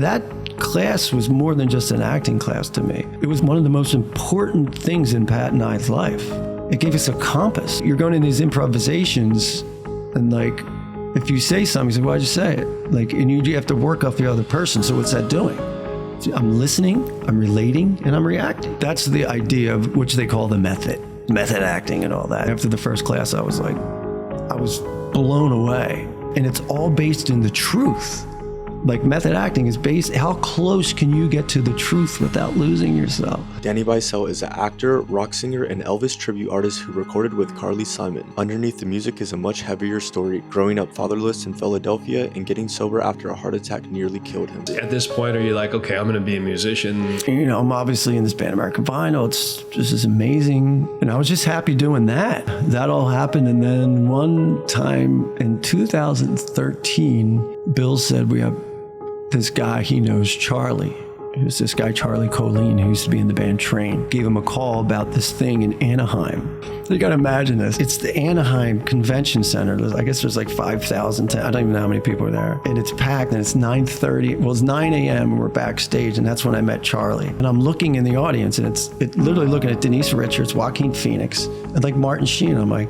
that class was more than just an acting class to me. It was one of the most important things in Pat and I's life. It gave us a compass. You're going in these improvisations, and like, if you say something, you say, why'd you say it? Like, and you have to work off the other person. So what's that doing? I'm listening, I'm relating, and I'm reacting. That's the idea of which they call the method acting and all that. After the first class, I was blown away. And it's all based in the truth. Like, method acting is based, how close can you get to the truth without losing yourself? Danny Beissel is an actor, rock singer, and Elvis tribute artist who recorded with Carly Simon. Underneath the music is a much heavier story, growing up fatherless in Philadelphia and getting sober after a heart attack nearly killed him. At this point, are you like, okay, I'm going to be a musician? You know, I'm obviously in this band, American Vinyl. It's just amazing. And I was just happy doing that. That all happened. And then one time in 2013, Bill said, we have this guy he knows, Charlie. It was this guy, Charlie Colin, who used to be in the band Train. Gave him a call about this thing in Anaheim. So you got to imagine this. It's the Anaheim Convention Center. I guess there's like 5,000. I don't even know how many people are there. And it's packed, and it's 9:30. Well, it's 9 a.m. and we're backstage, and that's when I met Charlie. And I'm looking in the audience, and it's literally looking at Denise Richards, Joaquin Phoenix, and like Martin Sheen. I'm like,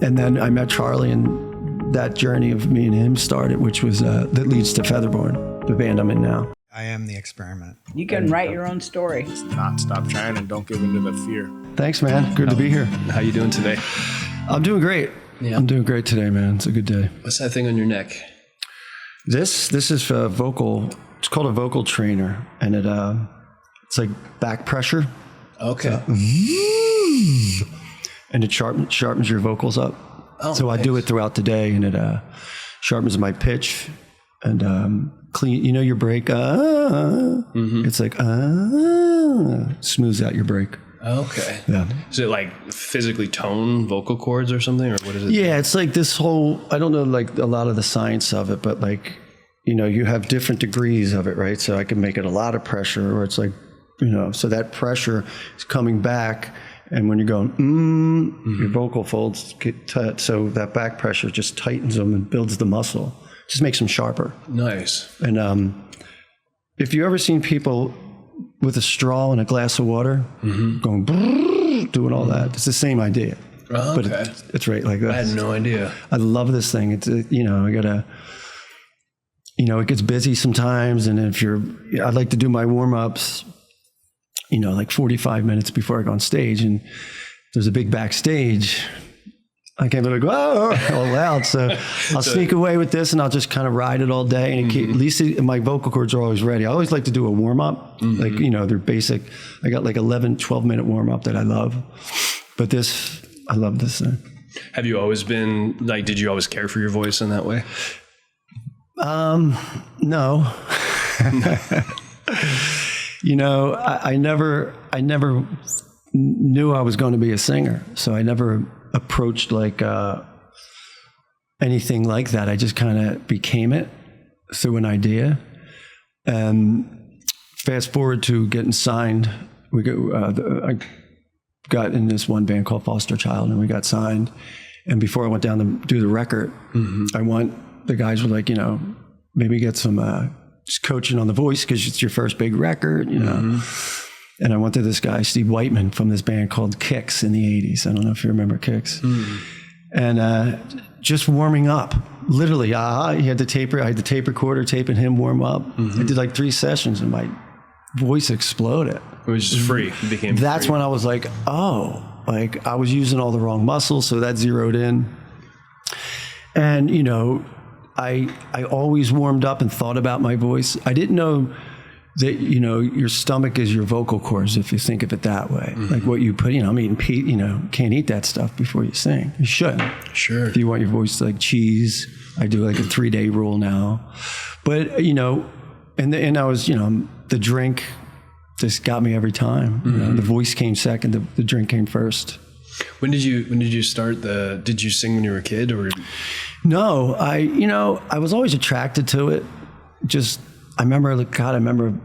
and then I met Charlie, and that journey of me and him started, which was that leads to Featherborn, the band I'm in now. I am the experiment. You can write your own story. Not stop trying and don't give into the fear. Thanks, man. Good to be here. How you doing today? I'm doing great. Yeah. I'm doing great today, man. It's a good day. What's that thing on your neck? This is a vocal. It's called a vocal trainer, and it's like back pressure. Okay. And it sharpens your vocals up. Oh, so nice. I do it throughout the day, and it sharpens my pitch and clean. You know your break. It's like smooths out your break. Okay. Yeah. Is it like physically tone vocal cords or something, or what is it? Yeah, it's like this whole, I don't know like a lot of the science of it, but like, you know, you have different degrees of it, right? So I can make it a lot of pressure, or it's like, you know, so that pressure is coming back, and when you're going, your vocal folds get tight, so that back pressure just tightens them and builds the muscle, just makes them sharper. Nice. And if you ever seen people with a straw and a glass of water, going, doing all that, it's the same idea. Oh, okay. But it's right like this. I had no idea. I love this thing. It's, you know, I gotta, you know, it gets busy sometimes. And I'd like to do my warm-ups, you know, like 45 minutes before I go on stage. And there's a big backstage. I can't really go, all loud. So I'll sneak away with this, and I'll just kind of ride it all day. And at least my vocal cords are always ready. I always like to do a warm-up. Like, you know, they're basic. I got like 11, 12-minute warm-up that I love. But I love this thing. Have you always been, like, did you always care for your voice in that way? No. You know, I never knew I was going to be a singer. So I never approached like anything like that. I just kind of became it through an idea. And fast forward to getting signed, I got in this one band called Foster Child, and we got signed. And before I went down to do the record, the guys were like, you know, maybe get some just coaching on the voice because it's your first big record, you know. And I went to this guy, Steve Whiteman, from this band called Kicks in the 80s. I don't know if you remember Kicks. And just warming up, literally, he had the tape, I had the tape recorder taping him warm up. I did like 3 sessions and my voice exploded. It was just free. It became That's free. when I was like, like I was using all the wrong muscles, so that zeroed in. And, you know, I always warmed up and thought about my voice. I didn't know that, you know, your stomach is your vocal cords, if you think of it that way. Like what you put, you know, I'm eating, you know, can't eat that stuff before you sing. You shouldn't. Sure. If you want your voice like cheese, I do like a 3-day rule now. But, you know, and I was, you know, the drink just got me every time. You know, the voice came second, the drink came first. When did you start did you sing when you were a kid, or? No, I was always attracted to it. I remember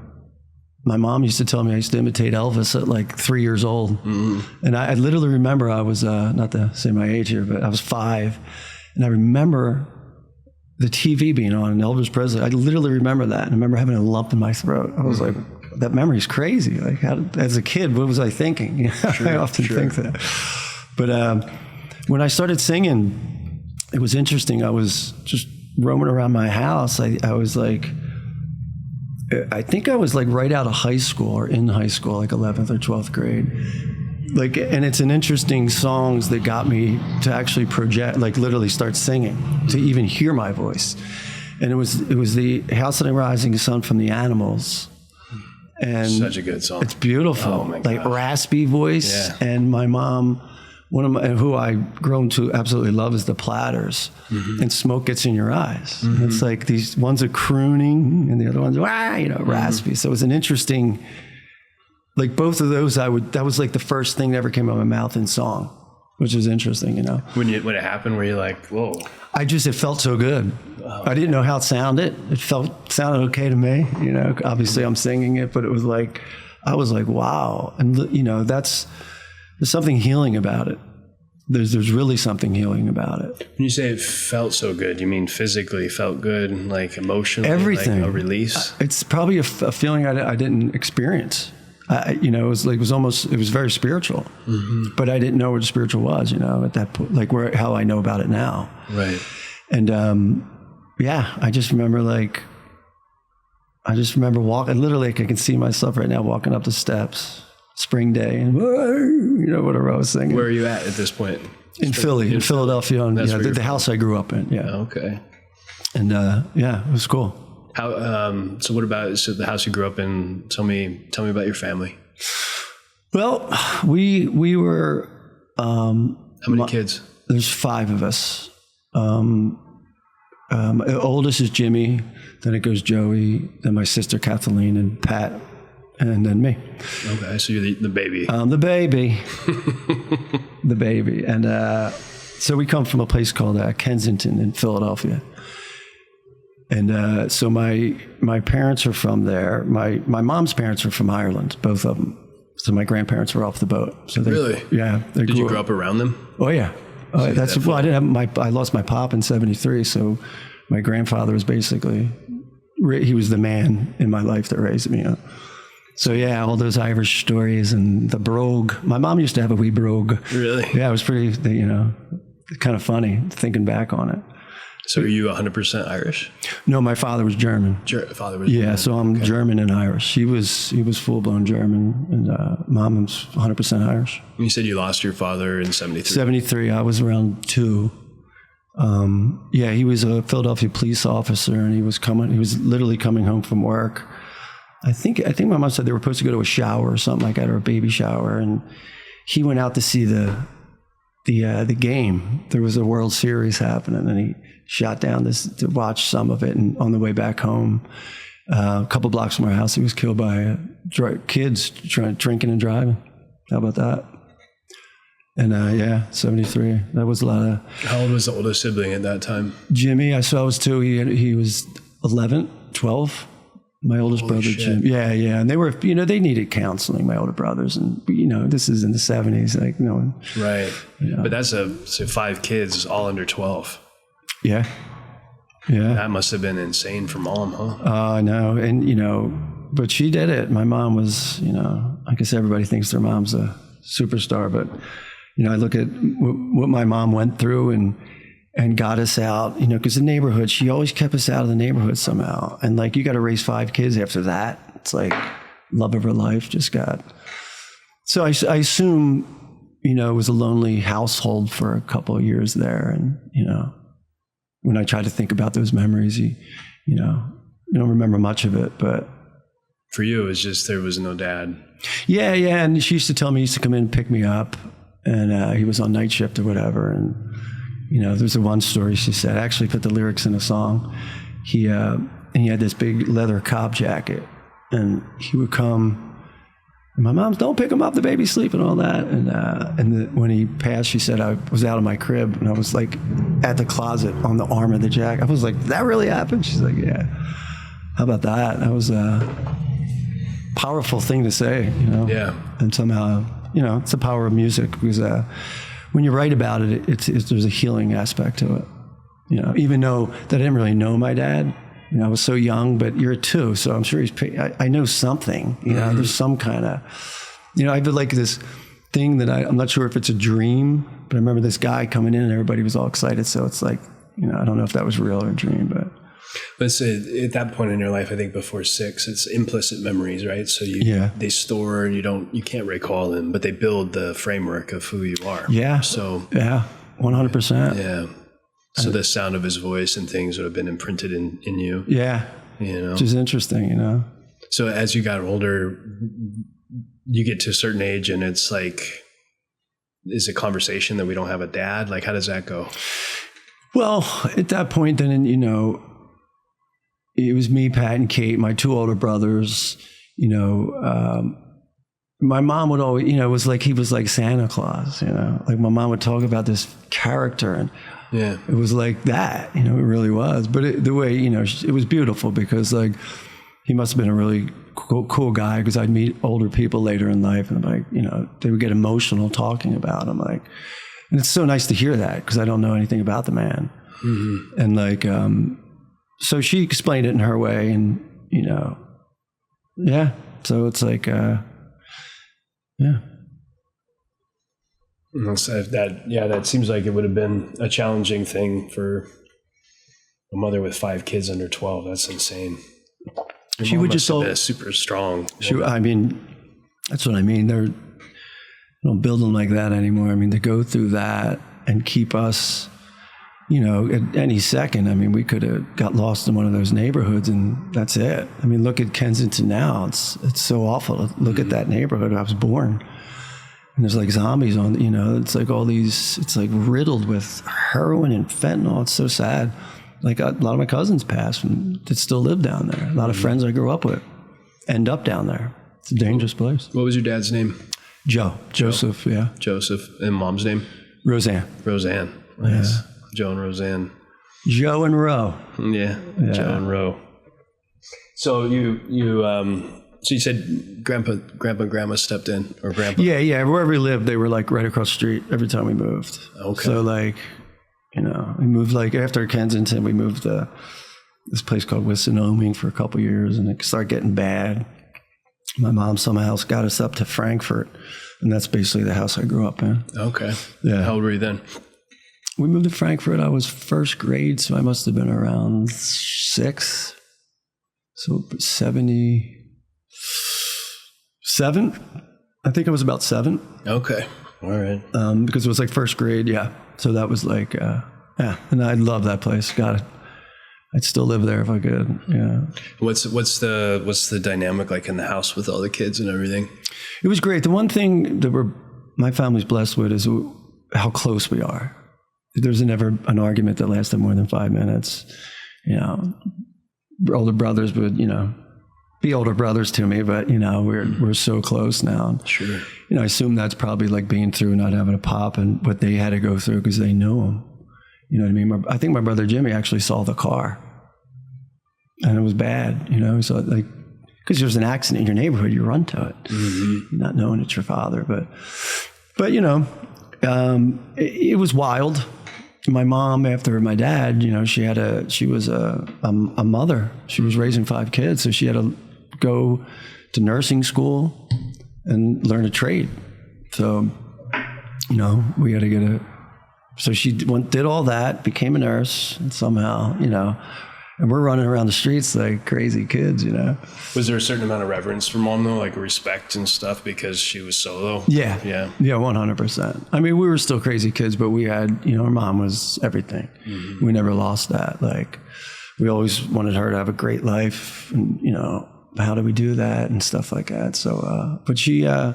my mom used to tell me I used to imitate Elvis at like 3 years old. And I literally remember I was, not to say my age here, but I was 5. And I remember the TV being on and Elvis Presley. I literally remember that. And I remember having a lump in my throat. I was like, that memory's crazy. Like, as a kid, what was I thinking? You know, I often think that. But when I started singing, it was interesting. I was just roaming around my house. I was like, I think I was like right out of high school or in high school, like 11th or 12th grade. Like, and it's an interesting songs that got me to actually project, like literally start singing, to even hear my voice. And it was the House of the Rising Sun from the Animals. And such a good song. It's beautiful. Oh my like gosh. raspy voice. Yeah. And my mom, who I've grown to absolutely love is the Platters. Mm-hmm. And Smoke Gets in Your Eyes. Mm-hmm. It's like these ones are crooning and the other ones are, raspy. So it was an interesting, like both of those, that was like the first thing that ever came out of my mouth in song, which was interesting, When it happened, were you like, whoa? It felt so good. Oh. I didn't know how it sounded. It sounded okay to me, Obviously I'm singing it, but it was like, I was like, wow. And, there's something healing about it. There's really something healing about it. When you say it felt so good, you mean physically felt good, like emotionally, everything, like a release? It's probably a feeling I didn't experience. It was very spiritual, but I didn't know what spiritual was, at that point, like how I know about it now. Right. And, I just remember walking, literally, like I can see myself right now walking up the steps, spring day, and whatever I was singing. Where are you at this point? In Philadelphia, on the house I grew up in. Yeah. Okay. And it was cool. How? So what about the house you grew up in? Tell me about your family. Well, we were. How many kids? There's 5 of us. Oldest is Jimmy. Then it goes Joey. Then my sister Kathleen and Pat, and then me. Okay, so you're the baby. I'm the baby. The baby, and so we come from a place called Kensington in Philadelphia. And so my parents are from there. My mom's parents are from Ireland, both of them. So my grandparents were off the boat. So really? Yeah. Did you grow up around them? Oh yeah. I didn't have I lost my pop in '73. So my grandfather was basically, he was the man in my life that raised me up. So yeah, all those Irish stories and the brogue. My mom used to have a wee brogue. Really? Yeah, it was pretty, kind of funny thinking back on it. So are you 100% Irish? No, my father was German. Father was German. So I'm German and Irish. He was full-blown German, and mom was 100% Irish. You said you lost your father in 73. 73, I was around 2. He was a Philadelphia police officer, and he was literally coming home from work. I think my mom said they were supposed to go to a shower or something like that, or a baby shower, and he went out to see the game. There was a World Series happening, and he shot down to watch some of it. And on the way back home, a couple blocks from our house, he was killed by kids drinking and driving. How about that? And 73. That was a lot of. How old was the oldest sibling at that time? Jimmy. I was 2. He was 11, 12. My oldest brother, Jim. Yeah. And they were, they needed counseling, my older brothers. And, this is in the 70s. Like, no one. Right. Yeah. But that's 5 kids, all under 12. Yeah. That must have been insane for mom, huh? I know. And, but she did it. My mom was, I guess everybody thinks their mom's a superstar. But, I look at what my mom went through and got us out, because the neighborhood, she always kept us out of the neighborhood somehow. And you got to raise 5 kids after that. It's like love of her life just got. So I assume, it was a lonely household for a couple of years there. And, when I try to think about those memories, you don't remember much of it, but. For you, it was just, there was no dad. Yeah. And she used to tell me, he used to come in and pick me up, and he was on night shift or whatever. And, there's one story she said, I actually put the lyrics in a song. He had this big leather cob jacket, and he would come, and my mom's, don't pick him up, the baby's sleeping, all that. And when he passed, she said, I was out of my crib, and I was at the closet on the arm of the jacket. I was like, that really happened? She's like, yeah. How about that? That was a powerful thing to say, Yeah. And somehow, it's the power of music, because when you write about it, there's a healing aspect to it. You know, even though that I didn't really know my dad. You know, I was so young, but you're 2, so I'm sure I know something. You know, there's some kind of, you know, I have like this thing that I'm not sure if it's a dream, but I remember this guy coming in and everybody was all excited. So it's like, you know, I don't know if that was real or a dream, but it's at that point in your life, I think before 6, it's implicit memories, right? So they store, you can't recall them, but they build the framework of who you are. Yeah. So 100%. Yeah. So the sound of his voice and things would have been imprinted in you. Yeah. You know, which is interesting, you know. So as you got older, you get to a certain age and it's like, is a conversation that we don't have a dad? Like, how does that go? Well, at that point, then, you know, it was me, Pat, and Kate, my 2 older brothers. You know, my mom would always, you know, it was like he was like Santa Claus. You know, like my mom would talk about this character, and it was like that. You know, it really was. But the way, you know, it was beautiful because like he must have been a really cool guy, because I'd meet older people later in life, and like, you know, they would get emotional talking about him, like. And it's so nice to hear that because I don't know anything about the man. Mm-hmm. And like, so she explained it in her way, and, you know, yeah. So it's like, yeah. That seems like it would have been a challenging thing for a mother with 5 kids under 12. That's insane. She would just been super strong. I mean, that's what I mean. They're, they don't build them like that anymore. I mean, to go through that and keep us, you know, at any second, I mean, we could have got lost in one of those neighborhoods and that's it. I mean, look at Kensington now. It's so awful. Look at that neighborhood. I was born. And there's like zombies on, you know, it's like all these, it's like riddled with heroin and fentanyl. It's so sad. Like a lot of my cousins passed that still live down there. A lot of friends I grew up with end up down there. It's a dangerous place. What was your dad's name? Joseph, yeah. Joseph. And mom's name? Roseanne. Nice. Yeah. Joe and Roseanne. Joe and Ro. Yeah. Joe and Ro. So so you said grandpa and grandma stepped in, or grandpa? Yeah. Wherever we lived, they were like right across the street every time we moved. Okay. So like, you know, we moved like after Kensington, we moved to this place called Wyoming for a couple of years, and it started getting bad. My mom somehow got us up to Frankfurt, and that's basically the house I grew up in. Okay. Yeah. How old were you then? We moved to Frankfurt. I was first grade, so I must have been around 6. So 77. I think I was about 7. Okay. All right. Because it was like first grade. Yeah. So that was like, yeah. And I love that place. God, I'd still live there if I could. Yeah. What's the dynamic like in the house with all the kids and everything? It was great. The one thing that my family's blessed with is how close we are. There's never an argument that lasted more than 5 minutes. You know, older brothers would, you know, be older brothers to me, but you know, we're so close now. Sure. You know, I assume that's probably like being through not having a pop and what they had to go through because they knew him. You know what I mean? I think my brother Jimmy actually saw the car, and it was bad. You know, so like, because there's an accident in your neighborhood, you run to it, not knowing it's your father. But you know, it was wild. My mom, after my dad, you know, she was a mother. She was raising 5 kids, so she had to go to nursing school and learn a trade. So, you know, we had to so she did all that, became a nurse, and somehow, you know, and we're running around the streets like crazy kids, you know. Was there a certain amount of reverence for mom, though, like respect and stuff, because she was solo? Yeah. 100%. I mean, we were still crazy kids, but we had, you know, our mom was everything. We never lost that. Like, we always wanted her to have a great life, and, you know, how do we do that and stuff like that. So, but she, you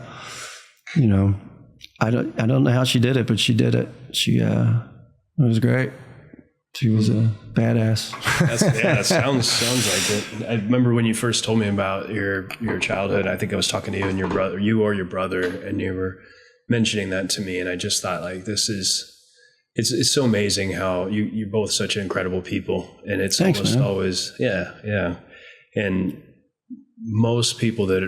know, I don't know how she did it, but she did it. It was great. She was a badass. That sounds like it. I remember when you first told me about your childhood. I think I was talking to you and your brother, and you were mentioning that to me, and I just thought, like, it's so amazing how you're both such incredible people, and it's Thanks, almost man. always and most people that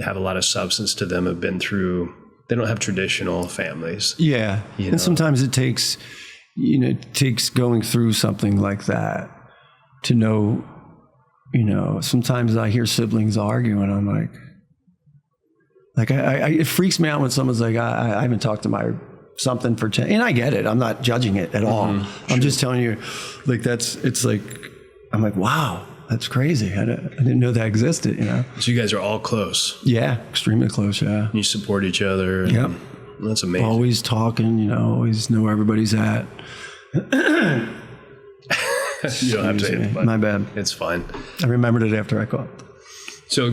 have a lot of substance to them have been through. They don't have traditional families. Yeah, You know? and sometimes it takes. you know, it takes going through something like that to know, you know, sometimes I hear siblings argue and I'm like it freaks me out when someone's like, I haven't talked to my something for 10, and I get it. I'm not judging it at all. I'm just telling you, like, it's like, I'm like, wow, that's crazy. I didn't know that existed, you know? So you guys are all close. Yeah, extremely close, yeah. You support each other. Yep. That's amazing. Always talking, you know, always know where everybody's at. You don't have to. Me. My bad. It's fine. I remembered it after I called. So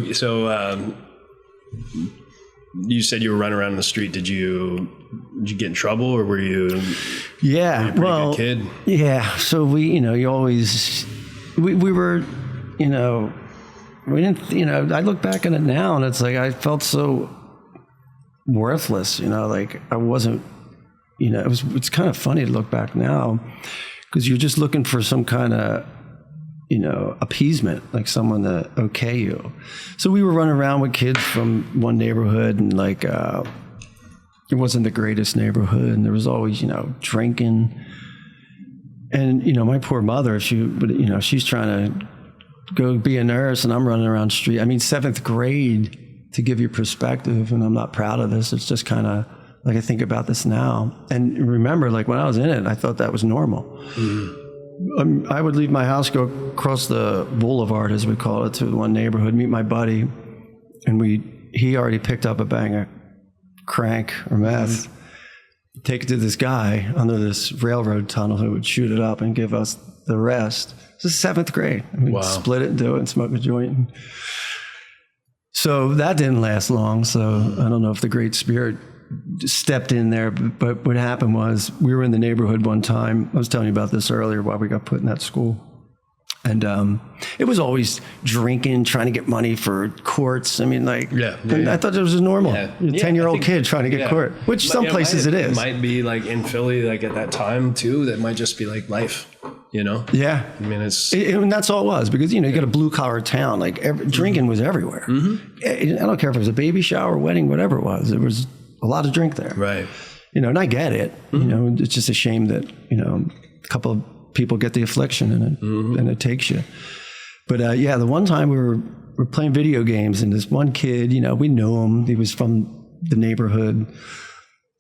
you said you were running around the street. Did you get in trouble, or were you? Yeah, were you a pretty good kid? Yeah. So we were, you know, we didn't, you know, I look back on it now and it's like, I felt so worthless, you know, like I wasn't, you know, it's kind of funny to look back now because you're just looking for some kind of, you know, appeasement, like someone to okay you. So we were running around with kids from one neighborhood, and like it wasn't the greatest neighborhood, and there was always, you know, drinking. And, you know, my poor mother, she's trying to go be a nurse, and I'm running around the street. I mean, 7th grade, to give you perspective, and I'm not proud of this. It's just kind of like I think about this now. And remember, like when I was in it, I thought that was normal. Mm-hmm. I would leave my house, go across the boulevard, as we call it, to one neighborhood, meet my buddy, and he already picked up a bang of crank or meth, take it to this guy under this railroad tunnel who would shoot it up and give us the rest. This is 7th grade. I mean, split it and do it and smoke a joint. So that didn't last long. So I don't know if the Great Spirit stepped in there, but what happened was we were in the neighborhood one time. I was telling you about this earlier, why we got put in that school. And it was always drinking, trying to get money for courts. I mean, like, I thought it was normal. Yeah. A 10-year-old kid trying to get court, which some places it is. It might be like in Philly, like at that time too, that might just be like life, you know? Yeah. I mean, and that's all it was, because, you know, you got a blue collar town, like drinking was everywhere. Mm-hmm. I don't care if it was a baby shower, wedding, whatever it was. There was a lot of drink there. Right. You know, and I get it. Mm-hmm. You know, it's just a shame that, you know, a couple of people get the affliction and it takes you. But the one time we were playing video games, and this one kid, you know, we knew him. He was from the neighborhood,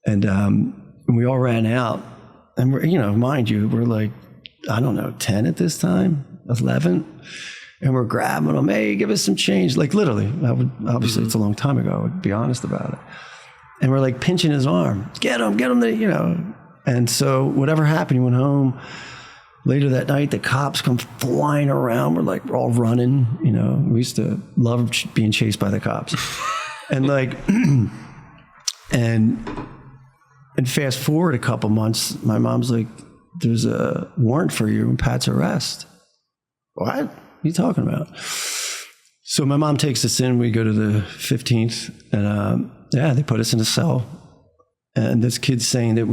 and we all ran out. And we're, you know, mind you, we're like, I don't know, 10 at this time, 11, and we're grabbing him. Hey, give us some change. Like literally, obviously it's a long time ago. I would be honest about it. And we're like pinching his arm. Get him, you know. And so whatever happened, he went home. Later that night, the cops come flying around. We're all running, you know. We used to love being chased by the cops. And like, and fast forward a couple months, my mom's like, there's a warrant for you and Pat's arrest. What are you talking about? So my mom takes us in. We go to the 15th, and they put us in a cell. And this kid's saying that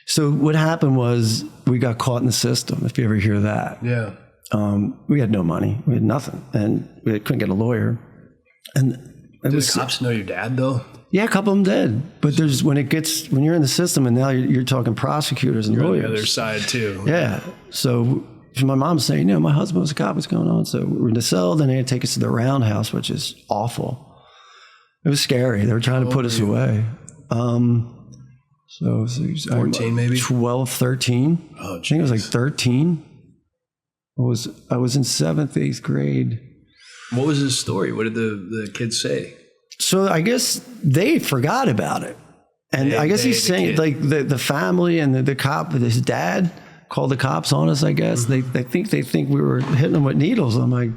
so what happened was we got caught in the system, if you ever hear that. Yeah. We had no money. We had nothing. And we couldn't get a lawyer. And did the cops know your dad, though? Yeah, a couple of them did. But there's when you're in the system, and now you're talking prosecutors and lawyers. On the other side, too. Yeah. So my mom's saying, you know, my husband was a cop. What's going on? So we were in the cell. Then they had to take us to the roundhouse, which is awful. It was scary. They were trying to put us away. So 14 maybe? 12, 13. Oh, geez. I think it was like 13. I was in 7th, 8th grade. What was his story? What did the kids say? So I guess they forgot about it. And I guess he's saying like the family and the cop, his dad called the cops on us, I guess. Mm-hmm. They think we were hitting them with needles. I'm like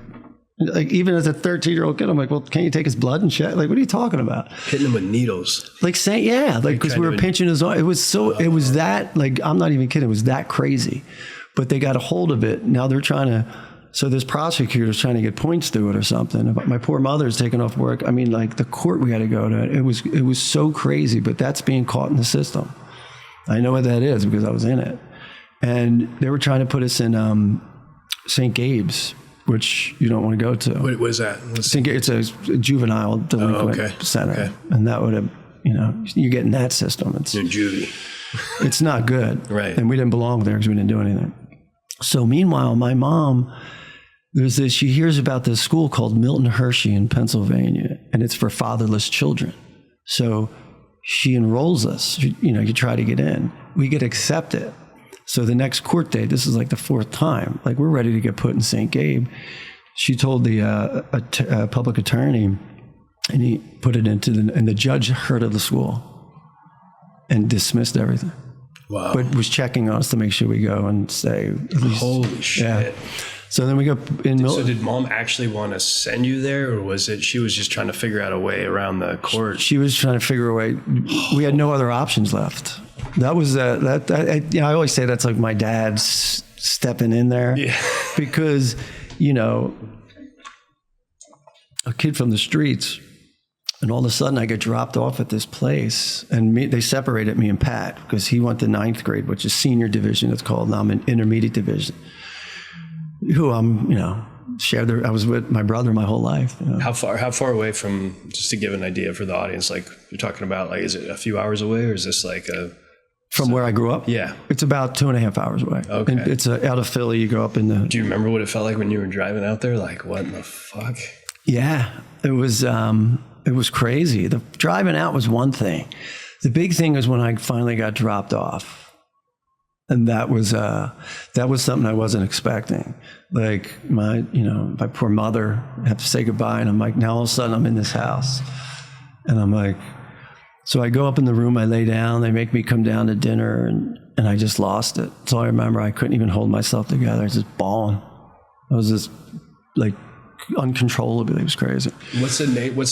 even as a 13-year-old kid, I'm like, well, can't you take his blood and check? Like, what are you talking about? Hitting him with needles. Like saying, yeah, like because we were pinching his arm. It was that, like, I'm not even kidding. It was that crazy. But they got a hold of it. Now they're trying to, so this prosecutor's trying to get points through it or something. My poor mother's taking off work. I mean, like the court we had to go to, it was so crazy, but that's being caught in the system. I know what that is because I was in it. And they were trying to put us in St. Gabe's, which you don't want to go to. What was that? It's a juvenile delinquent center. Okay. And that would have, you know, you get in that system. It's in juvie. It's not good. Right. And we didn't belong there because we didn't do anything. So meanwhile, my mom, she hears about this school called Milton Hershey in Pennsylvania, and it's for fatherless children. So she enrolls us, you try to get in. We get accepted. So the next court date, this is like the fourth time, like we're ready to get put in St. Gabe. She told the public attorney, and he put it and the judge heard of the school and dismissed everything. Wow. But was checking on us to make sure we go and stay. At least, Holy shit. Yeah. So then we go in So did mom actually want to send you there, or was it she was just trying to figure out a way around the court? She was trying to figure a way. We had no other options left. That was I always say that's like my dad's stepping in there. Yeah. Because, a kid from the streets, and all of a sudden I get dropped off at this place, and they separated me and Pat because he went to 9th grade, which is senior division, it's called. Now I'm in intermediate division. Who I was with my brother my whole life. How far away from, just to give an idea for the audience, like you're talking about, like, is it a few hours away, or is this like from where I grew up? Yeah. It's about 2.5 hours away. Okay. And it's out of Philly. You go up in the... Do you remember what it felt like when you were driving out there? Like, what in the fuck? Yeah, it was crazy. The driving out was one thing. The big thing was when I finally got dropped off. And that was something I wasn't expecting. Like my poor mother had to say goodbye, and I'm like, now all of a sudden I'm in this house, and I'm like, so I go up in the room, I lay down, they make me come down to dinner, and I just lost it. So I remember I couldn't even hold myself together. I was just bawling. I was just like uncontrollably. It was crazy. What's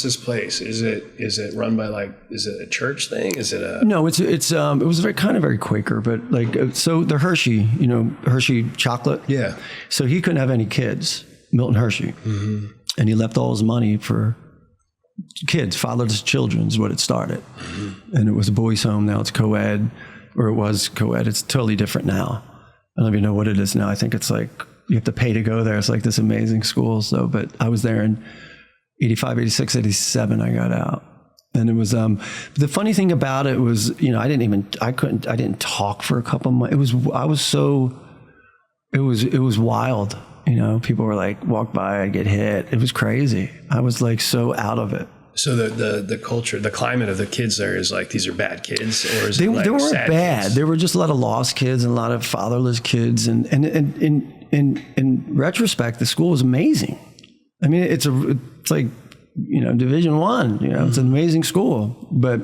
this place? Is it run by is it a church thing? Is it a... No, it was very Quaker, but so the Hershey, Hershey chocolate. Yeah. So he couldn't have any kids, Milton Hershey. Mm-hmm. And he left all his money for kids, fatherless children is what it started. Mm-hmm. And it was a boys' home. Now it's co-ed, or it was co-ed. It's totally different now. I don't even know what it is now. I think it's like, you have to pay to go there. It's like this amazing school. So, but I was there in 85, 86, 87, I got out. And it was, the funny thing about it was, I didn't talk for a couple of months. It was wild. People were like, walk by, I'd get hit. It was crazy. I was like so out of it. So the culture, the climate of the kids there is like, these are bad kids, or is they like weren't sad bad. kids? There were just a lot of lost kids and a lot of fatherless kids. And in retrospect, the school was amazing. I mean, it's like, Division I, it's an amazing school. But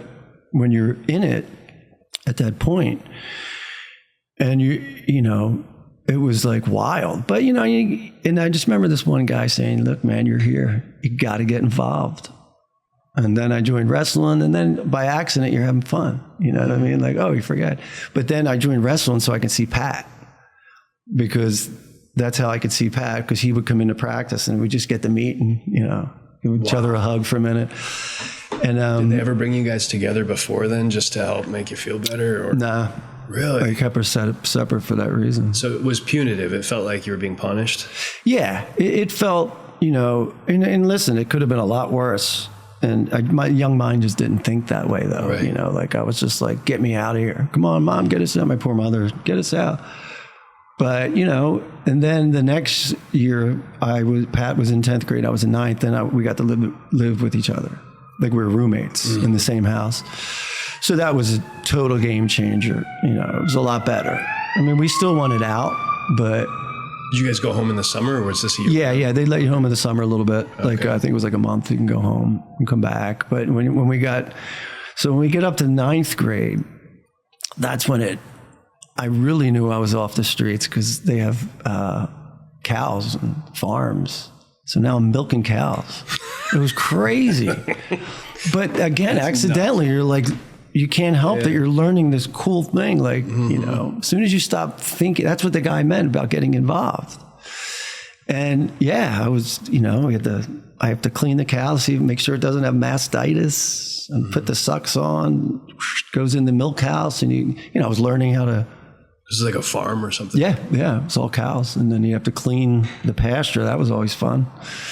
when you're in it at that point, and it was like wild. But, and I just remember this one guy saying, look, man, you're here. You got to get involved. And then I joined wrestling, and then by accident, you're having fun. You know what I mean? Like, oh, you forget. But then I joined wrestling so I could see Pat, because that's how I could see Pat, because he would come into practice and we'd just get to meet and, give each other a hug for a minute. And did they ever bring you guys together before then, just to help make you feel better? Or? Nah. Really? I kept her separate for that reason. So it was punitive. It felt like you were being punished? Yeah. It felt, and listen, it could have been a lot worse. And my young mind just didn't think that way, though. Right. I was just like, get me out of here. Come on, Mom, get us out. My poor mother, get us out. But, and then the next year, Pat was in 10th grade, I was in 9th, and we got to live with each other. Like we were roommates in the same house. So that was a total game changer. It was a lot better. I mean, we still wanted out, but... Did you guys go home in the summer, or was this a year? Yeah. They let you home in the summer a little bit. Okay. I think it was like a month. You can go home and come back. But when we get up to 9th grade, that's when I really knew I was off the streets, because they have cows and farms. So now I'm milking cows. It was crazy. But again, accidentally, you're like, you can't help that you're learning this cool thing. Like, as soon as you stop thinking, that's what the guy meant about getting involved. And I was, I have to clean the cow, make sure it doesn't have mastitis, and put the sucks on, goes in the milk house. And I was learning how to. This is like a farm or something? Yeah. It's all cows. And then you have to clean the pasture. That was always fun.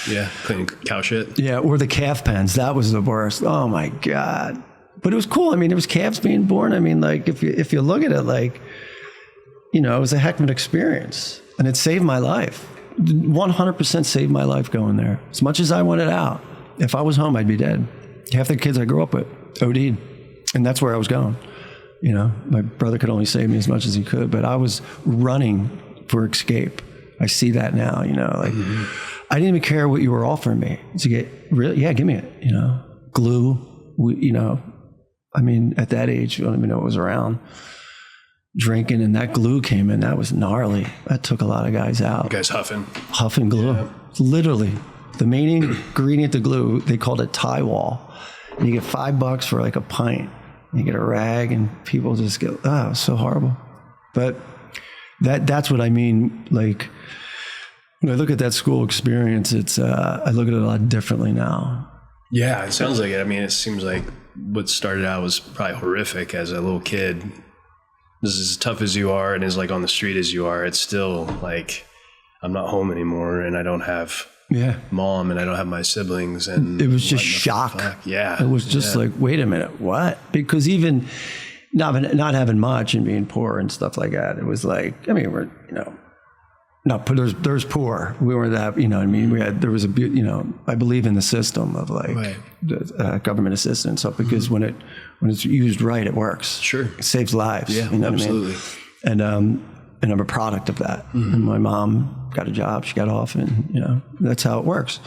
Yeah, cleaning cow shit. Yeah, or the calf pens. That was the worst. Oh my God. But it was cool. I mean, there was calves being born. I mean, like, if you look at it, like, you know, it was a heck of an experience. And it saved my life. 100% saved my life going there. As much as I wanted out. If I was home, I'd be dead. Half the kids I grew up with OD'd. And that's where I was going. You know, my brother could only save me as much as he could, but I was running for escape. I see that now, you know, like, I didn't even care what you were offering me to get really, yeah, give me it, you know, glue, you know, I mean, at that age, I don't even know what was around. Drinking, and that glue came in. That was gnarly. That took a lot of guys out. You guys Huffing glue. Yeah. Literally. The main ingredient to glue, they called it tie wall. And you get $5 for like a pint. And you get a rag, and people just get, oh, so horrible. But that's what I mean. Like, when I look at that school experience, it's I look at it a lot differently now. Yeah, it sounds like it. I mean, it seems like what started out was probably horrific as a little kid. This is as tough as you are and as like on the street as you are. It's still like, I'm not home anymore, and I don't have mom, and I don't have my siblings. And it was just shock. Yeah. It was just like, wait a minute, what? Because even not having much and being poor and stuff like that, it was like, I mean, we're, you know, not there's poor. We weren't that, you know what I mean? There was a, you know, I believe in the system of like government assistance, so because when it's used right, it works. Sure. It saves lives. Yeah, you know absolutely. What I mean? And I'm a product of that. And my mom got a job, she got off, and, you know, that's how it works.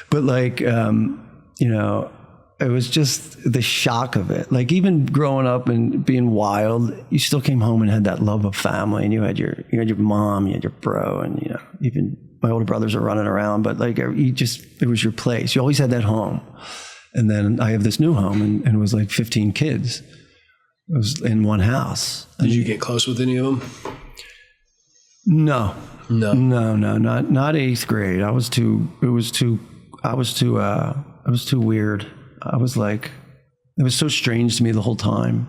But like, you know, it was just the shock of it. Like, even growing up and being wild, you still came home and had that love of family, and you had your mom, you had your bro, and, you know, even my older brothers are running around, but like, it was your place. You always had that home. And then I have this new home, and it was like 15 kids. It was in one house. Did you get close with any of them? No, not eighth grade. I was too weird. I was like, it was so strange to me the whole time.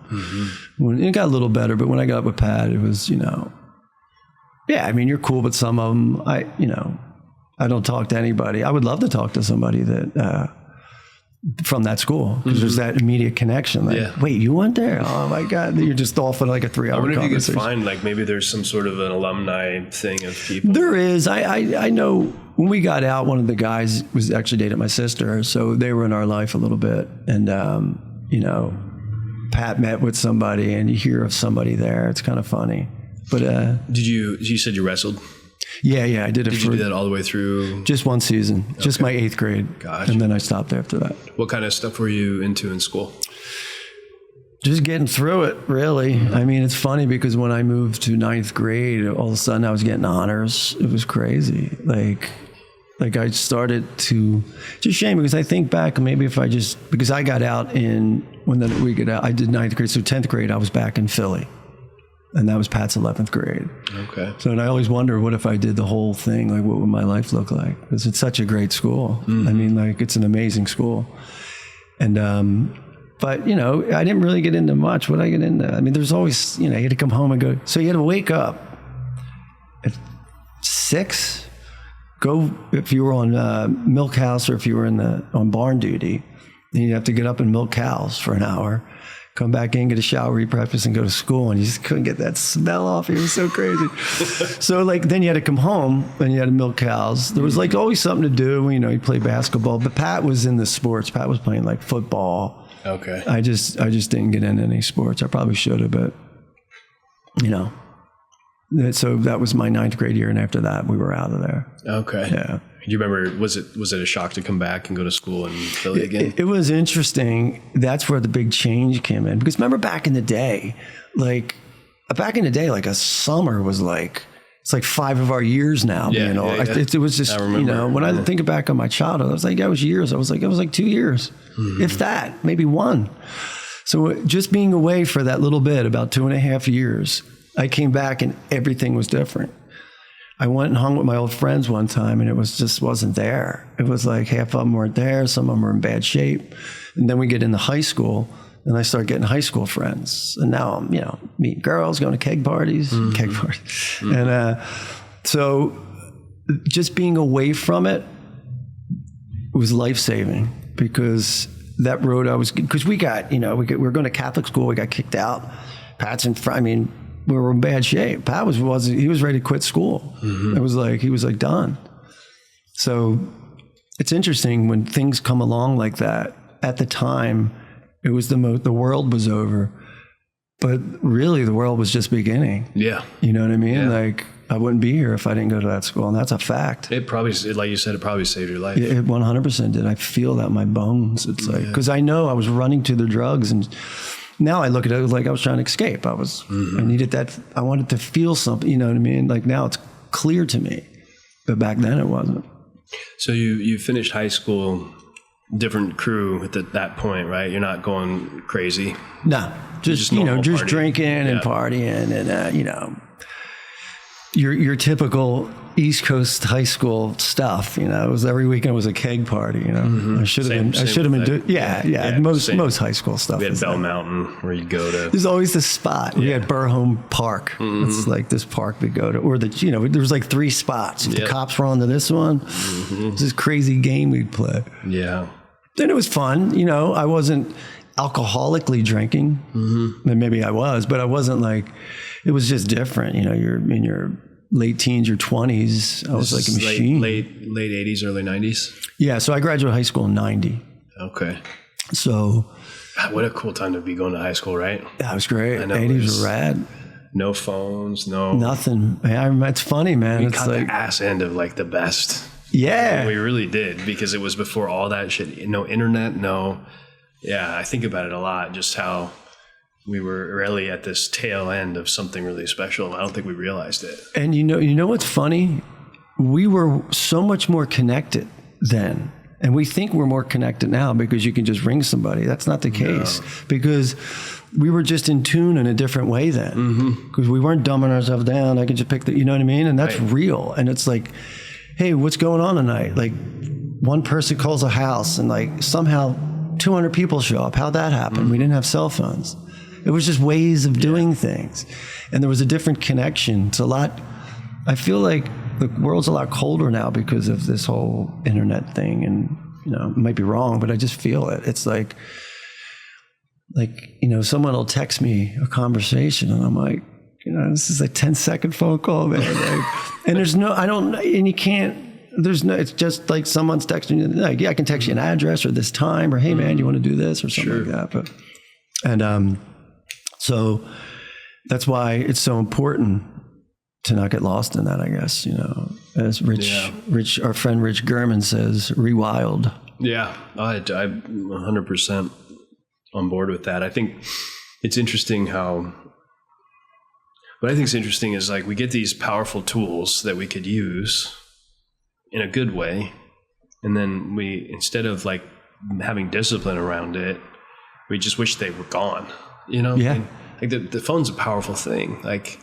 When it got a little better, but when I got up with Pat, it was, you know, yeah, I mean, you're cool, but some of them, I don't talk to anybody. I would love to talk to somebody that, from that school, because there's that immediate connection. Like, wait, you went there? Oh my God. You're just off for like a 3-hour conversation. I wonder if you could find, like, maybe there's some sort of an alumni thing of people. There is. I know when we got out, one of the guys was actually dating my sister, so they were in our life a little bit. And, you know, Pat met with somebody, and you hear of somebody there. It's kind of funny. But you said you wrestled? Yeah, I did it. Did you do that all the way through? Just one season, just my 8th grade. Gotcha. And then I stopped after that. What kind of stuff were you into in school? Just getting through it, really. I mean, it's funny because when I moved to 9th grade, all of a sudden I was getting honors. It was crazy. Like I started to, it's a shame because I think back, maybe if I just, because I got out we got out, I did 9th grade, so 10th grade I was back in Philly. And that was Pat's 11th grade. Okay. So, and I always wonder, what if I did the whole thing? Like, what would my life look like? Because it's such a great school. I mean, like, it's an amazing school. And, but, you know, I didn't really get into much. What did I get into? I mean, there's always, you know, you had to come home and go. So you had to wake up at 6, go, if you were on milk house or if you were on barn duty, then you'd have to get up and milk cows for an hour. Come back in, get a shower, eat breakfast, and go to school. And you just couldn't get that smell off. It was so crazy. So, like, then you had to come home and you had to milk cows. There was, like, always something to do. You know, you play basketball. But Pat was in the sports. Pat was playing, like, football. Okay. I just didn't get into any sports. I probably should have, but, you know. So that was my 9th grade year. And after that, we were out of there. Okay. Yeah. Do you remember, was it a shock to come back and go to school in Philly again? It was interesting. That's where the big change came in. Because remember back in the day, like a summer was like, it's like 5 of our years now. Yeah, you know, It was just, you know, when I think back on my childhood, I was like, it was years. It was like 2 years, if that, maybe 1. So just being away for that little bit, about 2.5 years, I came back and everything was different. I went and hung with my old friends one time, and it wasn't there. It was like half of them weren't there. Some of them were in bad shape. And then we get into high school, and I start getting high school friends. And now I'm, you know, meeting girls, going to keg parties. And so just being away from it was life-saving, because that road because we got, we were going to Catholic school. We got kicked out. Pat's we were in bad shape. Pat was ready to quit school. It was like, he was like done. So it's interesting when things come along like that. At the time, it was the world was over, but really the world was just beginning. Yeah. You know what I mean? Yeah. Like, I wouldn't be here if I didn't go to that school. And that's a fact. It probably, like you said, it probably saved your life. It 100% did. I feel that in my bones. It's like, because I know I was running to the drugs, and now I look at it like I was trying to escape. I needed that. I wanted to feel something, you know what I mean? Like now it's clear to me, but back then it wasn't. So you finished high school, different crew at that point, right? You're not going crazy. No, just drinking and partying and, your typical East Coast high school stuff, it was every weekend was a keg party, I should have been doing, most high school stuff. We had Bell Mountain where you go to. There's always this spot. We had Burholm Park. It's like this park we go to, or there was like 3 spots. If the cops were on to this one, it's this crazy game we'd play. Yeah. Then it was fun. I wasn't alcoholically drinking. And maybe I was, but I wasn't like, it was just different. You're in your late teens, your 20s. I was like a machine. Late 80s, early 90s? Yeah, so I graduated high school in 90. Okay. So. God, what a cool time to be going to high school, right? That was great. I know, 80s were rad. No phones, no. Nothing. It's funny, man. We it's caught like the ass end of like the best. Yeah. We really did, because it was before all that shit. No internet, no. Yeah, I think about it a lot, just how we were really at this tail end of something really special. I don't think we realized it. And you know what's funny? We were so much more connected then. And we think we're more connected now because you can just ring somebody. That's not the case. Because we were just in tune in a different way then. Because we weren't dumbing ourselves down. I could just pick you know what I mean? And that's real. And it's like, hey, what's going on tonight? Like, one person calls a house and like somehow 200 people show up. How'd that happen? We didn't have cell phones. It was just ways of doing things. And there was a different connection. It's a lot, I feel like the world's a lot colder now because of this whole internet thing. And, it might be wrong, but I just feel it. It's like, someone will text me a conversation and I'm like, this is a 10-second phone call, man. And it's just like someone's texting you, like, I can text you an address or this time, or hey man, you want to do this or something like that. But, so that's why it's so important to not get lost in that, I guess, as Rich, our friend Rich Gurman says, rewild. Yeah, I'm 100% on board with that. I think it's interesting what I think is interesting is like we get these powerful tools that we could use in a good way. And then we, instead of like having discipline around it, we just wish they were gone, Yeah. Like the phone's a powerful thing. Like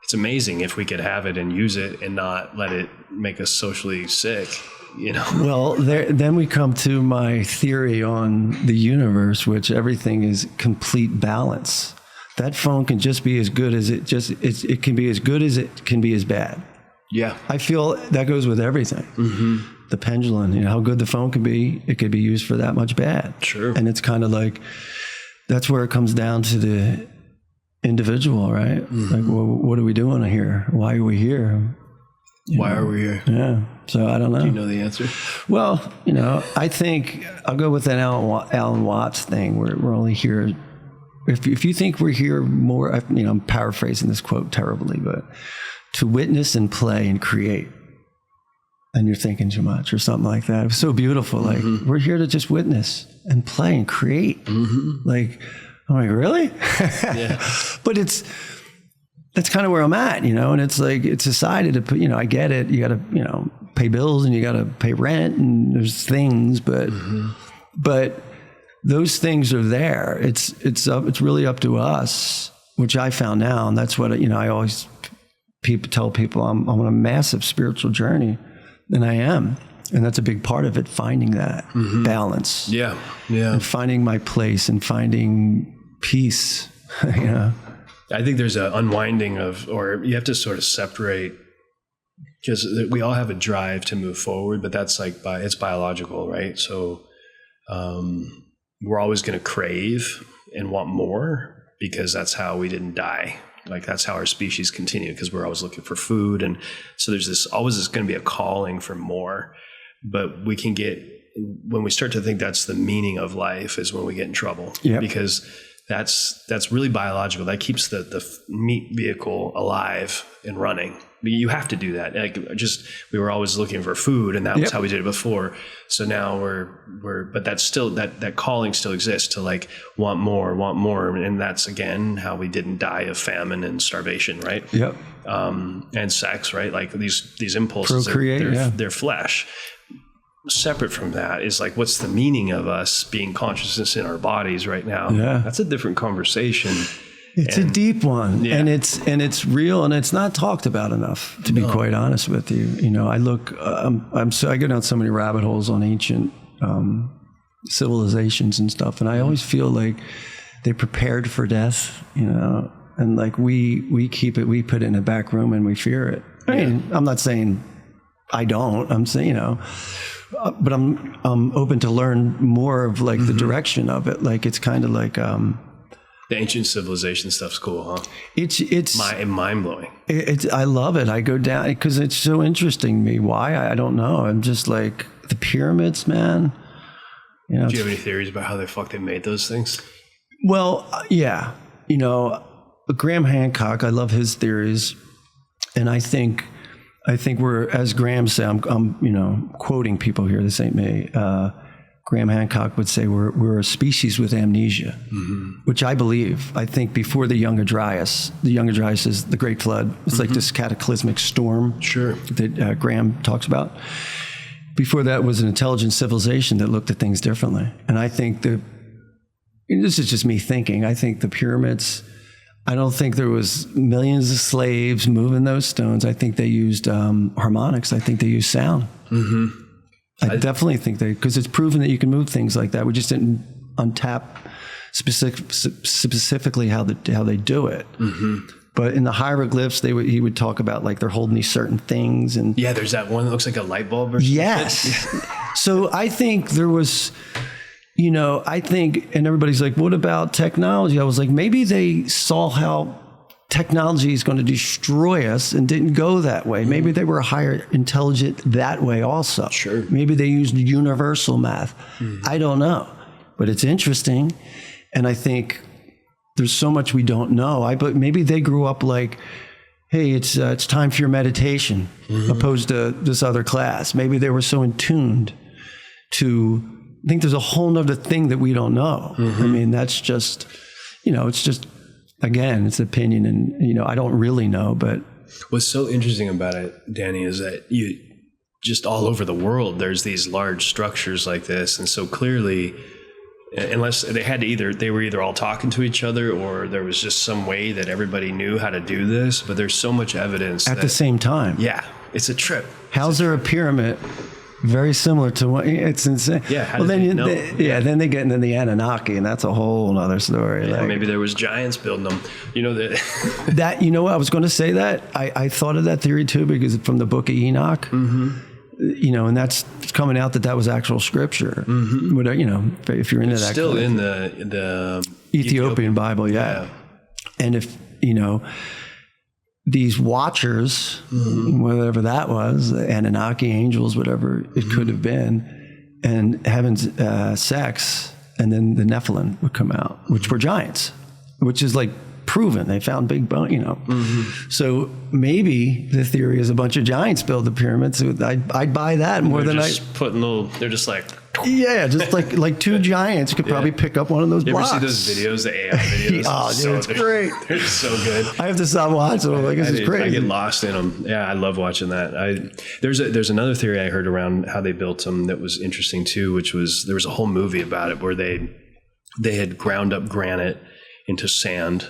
it's amazing if we could have it and use it and not let it make us socially sick, Well, then we come to my theory on the universe, which everything is complete balance. That phone can just be as good as it can be as good as it can be as bad. Yeah. I feel that goes with everything. The pendulum, how good the phone can be, it could be used for that much bad. Sure. And it's kind of like, that's where it comes down to the individual, right? Like, well, what are we doing here? Why are we here? Why are we here? Yeah. So I don't know. Do you know the answer? Well, I think I'll go with that Alan Watts thing where we're only here. If you think we're here more, I'm paraphrasing this quote terribly, but to witness and play and create, and you're thinking too much or something like that. It was so beautiful. Like, we're here to just witness and play and create. Like, I'm like, really? Yeah. But that's kind of where I'm at, and it's like, it's decided to put, I get it. You got to, pay bills and you got to pay rent and there's things, but those things are there. It's really up to us, which I found now. And that's what, I always tell people I'm on a massive spiritual journey, and I am. And that's a big part of it, finding that balance. Yeah. Yeah. And finding my place and finding peace. I think there's an unwinding or you have to sort of separate, because we all have a drive to move forward, but that's like it's biological, right? So, we're always going to crave and want more because that's how we didn't die. Like that's how our species continue, because we're always looking for food. And so there's always going to be a calling for more, but we can get, when we start to think that's the meaning of life is when we get in trouble. Yep. Because that's really biological. That keeps the meat vehicle alive and running. You have to do that. Like we were always looking for food, and that was how we did it before. So now but that's still, that calling still exists to like want more. And that's again, how we didn't die of famine and starvation. Right. Yep. And sex, right? Like these impulses, procreate, they're flesh. Separate from that is like, what's the meaning of us being consciousness in our bodies right now? Yeah. That's a different conversation. It's a deep one, Yeah. and it's real, and it's not talked about enough, to be quite honest with you. You know, I look, I go down so many rabbit holes on ancient civilizations and stuff, and I always feel like they prepared for death, you know, and like we put it in a back room and we fear it. I mean, I'm not saying I don't. I'm saying, you know, but I'm open to learn more of like the direction of it. Like it's kind of like the ancient civilization stuff's cool, huh? It's mind blowing. I love it. I go down because it's so interesting to me. Why? I don't know. I'm just like the pyramids, man. You know, Do you have any theories about how they made those things? Well, yeah. You know, Graham Hancock. I love his theories, and I think we're, as Graham said, I'm you know, quoting people here. This ain't me. Graham Hancock would say we're a species with amnesia, which I believe. I think before the Younger Dryas is the Great Flood. It's like this cataclysmic storm that Graham talks about. Before that was an intelligent civilization that looked at things differently. And I think this is just me thinking, I think the pyramids, I don't think there was millions of slaves moving those stones. I think they used harmonics. I think they used sound. I definitely think because it's proven that you can move things like that. We just didn't untap specifically how they do it. But in the hieroglyphs, he would talk about like they're holding these certain things, and there's that one that looks like a light bulb or something. Yes. So I think there was, you know, and everybody's like, what about technology? I was like, maybe they saw how technology is going to destroy us and didn't go that way. Maybe they were higher intelligent that way also. Sure. Maybe they used universal math. I don't know, but it's interesting. And I think there's so much we don't know. But maybe they grew up like, hey, it's time for your meditation, opposed to this other class. Maybe they were so in tuned to, I think there's a whole nother thing that we don't know. I mean, that's just, you know, it's just, again, it's opinion, and, you know, I don't really know, but. What's so interesting about it, Danny, is that you just all over the world, there's these large structures like this. And so clearly, unless they were either all talking to each other, or there was just some way that everybody knew how to do this, but there's so much evidence at the same time. Yeah, it's a trip. How's there a pyramid very similar to what? It's insane. Yeah. Then they get into the Anunnaki, and that's a whole other story. Yeah, maybe there was giants building them. You know that. That, you know what, I was going to say that. I thought of that theory too, because from the book of Enoch. You know, and that's coming out that was actual scripture. But, you know, if you're into that, still in the Ethiopian Bible, yeah. And if, you know, these watchers, whatever that was, Anunnaki, angels, whatever it could have been, and having sex, and then the Nephilim would come out, which were giants, which is like proven. They found big bone, you know. So maybe the theory is a bunch of giants build the pyramids. I'd buy that more than they're just like. Yeah, just like two giants could probably pick up one of those blocks. You ever see those videos, the AI videos? Oh, dude, it's great. They're so good. I have to stop watching them. Like, this is crazy. I get lost in them. Yeah, I love watching that. There's another theory I heard around how they built them that was interesting too, which was there was a whole movie about it where they had ground up granite into sand,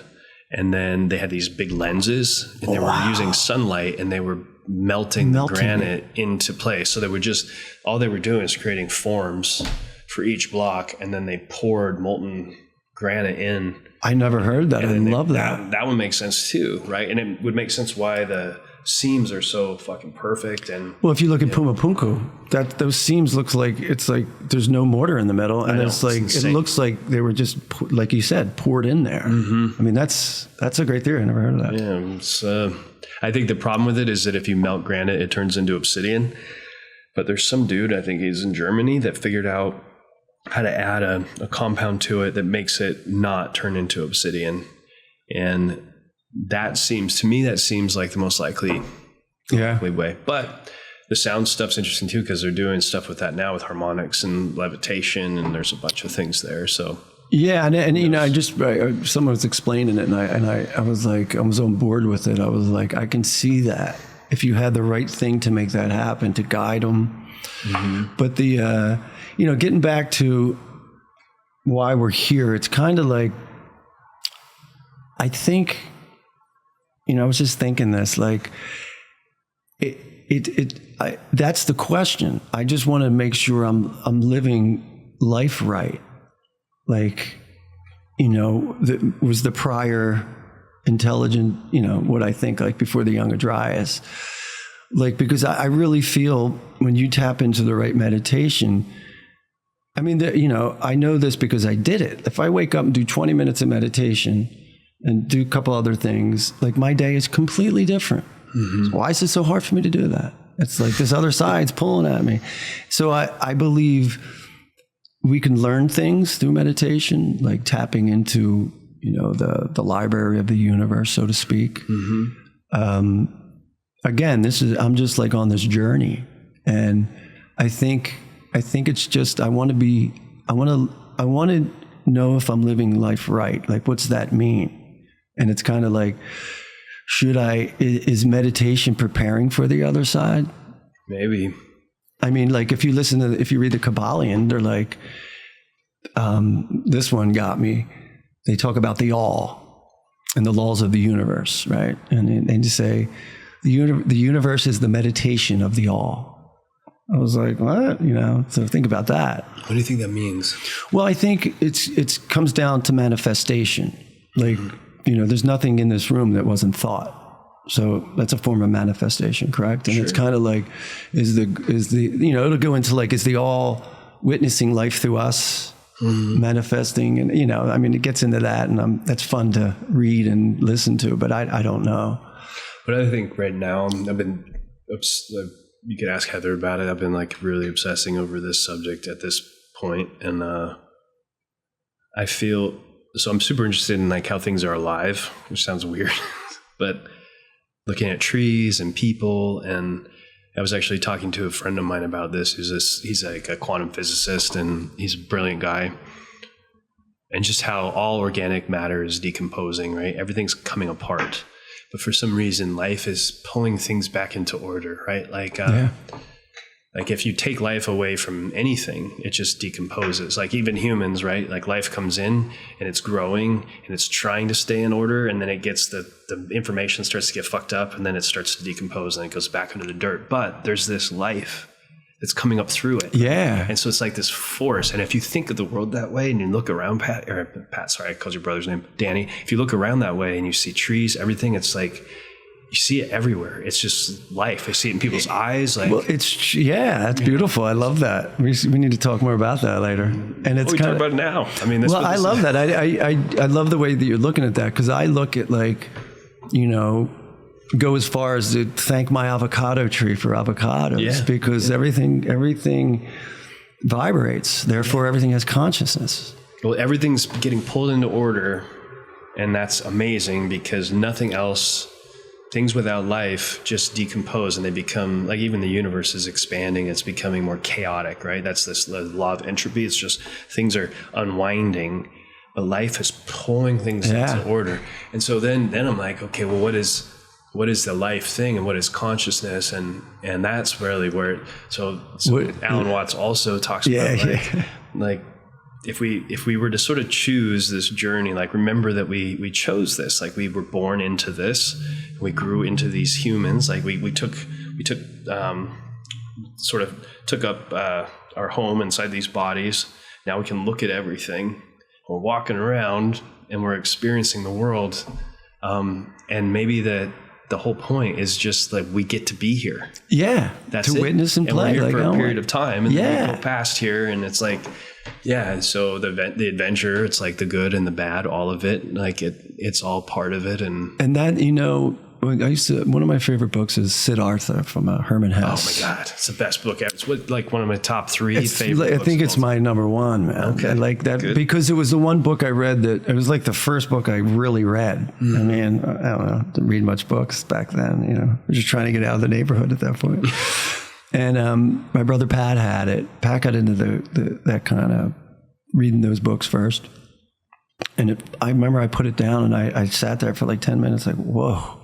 and then they had these big lenses, and they were using sunlight, and they were melting the granite into place. So they were all they were doing is creating forms for each block, and then they poured molten granite in. I never heard that. I love that. That would make sense too, right? And it would make sense why the seams are so fucking perfect. And well, if you look at Puma Punku, those seams looks like it's like there's no mortar in the middle, and it's like it looks like they were just like you said poured in there. I mean, that's a great theory. I never heard of that. Yeah, it's, I think the problem with it is that if you melt granite, it turns into obsidian. But there's some dude, I think he's in Germany, that figured out how to add a compound to it that makes it not turn into obsidian. And that seems like the most likely way. But the sound stuff's interesting too, because they're doing stuff with that now with harmonics and levitation, and there's a bunch of things there. So yeah, and you know, someone was explaining it, and I was like, I was on board with it. I was like, I can see that if you had the right thing to make that happen, to guide them. But the you know, getting back to why we're here, it's kind of like, I think, you know, I was just thinking this, like, that's the question. I just want to make sure I'm living life right. Like, you know, was the prior intelligent, you know, what I think, like before the younger Dryas. Like, because I really feel when you tap into the right meditation, I mean, you know, I know this because I did it. If I wake up and do 20 minutes of meditation and do a couple other things, like my day is completely different. So why is it so hard for me to do that? It's like this other side's pulling at me. So I believe we can learn things through meditation, like tapping into, you know, the library of the universe, so to speak. Again, I'm just like on this journey, and I think it's just, I want to know if I'm living life right. Like, what's that mean? And it's kind of like, is meditation preparing for the other side? Maybe. I mean, like if you read the Kabbalion, they're like, this one got me. They talk about the all and the laws of the universe, right? And they just say, the universe is the meditation of the all. I was like, what? You know, so think about that. What do you think that means? Well, I think it comes down to manifestation. Like, you know, there's nothing in this room that wasn't thought. So that's a form of manifestation, correct? And it's kind of like, is the, you know, it'll go into like, is the all witnessing life through us, manifesting? And, you know, I mean, it gets into that, and that's fun to read and listen to, but I don't know. But I think right now, you could ask Heather about it. I've been like really obsessing over this subject at this point. And I feel, so I'm super interested in like how things are alive, which sounds weird, but looking at trees and people. And I was actually talking to a friend of mine about this. He's like a quantum physicist, and he's a brilliant guy. And just how all organic matter is decomposing, right? Everything's coming apart. But for some reason, life is pulling things back into order, right? Like, like if you take life away from anything, it just decomposes. Like even humans, right? Like life comes in and it's growing and it's trying to stay in order, and then it gets the information starts to get fucked up, and then it starts to decompose and it goes back into the dirt. But there's this life that's coming up through it. Yeah. And so it's like this force. And if you think of the world that way and you look around, Pat, sorry, I called your brother's name, Danny. If you look around that way and you see trees, everything, it's like, you see it everywhere. It's just life. I see it in people's eyes. Like, well, that's beautiful. I love that. We need to talk more about that later. And it's we talk about it now. I mean, I love that. I love the way that you're looking at that, because I look at like, you know, go as far as to thank my avocado tree for avocados, because everything vibrates. Therefore, everything has consciousness. Well, everything's getting pulled into order, and that's amazing, because nothing else, things without life just decompose, and they become, like even the universe is expanding. It's becoming more chaotic, right? That's the law of entropy. It's just things are unwinding, but life is pulling things into order. And so then I'm like, okay, well, what is the life thing, and what is consciousness? And that's really where so Alan Watts also talks about like if we were to sort of choose this journey, like remember that we chose this, like we were born into this, we grew into these humans, like we took up our home inside these bodies. Now we can look at everything. We're walking around and we're experiencing the world, and maybe that the whole point is just like we get to be here. Yeah. That's to it. witness and play. And we're here like, for a period of time, and then we go past here, and it's like, and so the adventure, it's like the good and the bad, all of it, like it's all part of it. And that, one of my favorite books is Siddhartha from Herman Hesse. Oh my God, it's the best book ever. It's like one of my top 3 favorite books. I think it's my number one, man. Okay. I like that because it was the one book I read that it was like the first book I really read. I mean, I don't know, didn't read much books back then, I was just trying to get out of the neighborhood at that point. And my brother Pat had it. Pat got into that kind of reading those books first. And I remember I put it down and I sat there for like 10 minutes like, whoa.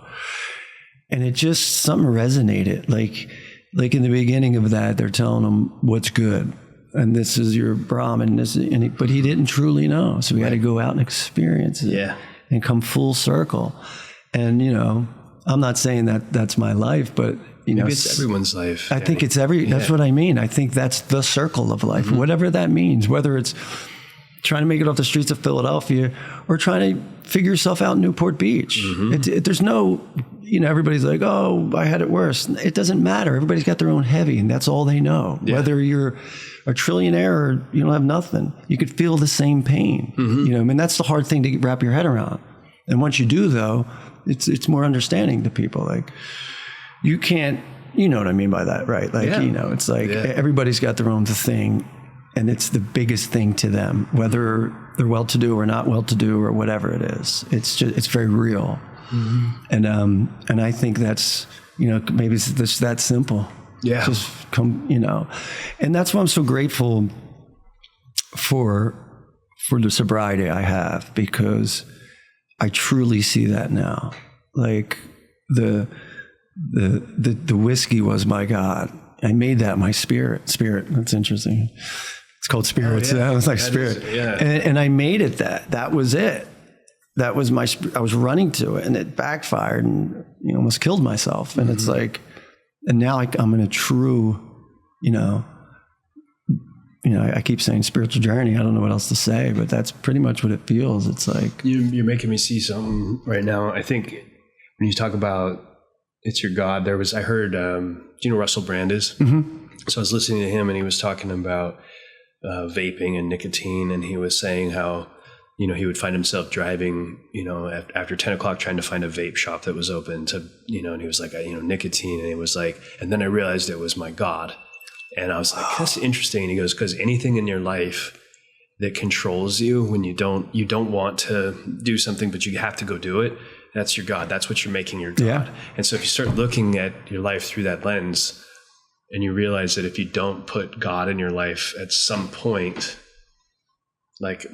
And it just, something resonated. Like in the beginning of that, they're telling him what's good. And this is your Brahman. But he didn't truly know. So we had to go out and experience it and come full circle. And, I'm not saying that that's my life, but, maybe it's everyone's life. I think it's that's what I mean. I think that's the circle of life, whatever that means, whether it's trying to make it off the streets of Philadelphia or trying to figure yourself out in Newport Beach. There's no, everybody's like, oh, I had it worse. It doesn't matter. Everybody's got their own heavy, and that's all they know. Yeah. Whether you're a trillionaire or you don't have nothing, you could feel the same pain. That's the hard thing to wrap your head around. And once you do, though, it's more understanding to people. Like, you can't, you know what I mean by that, right? Like, it's like everybody's got their own thing. And it's the biggest thing to them, whether they're well-to-do or not well-to-do or whatever it is. It's very real. And I think that's, maybe it's just that simple. Yeah. Just come, and that's why I'm so grateful for the sobriety I have, because I truly see that now. Like the whiskey was my God. I made that my spirit. That's interesting. It's called spirits. That was like spirit. And I made it that. That was it. That was I was running to it, and it backfired and almost killed myself. And it's like, and now I'm in a true, I keep saying spiritual journey. I don't know what else to say, but that's pretty much what it feels. It's like you're making me see something right now. I think when you talk about it's your God, I heard, do you know who Russell Brand is? So I was listening to him, and he was talking about vaping and nicotine, and he was saying how, he would find himself driving, after 10 o'clock trying to find a vape shop that was open to, and he was like, nicotine. And he was like, and then I realized it was my God. And I was like, that's interesting. And he goes, because anything in your life that controls you when you don't want to do something, but you have to go do it, that's your God. That's what you're making your God. Yeah. And so if you start looking at your life through that lens, and you realize that if you don't put God in your life at some point, like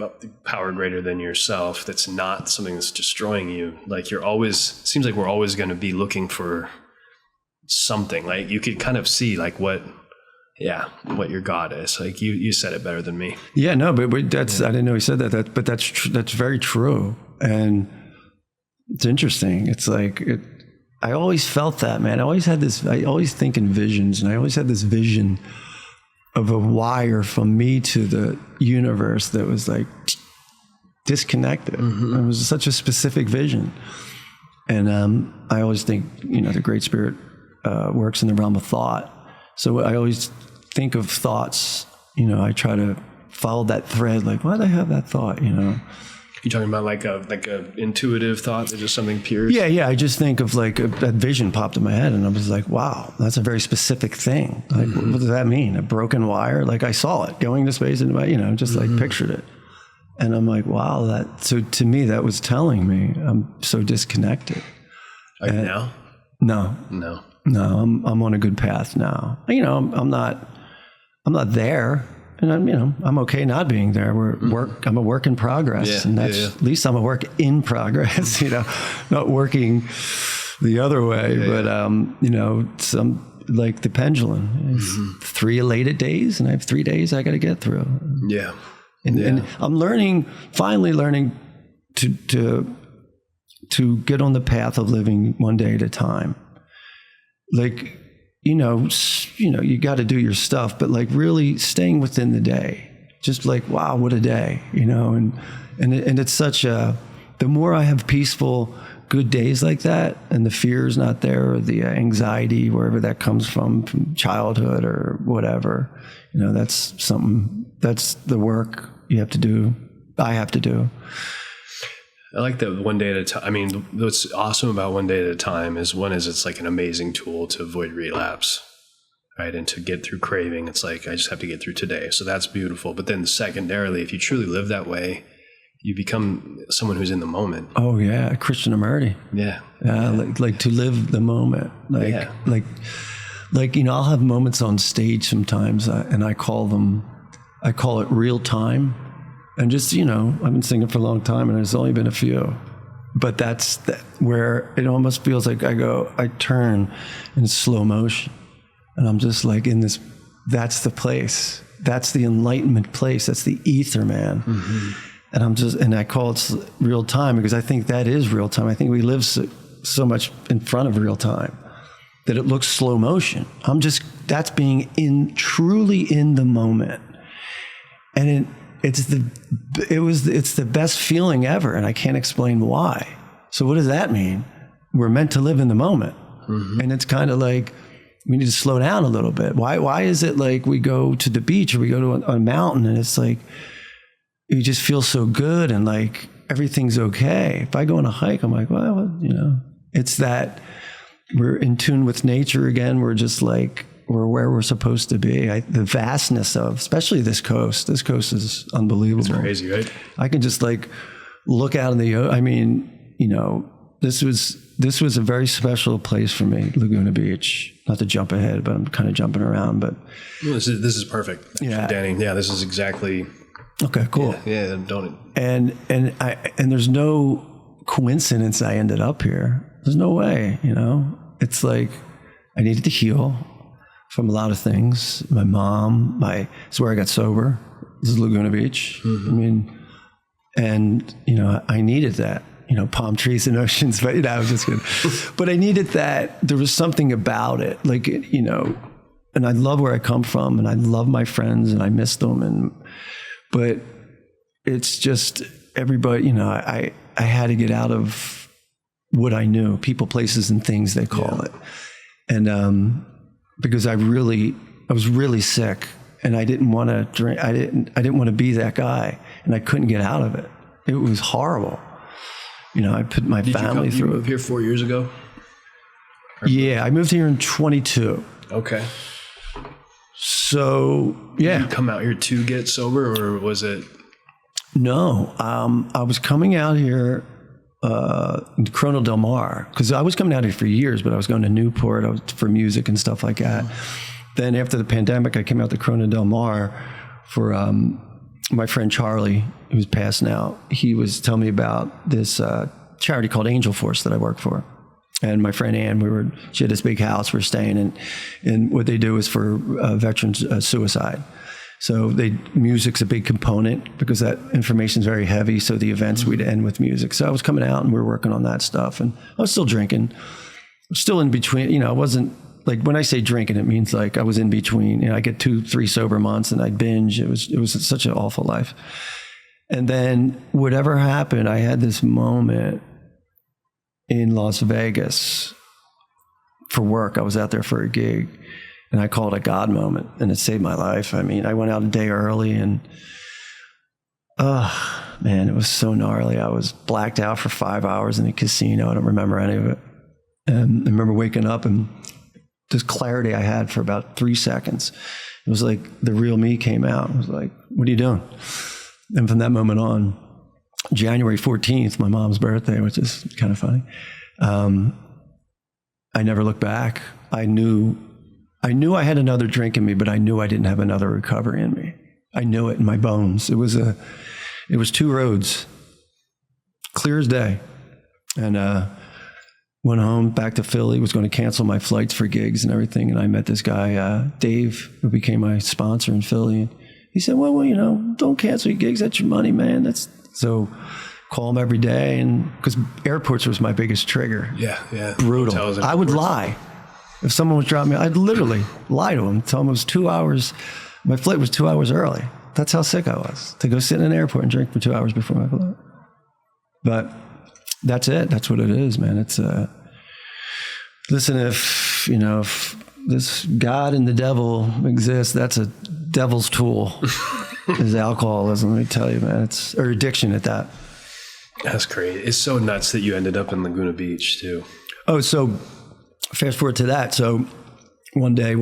power greater than yourself, that's not something that's destroying you. Like seems like we're always going to be looking for something. Like you could kind of see like what your God is. Like you said it better than me. Yeah, no, but that's, I didn't know he said that, but that's very true. And it's interesting. It's like, I always felt that, man. I always think in visions, and I always had this vision of a wire from me to the universe that was like disconnected. It was such a specific vision. And I always think, the Great Spirit works in the realm of thought. So I always think of thoughts, I try to follow that thread, like, why did I have that thought, You talking about like a intuitive thought, that just something pure? Yeah. I just think of like that vision popped in my head, and I was like, wow, that's a very specific thing. Like, what does that mean? A broken wire? Like I saw it going to space, and just like pictured it. And I'm like, wow, so to me, that was telling me I'm so disconnected. Are you now? No, I'm on a good path now. I'm not there. And I'm okay not being there. I'm a work in progress, and that's at least I'm a work in progress. Not working the other way, but some like the pendulum. 3 elated days, and I have 3 days I got to get through. And I'm finally learning to get on the path of living one day at a time. Like, you got to do your stuff, but like really staying within the day, just like, wow, what a day, and it's such the more I have peaceful, good days like that, and the fear is not there, or the anxiety, wherever that comes from childhood or whatever, that's something, that's the work you have to do. I have to do. I like that one day at a time. I mean, what's awesome about one day at a time is it's like an amazing tool to avoid relapse, right? And to get through craving. It's like, I just have to get through today. So that's beautiful. But then secondarily, if you truly live that way, you become someone who's in the moment. Oh yeah. Krishnamurti. Yeah. Like to live the moment. Like, I'll have moments on stage sometimes and I call it real time. And just, I've been singing for a long time and there's only been a few, but that's where it almost feels like I turn in slow motion and I'm just like in this, that's the place. That's the enlightenment place. That's the ether, man. Mm-hmm. And I call it real time because I think that is real time. I think we live so much in front of real time that it looks slow motion. That's being truly in the moment. And it's the best feeling ever, and I can't explain why. So what does that mean? We're meant to live in the moment. Mm-hmm. And it's kind of like we need to slow down a little bit. Why is it like we go to the beach or we go to a mountain and it's like you just feel so good and like everything's okay? If I go on a hike, I'm like, well, it's that we're in tune with nature again. We're just like, we're where we're supposed to be. The vastness of, especially this coast. This coast is unbelievable. It's crazy, right? I can just like look out in the, this was a very special place for me, Laguna Beach. Not to jump ahead, but I'm kind of jumping around. But this is perfect, actually, yeah. Danny. Yeah, this is exactly. Okay, cool. Yeah, don't. And there's no coincidence I ended up here. There's no way, It's like I needed to heal from a lot of things. My mom, it's where I got sober. This is Laguna Beach. Mm-hmm. I needed that, palm trees and oceans, but I was just kidding. But I needed that. There was something about it, like, and I love where I come from and I love my friends and I miss them. But it's just everybody, I had to get out of what I knew, people, places, and things, they call it. And, because I was really sick and I didn't want to drink. I didn't want to be that guy and I couldn't get out of it. It was horrible. I put my family through it. You moved here 4 years ago? Yeah, I moved here in 22. Okay. So, yeah. Did you come out here to get sober or was it? No, I was coming out here in Corona Del Mar, because I was coming out here for years, but I was going to Newport for music and stuff like that. Then after the pandemic, I came out to Corona Del Mar for my friend Charlie, who's passed now. He was telling me about this charity called Angel Force that I work for. And my friend Ann, she had this big house we were staying in, and what they do is for veterans suicide. So music's a big component because that information is very heavy. So the events we'd end with music. So I was coming out and we were working on that stuff, and I was still drinking. I was still in between. I wasn't like, when I say drinking, it means like I was in between. I get 2-3 sober months and I'd binge. It was such an awful life. And then whatever happened, I had this moment in Las Vegas for work. I was out there for a gig. And I call it a God moment, and it saved my life. I mean, I went out a day early, and man, it was so gnarly. I was blacked out for 5 hours in a casino. I don't remember any of it. And I remember waking up, and this clarity I had for about 3 seconds. It was like the real me came out. I was like, what are you doing? And from that moment on, January 14th, my mom's birthday, which is kind of funny, I never looked back. I knew I had another drink in me, but I knew I didn't have another recovery in me. I knew it in my bones. It was 2 roads, clear as day. And went home back to Philly, was going to cancel my flights for gigs and everything. And I met this guy, Dave, who became my sponsor in Philly. And he said, well, don't cancel your gigs. That's your money, man. So call him every day. And because airports was my biggest trigger. Yeah. Brutal. I would lie. If someone was dropping me, I'd literally lie to him, tell him it was 2 hours. My flight was 2 hours early. That's how sick I was, to go sit in an airport and drink for 2 hours before my flight. But That's it. That's what it is, man. It's listen, if this God and the devil exist, that's a devil's tool. Is alcoholism. Let me tell you, man. Or addiction at that. That's great. It's so nuts that you ended up in Laguna Beach too. Oh, so fast forward to that. So one day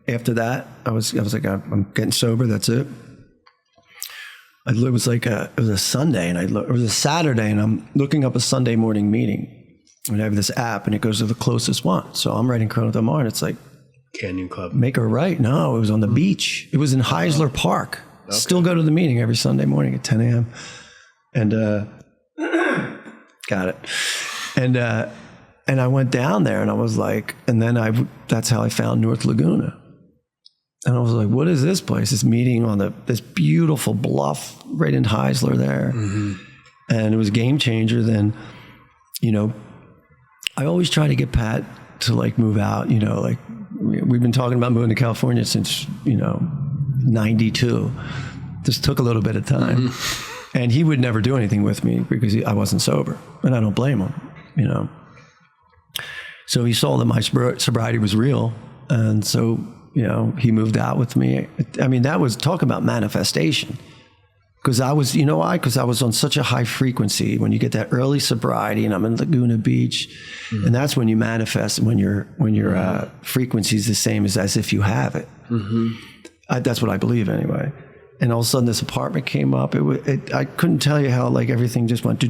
after that, I was like, I'm getting sober. That's it. It was a Sunday, and it was a Saturday, and I'm looking up a Sunday morning meeting. And I have this app, and it goes to the closest one. So I'm writing Corona del Mar, and it's like, Canyon Club. Make a right. No, it was on the beach. It was in Heisler Park. Okay. Still go to the meeting every Sunday morning at 10 a.m. And got it. And I went down there, and I was like, and then that's how I found North Laguna. And I was like, what is this place? This meeting on this beautiful bluff right in Heisler there. Mm-hmm. And it was a game changer. Then, I always try to get Pat to move out, like we've been talking about moving to California since, 92. This took a little bit of time. Mm-hmm. And he would never do anything with me because I wasn't sober. And I don't blame him, So he saw that my sobriety was real. And so, he moved out with me. I mean, that was, talk about manifestation. Because I was, why? Because I was on such a high frequency. When you get that early sobriety, and I'm in Laguna Beach, mm-hmm. and that's when you manifest. When your frequency is the same as if you have it. Mm-hmm. That's what I believe anyway. And all of a sudden, this apartment came up. I couldn't tell you how everything just went.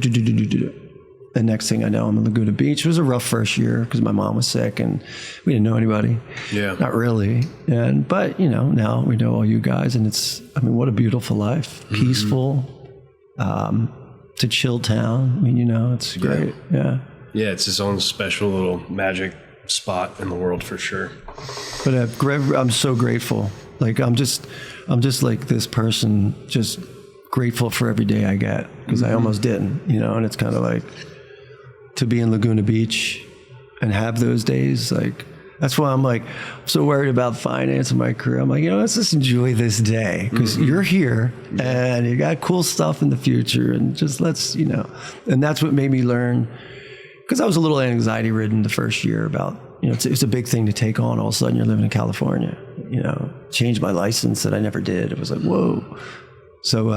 The next thing I know, I'm in Laguna Beach. It was a rough first year because my mom was sick and we didn't know anybody. Yeah, not really. But now we know all you guys, and what a beautiful life. Mm-hmm. Peaceful. It's a chill town. It's great. Yeah. Yeah, it's its own special little magic spot in the world for sure. But I'm so grateful. I'm just like this person, just grateful for every day I get because I almost didn't. And it's kind of like, to be in Laguna Beach and have those days, that's why I'm so worried about finance and my career. I'm like, let's just enjoy this day because mm-hmm. you're here and you got cool stuff in the future, and just let's, and that's what made me learn, because I was a little anxiety ridden the first year about, it's a big thing to take on. All of a sudden you're living in California, changed my license that I never did. It was like, whoa. So,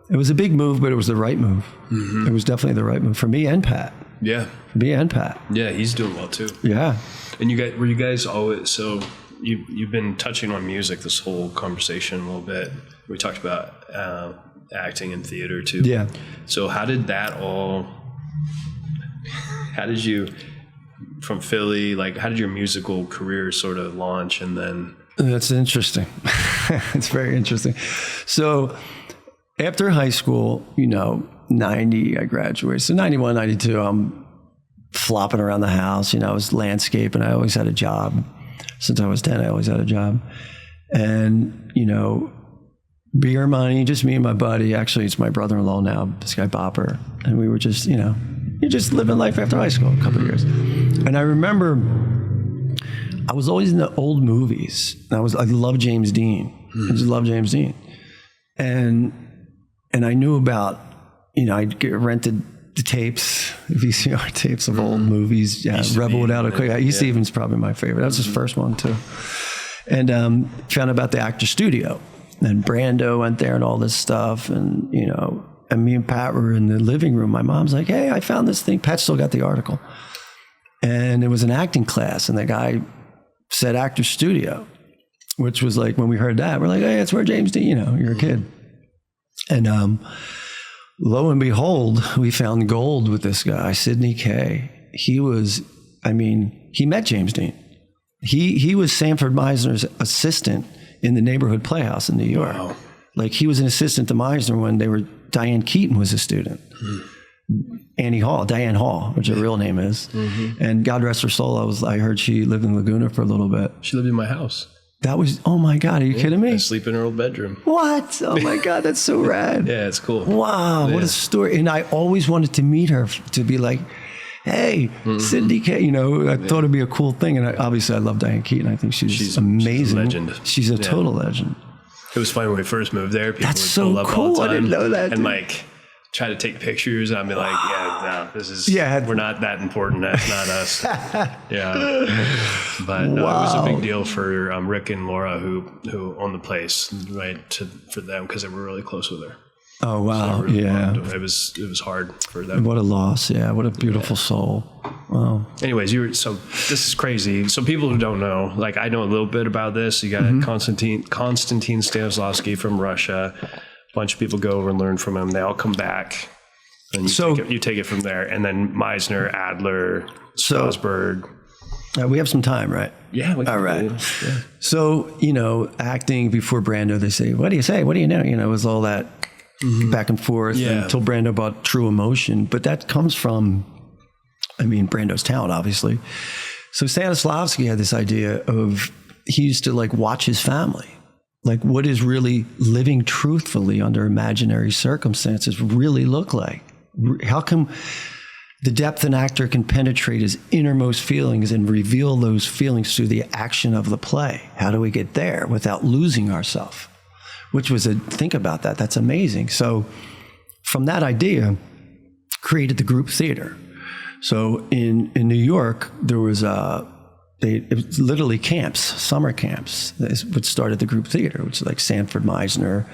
it was a big move, but it was the right move. Mm-hmm. It was definitely the right move for me and Pat. Yeah. For me and Pat. Yeah, he's doing well too. Yeah. And were you guys always, so you've been touching on music this whole conversation a little bit. We talked about acting and theater too. Yeah. So how did you, from Philly, how did your musical career sort of launch, and then? That's interesting. It's very interesting. So after high school, 90, I graduated. So 91, 92, I'm flopping around the house. I was landscaping. I always had a job. Since I was 10, I always had a job. And, beer money, just me and my buddy. Actually, it's my brother-in-law now, this guy Bopper. And we were just, you're just living life after high school, a couple of years. And I remember I was always in the old movies. I love James Dean. I just love James Dean. And I knew about, I'd get rented the tapes, VCR tapes of old movies. Yeah, Rebel Without a Cause. East Even's probably my favorite. That was his first one too. And found out about the Actor Studio. And Brando went there and all this stuff. And, and me and Pat were in the living room. My mom's like, hey, I found this thing. Pat still got the article. And it was an acting class. And the guy said Actor Studio, which was when we heard that, we're like, hey, that's where James Dean, you're a kid. And lo and behold, we found gold with this guy, Sidney Kay. He was, he met James Dean. He was Sanford Meisner's assistant in the Neighborhood Playhouse in New York. Wow. He was an assistant to Meisner when Diane Keaton was a student. Diane Hall, which her real name is. Mm-hmm. And God rest her soul, I heard she lived in Laguna for a little bit. She lived in my house. That was, oh my God, are you kidding me? I sleep in her old bedroom. What? Oh my God, that's so rad. Yeah, it's cool. Wow, what a story. And I always wanted to meet her, to be like, hey, mm-hmm. Sidney Kay, I thought it'd be a cool thing. And obviously I love Diane Keaton. I think she's amazing. She's a legend. She's a total legend. It was funny when we first moved there. People That's so cool. I didn't know that. And try to take pictures, and I'd be like, yeah, no, this is, we're not that important. That's not us. But it was a big deal for Rick and Laura, who owned the place, right, for them, because they were really close with her. Oh, wow. So really yeah. It was hard for them. What a loss. Yeah. What a beautiful soul. Wow. Anyways, so this is crazy. So people who don't know, like, I know a little bit about this. You got Konstantin Stanislavski from Russia. A bunch of people go over and learn from him. They all come back. And you take it from there. And then Meisner, Adler, Strasberg. We have some time, right? Yeah. All right. Yeah. So, acting before Brando, they say, what do you say? What do you know? It was all that back and forth until Brando brought True Emotion. But that comes from, Brando's talent, obviously. So Stanislavski had this idea of, he used to watch his family. Like, what is really living truthfully under imaginary circumstances really look like? How come the depth an actor can penetrate his innermost feelings and reveal those feelings through the action of the play? How do we get there without losing ourselves? Which was think about that. That's amazing. So from that idea, created the group theater. So in New York, there was it was literally camps, summer camps, which started the group theater, which is like Sanford Meisner,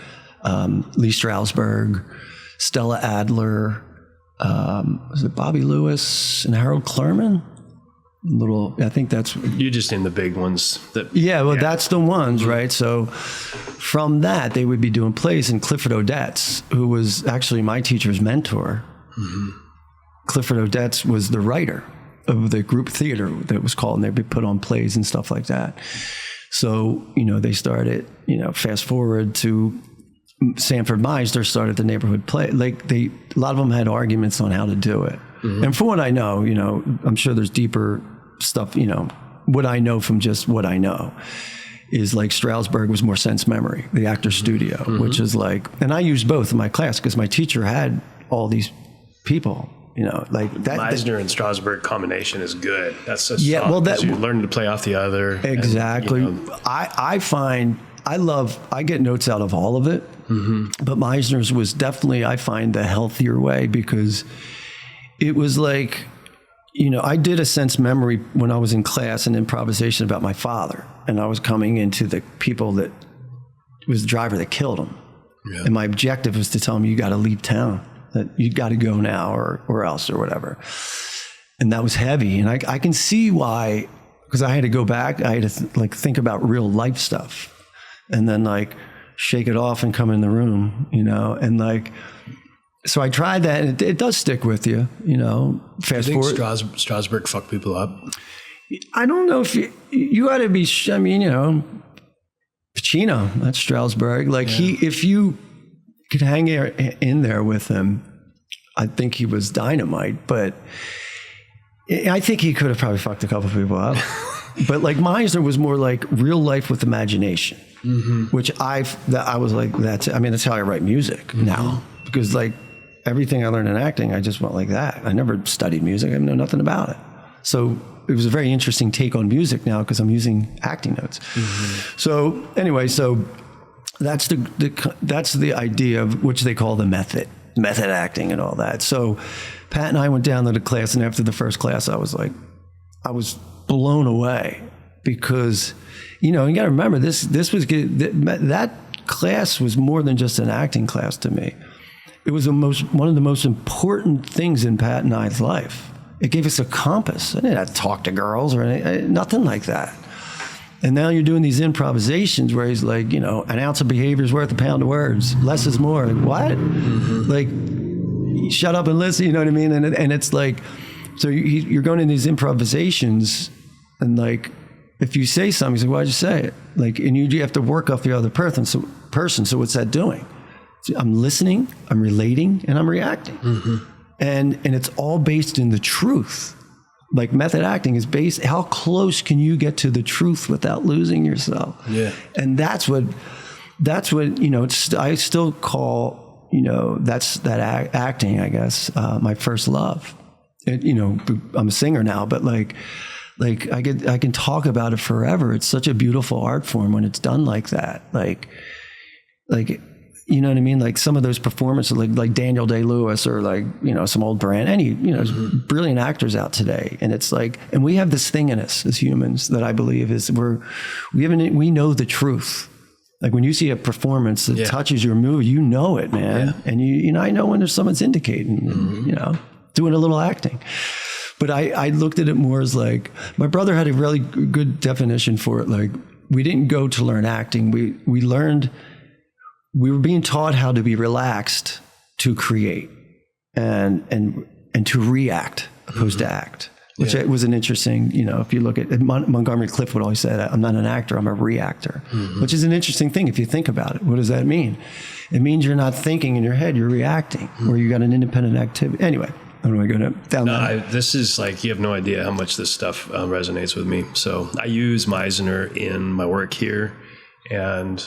Lee Strasberg, Stella Adler, was it Bobby Lewis and Harold Clurman? I think that's... You just named the big ones. That's the ones, right? So from that, they would be doing plays, and Clifford Odets, who was actually my teacher's mentor, Clifford Odets was the writer of the group theater that was called, and they'd be put on plays and stuff like that. So, they started, fast forward to Sanford Meisner started the neighborhood play. A lot of them had arguments on how to do it. And from what I know, I'm sure there's deeper stuff, what I know from just what I know is like Strasberg was more sense memory, the actor's studio, which is and I used both in my class because my teacher had all these people, that. Meisner and Strasberg combination is good. That's just you learn to play off the other. Exactly. And, I get notes out of all of it, but Meisner's was definitely, I find, the healthier way, because it was I did a sense memory when I was in class and improvisation about my father, and I was coming into the people that was the driver that killed him. Yeah. And my objective was to tell him, you got to leave town, that you got to go now or else or whatever. And that was heavy. And I can see why, because I had to go back, I had to think about real life stuff and then shake it off and come in the room, and so I tried that, and it does stick with you, fast forward. Strasberg fucked people up? I don't know if you ought to be, Pacino, that's Strasberg. If you could hang in there with him, I think he was dynamite, but I think he could have probably fucked a couple of people up. But Meisner was more real life with imagination, which I was that's it. That's how I write music now, because everything I learned in acting, I just went like that. I never studied music. I know nothing about it. So it was a very interesting take on music now because I'm using acting notes. So anyway, that's the idea of which they call the method acting and all that. So Pat and I went down to the class, and after the first class, I was blown away, because you got to remember this was good. That class was more than just an acting class to me. It was one of the most important things in Pat and I's life. It gave us a compass. I didn't have to talk to girls or nothing like that. And now you're doing these improvisations where he's an ounce of behavior is worth a pound of words. Less is more. What? Shut up and listen. You know what I mean? And it's so you're going in these improvisations, and if you say something, you say, why'd you say it? And you have to work off the other person. So what's that doing? So I'm listening, I'm relating, and I'm reacting. And it's all based in the truth. Method acting is based, how close can you get to the truth without losing yourself? Yeah. And that's what I still call, that acting, I guess, my first love. I'm a singer now, but I can talk about it forever. It's such a beautiful art form when it's done like that. you know what I mean? Like some of those performances, like Daniel Day-Lewis or like, you know, some old brand, any, you know, brilliant actors out today. And it's like, and we have this thing in us as humans that I believe is we know the truth. Like when you see a performance that touches your mood, you know it, man. Yeah. And you know, I know when there's someone's indicating, you know, doing a little acting. But I looked at it more as like, my brother had a really good definition for it. Like, we didn't go to learn acting. We were being taught how to be relaxed to create and to react opposed to act, which was an interesting, you know, if you look at Montgomery Clift would always say that, I'm not an actor, I'm a reactor, which is an interesting thing if you think about it. What does that mean? It means you're not thinking in your head, you're reacting, or you got an independent activity. Anyway, I don't want to go down that. This is like, you have no idea how much this stuff resonates with me. So I use Meisner in my work here, and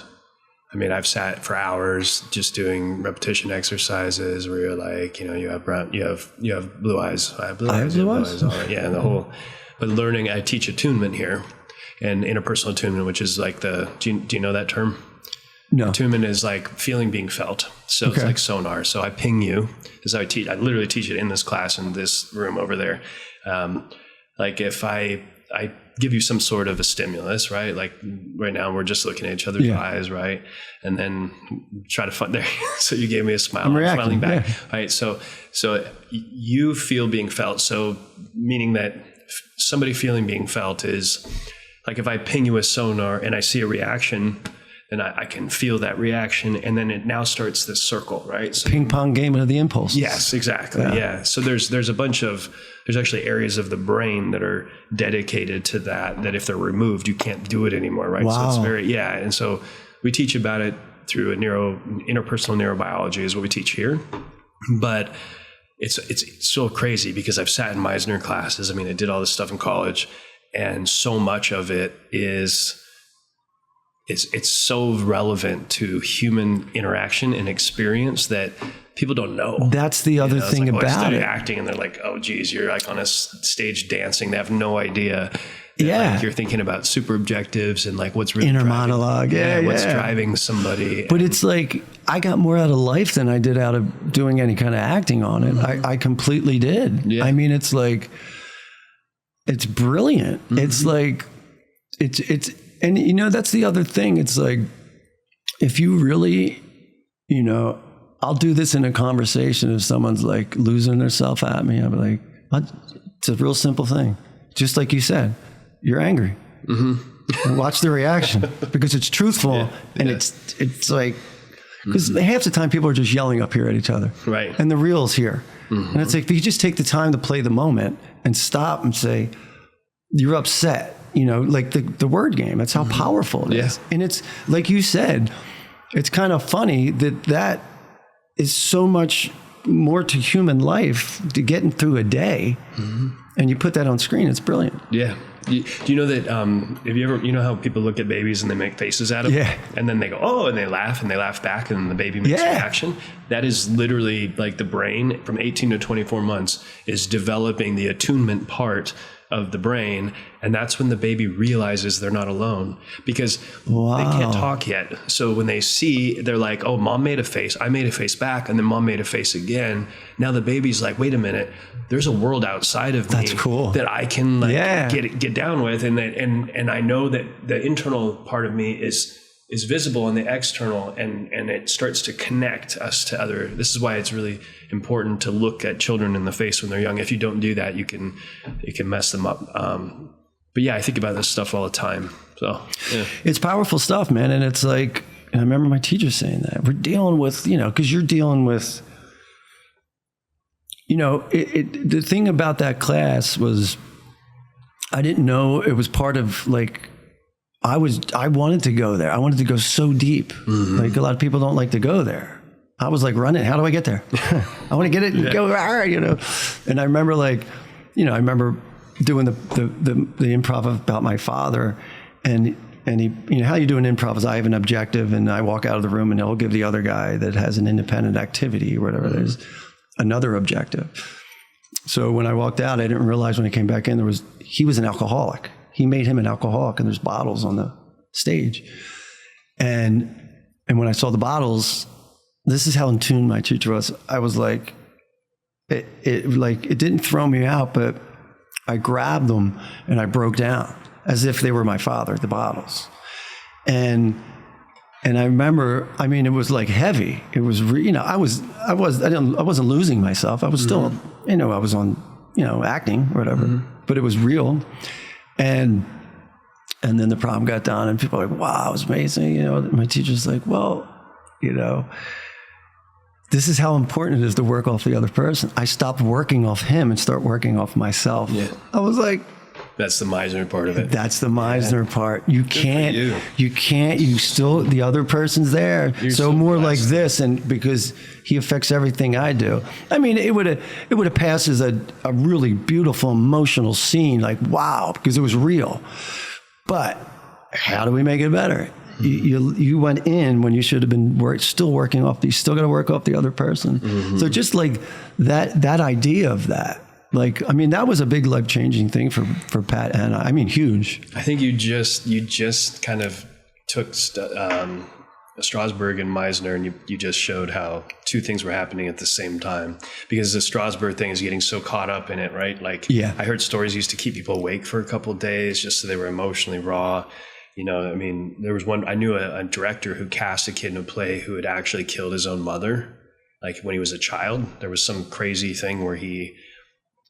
I mean, I've sat for hours just doing repetition exercises where you're like, you know, you have blue eyes. I have blue eyes. All right. Yeah. And but learning, I teach attunement here, and interpersonal attunement, which is like do you know that term? No. Attunement is like feeling being felt. So it's like sonar. So I ping you. This is how I teach. I literally teach it in this class in this room over there. Like if I give you some sort of a stimulus, right? Like right now we're just looking at each other's eyes, right? And then try to find there. So you gave me a smile. I'm smiling back. Right. So you feel being felt. So meaning that somebody feeling being felt is like, if I ping you a sonar and I see a reaction, then I can feel that reaction, and then it now starts this circle, right? So, ping pong game of the impulses. Yes, exactly. Yeah. So there's actually areas of the brain that are dedicated to that if they're removed, you can't do it anymore, right? Wow. So it's and so we teach about it through interpersonal neurobiology is what we teach here, but it's so crazy because I've sat in Meisner classes. I mean, I did all this stuff in college, and so much of it is. It's so relevant to human interaction and experience that people don't know. That's the other thing like, about it. Acting, and they're like, "Oh, geez, you're like on a stage dancing." They have no idea. Like, you're thinking about super objectives and like what's really inner driving, monologue. What's driving somebody. But it's like I got more out of life than I did out of doing any kind of acting on it. I completely did. Yeah. I mean, it's like it's brilliant. It's like it's. And, you know, that's the other thing. It's like, if you really, you know, I'll do this in a conversation if someone's like losing their self at me. I'll be like, it's a real simple thing. Just like you said, you're angry. And watch the reaction because it's truthful. And it's like, because half the time people are just yelling up here at each other. Right. And the real's here. And it's like, if you just take the time to play the moment and stop and say, you're upset. You know, like the word game, that's how powerful it is. And it's like you said, it's kind of funny that is so much more to human life to getting through a day. And you put that on screen, it's brilliant. Yeah. Do you know that, have you ever, you know how people look at babies and they make faces at them? Yeah. And then they go, oh, and they laugh back, and then the baby makes a reaction. That is literally like the brain from 18 to 24 months is developing the attunement part of the brain, and that's when the baby realizes they're not alone because they can't talk yet. So when they see, they're like, oh, mom made a face, I made a face back, and then mom made a face again. Now the baby's like, wait a minute, there's a world outside of me that I can get down with, and I know that the internal part of me is visible in the external, and it starts to connect us to other. This is why it's really important to look at children in the face when they're young. If you don't do that, it can mess them up. But yeah, I think about this stuff all the time. So it's powerful stuff, man. And it's like, and I remember my teacher saying that we're dealing with, you know, because you're dealing with, you know, the thing about that class was I didn't know it was part of like. I wanted to go there. I wanted to go so deep. Like a lot of people don't like to go there. I was like running. How do I get there? I want to get it and go, you know? And I remember like, you know, I remember doing the improv about my father and he, you know, how you do an improv is I have an objective and I walk out of the room and he'll give the other guy that has an independent activity or whatever, there's another objective. So when I walked out, I didn't realize when I came back in, he was an alcoholic. He made him an alcoholic, and there's bottles on the stage. And when I saw the bottles, this is how in tune my teacher was. I was like, it didn't throw me out, but I grabbed them and I broke down as if they were my father, the bottles. And I remember, I mean, it was like heavy. It was, I wasn't losing myself. I was still, I was on, acting or whatever, but it was real. And then the prom got done and people were like, wow, it was amazing. My teacher's like, well, this is how important it is to work off the other person. I stopped working off him and start working off myself. Yeah. I was like, that's the Meisner part of it. That's the Meisner part. You can't, you still, the other person's there. So more like this, and because he affects everything I do. I mean, it would have passed as a really beautiful, emotional scene, like, wow, because it was real. But how do we make it better? You went in when you should have been still working off, you still got to work off the other person. So just like that idea of that, like, I mean, that was a big life-changing thing for Pat and I mean, huge. I think you just kind of took Strasberg and Meisner and you just showed how two things were happening at the same time, because the Strasberg thing is getting so caught up in it, right? Like, I heard stories used to keep people awake for a couple of days just so they were emotionally raw. I mean, there was one, I knew a director who cast a kid in a play who had actually killed his own mother. Like when he was a child, there was some crazy thing where he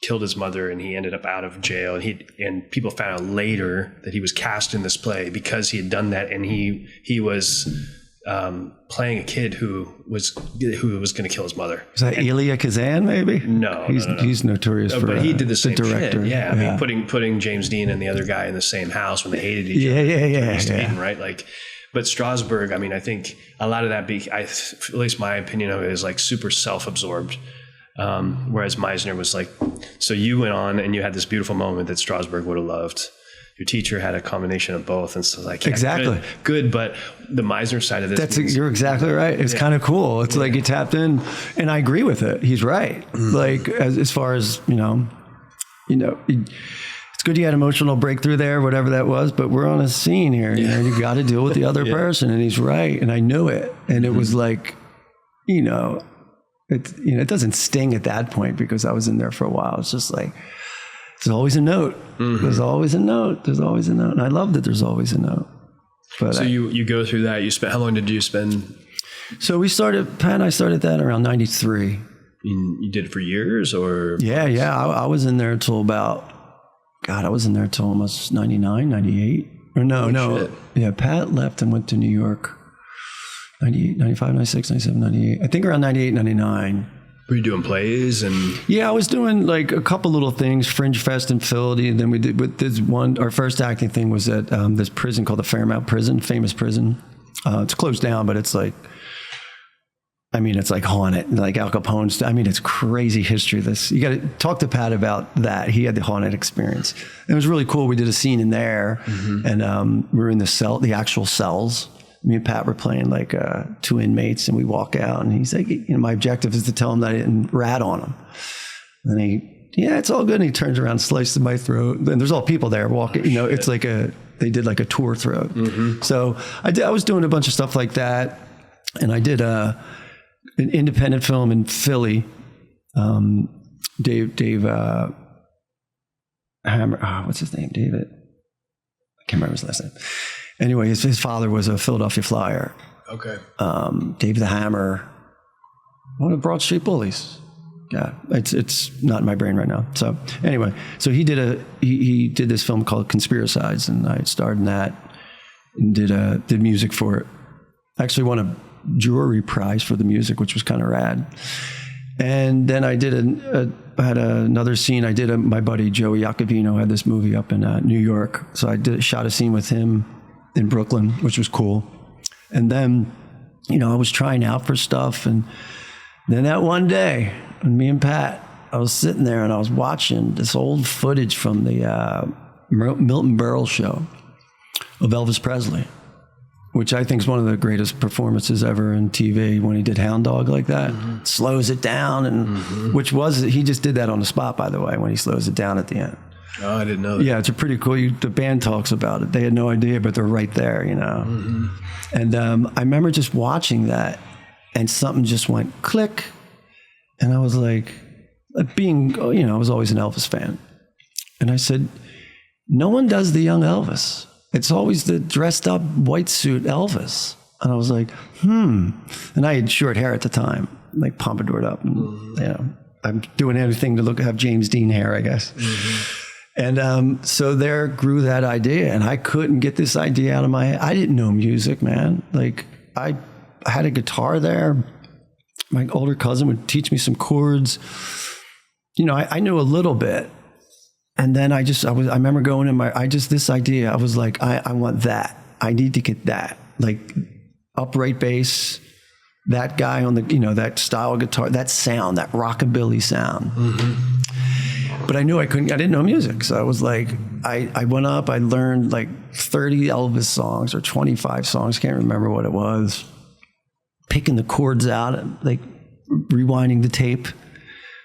killed his mother and he ended up out of jail. And people found out later that he was cast in this play because he had done that. And he was playing a kid who was going to kill his mother. Is that Elia Kazan, maybe? No, he's notorious for. But he did the same director. Shit. Yeah, I mean, putting James Dean and the other guy in the same house when they hated each other. Yeah. Right, like. But Strasberg, I mean, I think a lot of that, at least my opinion of it, is like super self-absorbed. Whereas Meisner was like, so you went on and you had this beautiful moment that Strasberg would have loved. Your teacher had a combination of both. And so like, exactly good. But the Meisner side of this. You're exactly right. It's kind of cool. It's like you tapped in, and I agree with it. He's right. Like as far as, it's good you had emotional breakthrough there, whatever that was, but we're on a scene here. You got to deal with the other person, and he's right. And I knew it. And it was like, it doesn't sting at that point because I was in there for a while. It's just like, there's always a note. There's always a note. There's always a note. And I love that there's always a note. But so you go through that. How long did you spend? So Pat and I started that around 93. You did it for years or? Yeah. I was in there until almost 99, 98. Or no. Shit. Yeah, Pat left and went to New York. 98, 95, 96, 97, 98. I think around 98, 99. Were you doing plays and? Yeah, I was doing like a couple little things, Fringe Fest in Philly. And then we did, but this one, our first acting thing was at this prison called the Fairmount Prison, famous prison. It's closed down, but it's like haunted, like Al Capone's. I mean, it's crazy history. You got to talk to Pat about that. He had the haunted experience. It was really cool. We did a scene in there and we were in the actual cells. Me and Pat were playing like two inmates, and we walk out, and he's like, my objective is to tell him that I didn't rat on him. And it's all good. And he turns around, slices my throat. And there's all people there walking, it's like they did like a tour throat. So I was doing a bunch of stuff like that. And I did an independent film in Philly. Dave Hammer, what's his name? David? I can't remember his last name. Anyway, his father was a Philadelphia Flyer. Okay. Dave the Hammer, one of the Broad Street Bullies. Yeah, it's not in my brain right now. So anyway, so he did this film called Conspiricides, and I starred in that and did music for it. Actually won a jury prize for the music, which was kind of rad. And then I did I had another scene. My buddy Joey Iacovino had this movie up in New York, so I shot a scene with him in Brooklyn, which was cool. And then, I was trying out for stuff. And then that one day, when me and Pat, I was sitting there and I was watching this old footage from the Milton Berle show of Elvis Presley, which I think is one of the greatest performances ever in TV, when he did Hound Dog like that. Slows it down, and he just did that on the spot, by the way, when he slows it down at the end. Oh, I didn't know that. Yeah, it's a pretty cool. The band talks about it. They had no idea, but they're right there, And I remember just watching that, and something just went click. And I was like, I was always an Elvis fan. And I said, no one does the young Elvis. It's always the dressed up white suit Elvis. And I was like, And I had short hair at the time, like pompadoured up. And, I'm doing anything to have James Dean hair, I guess. And so there grew that idea. And I couldn't get this idea out of my head. I didn't know music, man. Like, I had a guitar there. My older cousin would teach me some chords. I knew a little bit. And then I remember going in this idea, I was like, I want that. I need to get that. Like upright bass, that guy on the, that style guitar, that sound, that rockabilly sound. But I knew I didn't know music. So I was like, I went up, I learned like 30 Elvis songs or 25 songs, can't remember what it was. Picking the chords out, like rewinding the tape.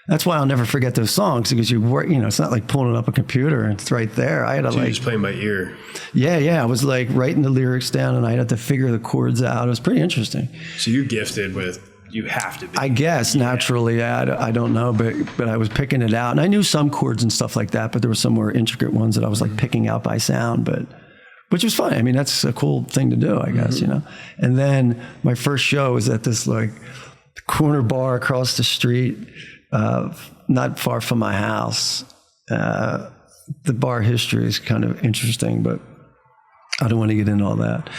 That's why I'll never forget those songs, because it's not like pulling up a computer and it's right there. I had to just playing by ear. Yeah. I was like writing the lyrics down and I had to figure the chords out. It was pretty interesting. So you're gifted with, you have to be. I guess naturally, I don't know, but I was picking it out. And I knew some chords and stuff like that, but there were some more intricate ones that I was like picking out by sound, which was fun. I mean, that's a cool thing to do, I guess, And then my first show was at this like corner bar across the street, not far from my house. The bar history is kind of interesting, but I don't want to get into all that.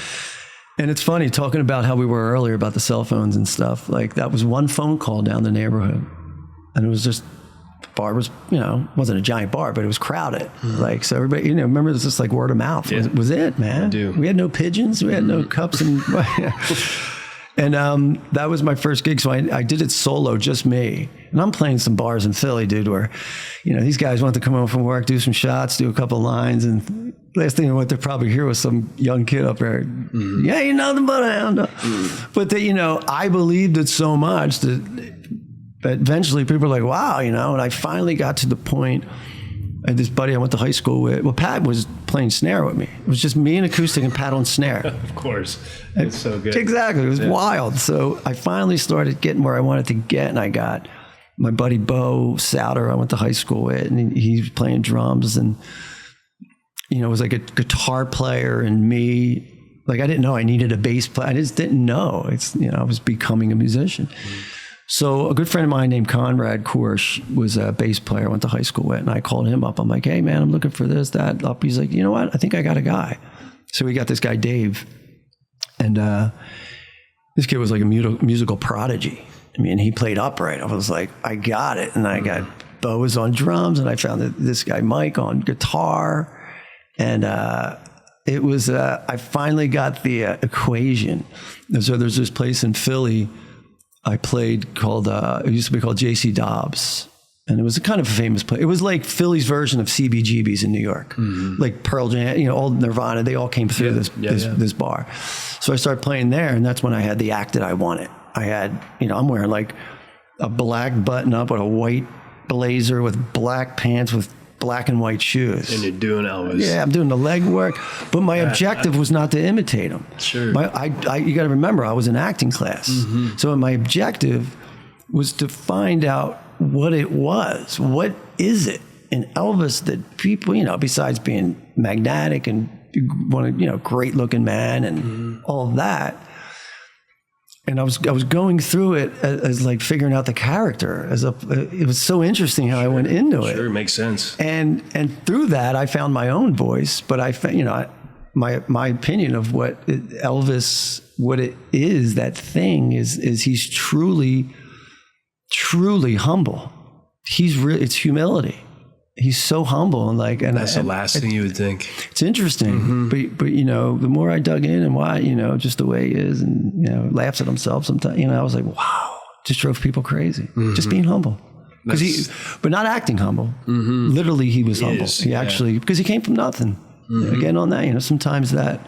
And it's funny talking about how we were earlier about the cell phones and stuff. Like that was one phone call down the neighborhood, and it was just, the bar was, wasn't a giant bar, but it was crowded. Like, so everybody, remember it was just like word of mouth. Yeah. Was it, man? I do. We had no pigeons. We had no cups and And that was my first gig. So I did it solo, just me. And I'm playing some bars in Philly, dude, where, these guys want to come home from work, do some shots, do a couple lines. And last thing I want to probably hear was some young kid up there. Yeah, you're nothing but a hound. But I believed it so much that eventually people were like, wow, and I finally got to the point. I had this buddy I went to high school with. Well, Pat was playing snare with me. It was just me and acoustic and Pat on snare. Of course. It's so good. Exactly. It was wild. So I finally started getting where I wanted to get, and I got my buddy Bo Souter I went to high school with, and he was playing drums, and, it was like a guitar player and me. Like, I didn't know I needed a bass player. I just didn't know. I was becoming a musician. So a good friend of mine named Conrad Korsch was a bass player I went to high school with, and I called him up. I'm like, hey, man, I'm looking for this, that, up. He's like, you know what? I think I got a guy. So we got this guy, Dave, and this kid was like a musical prodigy. I mean, he played upright. I was like, I got it. And I got Bo was on drums, and I found this guy, Mike, on guitar. And it was, I finally got the equation. And so there's this place in Philly I played called, it used to be called J.C. Dobbs. And it was a kind of a famous place. It was like Philly's version of CBGB's in New York. Like Pearl Jam, all Nirvana, they all came through this bar. So I started playing there, and that's when I had the act that I wanted. I had, I'm wearing like a black button up with a white blazer with black pants with black and white shoes. And you're doing Elvis. Yeah, I'm doing the leg work. But my objective was not to imitate him. Sure. You got to remember, I was in acting class. So my objective was to find out what it was. What is it in Elvis that people, besides being magnetic and great looking man and all of that. And I was going through it as like figuring out the character. It was so interesting how I went into it. Sure, makes sense. And through that, I found my own voice. But I found, my opinion of what Elvis, what it is, that thing is he's truly humble. It's humility. He's so humble and that's the last thing you would think. It's interesting, but the more I dug in and why, just the way he is, and laughs at himself sometimes. I was like, wow, just drove people crazy. Just being humble, but not acting humble. Literally, he was humble. He actually, because he came from nothing. Again, on that, sometimes that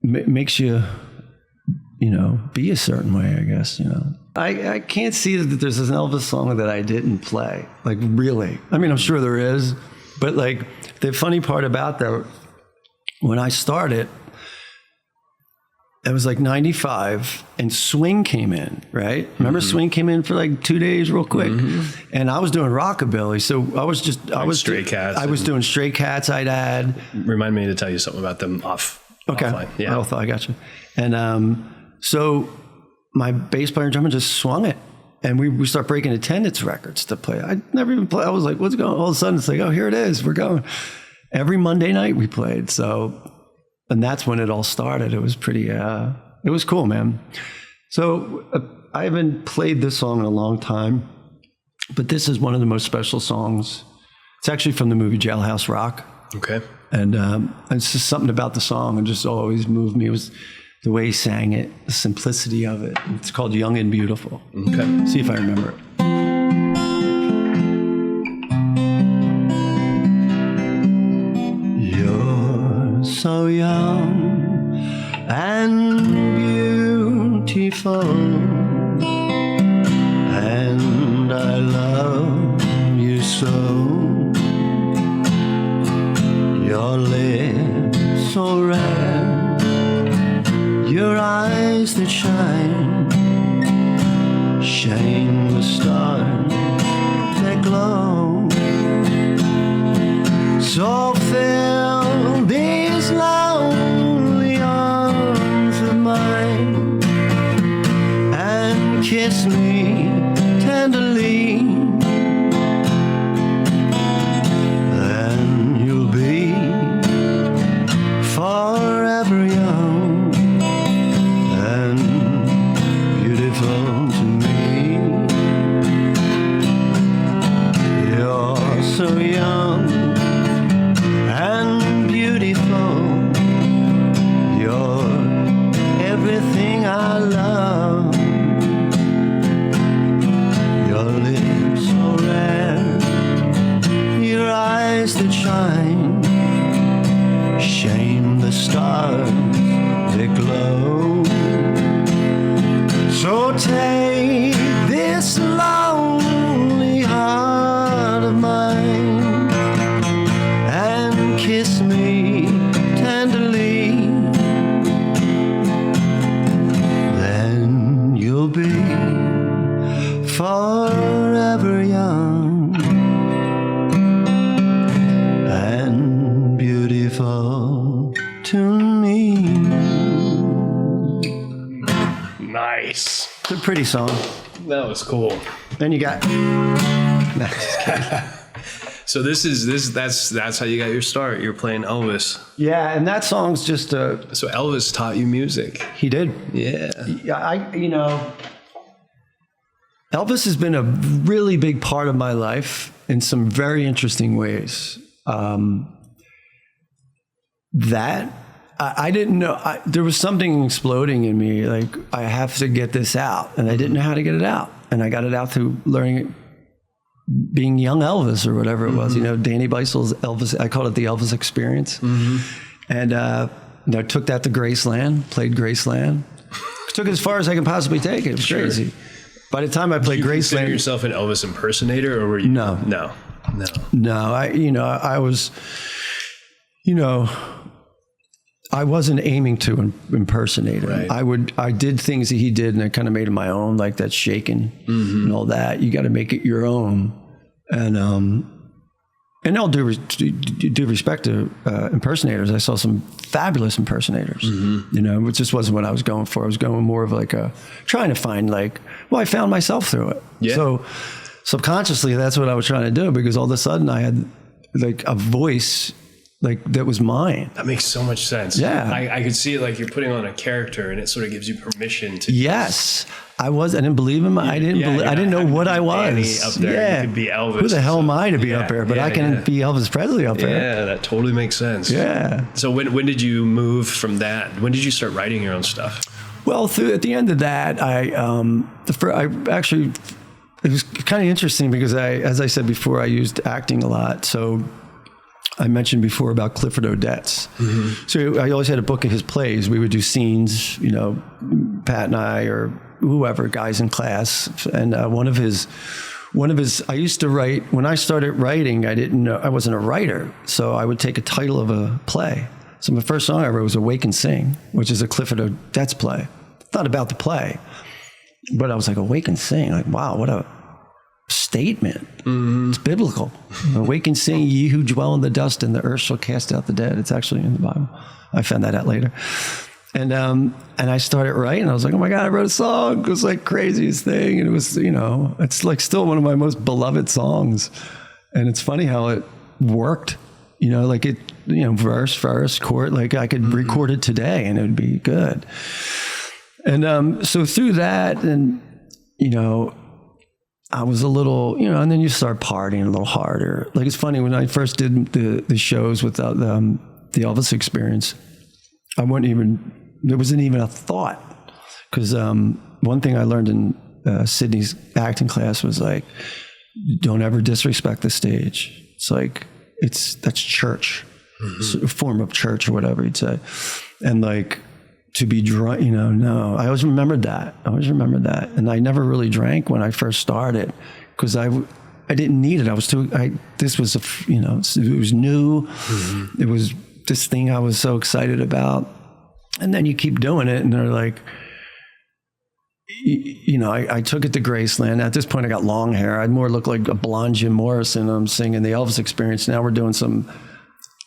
makes you, be a certain way. I guess I can't see that there's an Elvis song that I didn't play. Like, really. I mean, I'm sure there is. But, the funny part about that, when I started, it was like 95 and swing came in, right? Remember swing came in for like 2 days real quick. And I was doing rockabilly. So I was Stray Cats. I was doing Stray Cats I'd add. Remind me to tell you something about them offline. Yeah. I got you. And so my bass player and drummer just swung it. And we start breaking attendance records to play. I never even played. I was like, what's going on? All of a sudden it's like, oh, here it is. We're going. Every Monday night we played. So, and that's when it all started. It was pretty, it was cool, man. So I haven't played this song in a long time, but this is one of the most special songs. It's actually from the movie Jailhouse Rock. Okay. And it's just something about the song that just always moved me. It was the way he sang it, the simplicity of it. It's called Young and Beautiful. Okay. See if I remember it. You're so young and beautiful, and I love you so. Your lips so red, your eyes that shine the stars that glow. So fill these lonely arms of mine and kiss me tenderly. Then you'll be forever young and beautiful to me. You're so young and beautiful. You're everything I love. Your lips so red, your eyes that shine the stars that glow. So take this lonely heart of mine and kiss me tenderly. Then you'll be forever young and beautiful to me. Nice. It's a pretty song. That was cool. Then you got... So that's how you got your start. You're playing Elvis. Yeah, and that song's just So Elvis taught you music. he did. Yeah. Elvis has been a really big part of my life in some very interesting ways. I didn't know, there was something exploding in me, like I have to get this out, and I didn't know how to get it out. And I got it out through learning it, being young Elvis or whatever it was, Danny Beissel's Elvis, I called it the Elvis experience. And I took that to Graceland, played Graceland. Took it as far as I can possibly take it. It was crazy. By the time I played Did you Graceland, consider yourself an Elvis impersonator, or were you? No. I was, I wasn't aiming to impersonate him. Right. I did things that he did, and I kind of made it my own, like that shaking and all that. You got to make it your own, and all due respect to impersonators, I saw some fabulous impersonators. It just wasn't what I was going for. I was going more of like trying to find I found myself through it. Yeah. So subconsciously, that's what I was trying to do, because all of a sudden I had like a voice that was mine. That makes so much sense. Yeah. I could see it like you're putting on a character, and it sort of gives you permission to. Yes. I didn't believe him. I didn't know what I was. Up there. Yeah. You could be Elvis. Who the hell am I to be up there? But I can be Elvis Presley up there. Yeah, that totally makes sense. Yeah. So when did you move from that? When did you start writing your own stuff? Well, at the end of that, it was kind of interesting because as I said before, I used acting a lot. So I mentioned before about Clifford Odets. So I always had a book of his plays. We would do scenes, Pat and I or whoever, guys in class. And one of his, I used to write, when I started writing, I didn't know, I wasn't a writer. So I would take a title of a play. So my first song I wrote was Awake and Sing, which is a Clifford Odets play. It's not about the play, but I was like, Awake and Sing. Like, wow, what a statement. It's biblical. Awake and sing, ye who dwell in the dust, and the earth shall cast out the dead. It's actually in the Bible. I found that out later. And I started writing. I was like, oh my God, I wrote a song. It was like craziest thing. And it was, it's like still one of my most beloved songs. And it's funny how it worked, like it, verse, chord, like I could record it today and it would be good. And so through that, and, I was a little, and then you start partying a little harder. Like, it's funny, when I first did the shows with the Elvis Experience, there wasn't even a thought. Because one thing I learned in Sydney's acting class was like, don't ever disrespect the stage. It's like, that's church. It's a form of church or whatever you'd say. And like, to be drunk, no. I always remembered that. And I never really drank when I first started because I didn't need it. This was, it was new. It was this thing I was so excited about. And then you keep doing it and they're like, I took it to Graceland. At this point I got long hair. I'd more look like a blonde Jim Morrison. I'm singing the Elvis Experience. Now we're doing some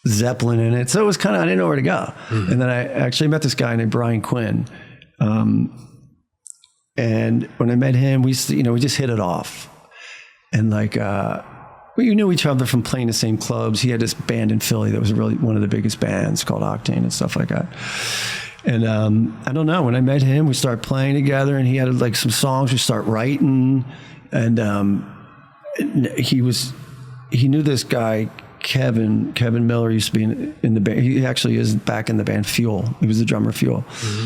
Zeppelin in it. So it was kind of, I didn't know where to go. And then I actually met this guy named Brian Quinn. And when I met him, we just hit it off. And like, we knew each other from playing the same clubs. He had this band in Philly that was really one of the biggest bands called Octane and stuff like that. And I don't know, when I met him, we started playing together and he had like some songs we start writing. And he knew this guy, Kevin Miller, used to be in the band. He actually is back in the band Fuel. He was the drummer of Fuel.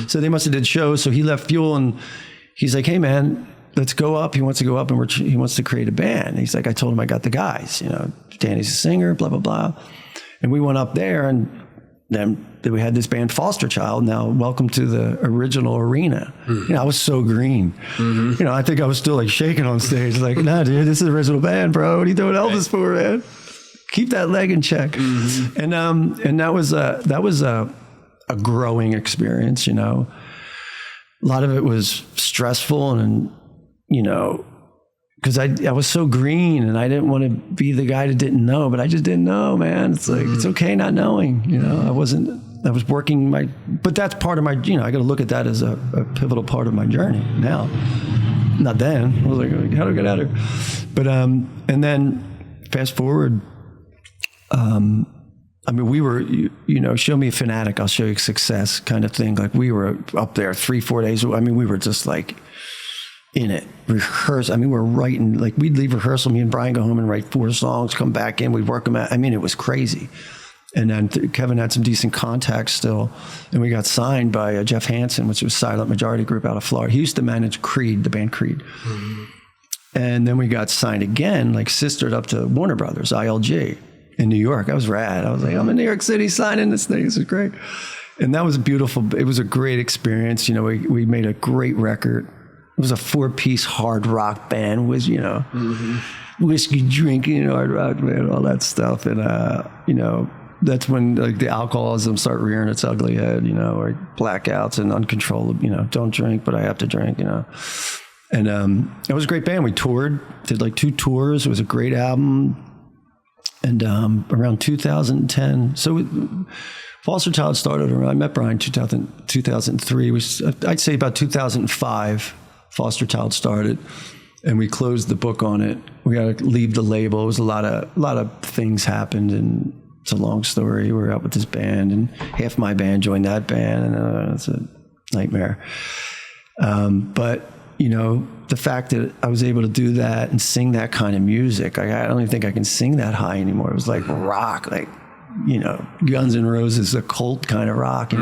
So they must have did shows. So he left Fuel and he's like, hey man, let's go up. He wants to go up and he wants to create a band. He's like, I told him I got the guys, Danny's a singer, blah, blah, blah. And we went up there and then we had this band Foster Child. Now, welcome to the original arena. I was so green. I think I was still like shaking on stage. Like, nah, dude, this is the original band, bro. What are you doing Elvis for, man? Keep that leg in check. And that was a growing experience, A lot of it was stressful and because I was so green and I didn't want to be the guy that didn't know, but I just didn't know, man. It's like, it's okay not knowing, I was working but that's part of my, I got to look at that as a pivotal part of my journey now. Not then. I was like, how do I get out of here? But, and then fast forward, we were, show me a fanatic, I'll show you success kind of thing. Like we were up there 3-4 days. We were just like in it, rehearse. We're writing, like we'd leave rehearsal, me and Brian go home and write 4 songs, come back in, we'd work them out. It was crazy. And then Kevin had some decent contacts still. And we got signed by Jeff Hansen, which was Silent Majority Group out of Florida. He used to manage Creed, the band Creed. And then we got signed again, like sistered up to Warner Brothers, ILG. In New York. I was rad. I was like, I'm in New York City signing this thing. This is great. And that was beautiful. It was a great experience. We made a great record. It was a 4-piece hard rock band with, whiskey drinking, hard rock band, all that stuff. And, that's when like the alcoholism started rearing its ugly head, or blackouts and uncontrollable, don't drink, but I have to drink, And it was a great band. We toured, did like 2 tours. It was a great album. And around 2010, so Foster Child started around, I met Brian 2003. I'd say about 2005, Foster Child started, and we closed the book on it. We got to leave the label. It was a lot of things happened, and it's a long story. We were out with this band, and half my band joined that band, and it's a nightmare. But the fact that I was able to do that and sing that kind of music, I don't even think I can sing that high anymore. It was like rock, like, Guns N' Roses, a cult kind of rock,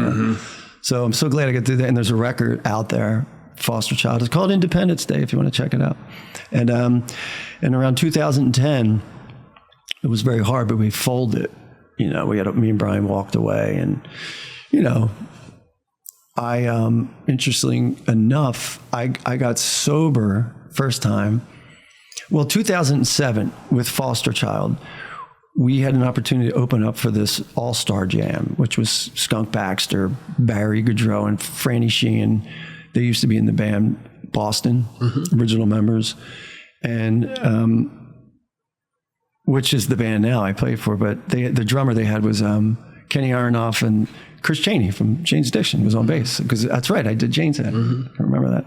So I'm so glad I got to do that. And there's a record out there, Foster Child. It's called Independence Day if you want to check it out. And around 2010, it was very hard, but we folded. Me and Brian walked away, and, interestingly enough, I got sober first time. Well, 2007 with Foster Child, we had an opportunity to open up for this all-star jam, which was Skunk Baxter, Barry Goudreau, and Franny Sheehan. They used to be in the band Boston, original members, and which is the band now I play for. But the drummer they had was Kenny Aronoff, and Chris Chaney from Jane's Addiction was on bass. Because that's right, I did Jane's Head. I remember that.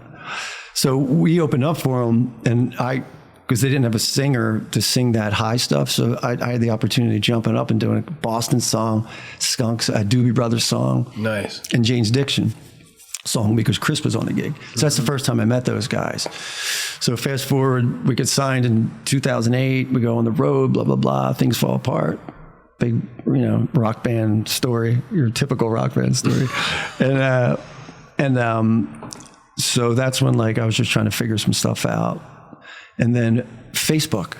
So we opened up for them, and because they didn't have a singer to sing that high stuff, so I had the opportunity of jumping up and doing a Boston song, Skunks, a Doobie Brothers song, nice, and Jane's Addiction song, because Chris was on the gig. So that's the first time I met those guys. So fast forward, we get signed in 2008. We go on the road, blah, blah, blah. Things fall apart. Big, rock band story, your typical rock band story. So that's when I was just trying to figure some stuff out. And then Facebook.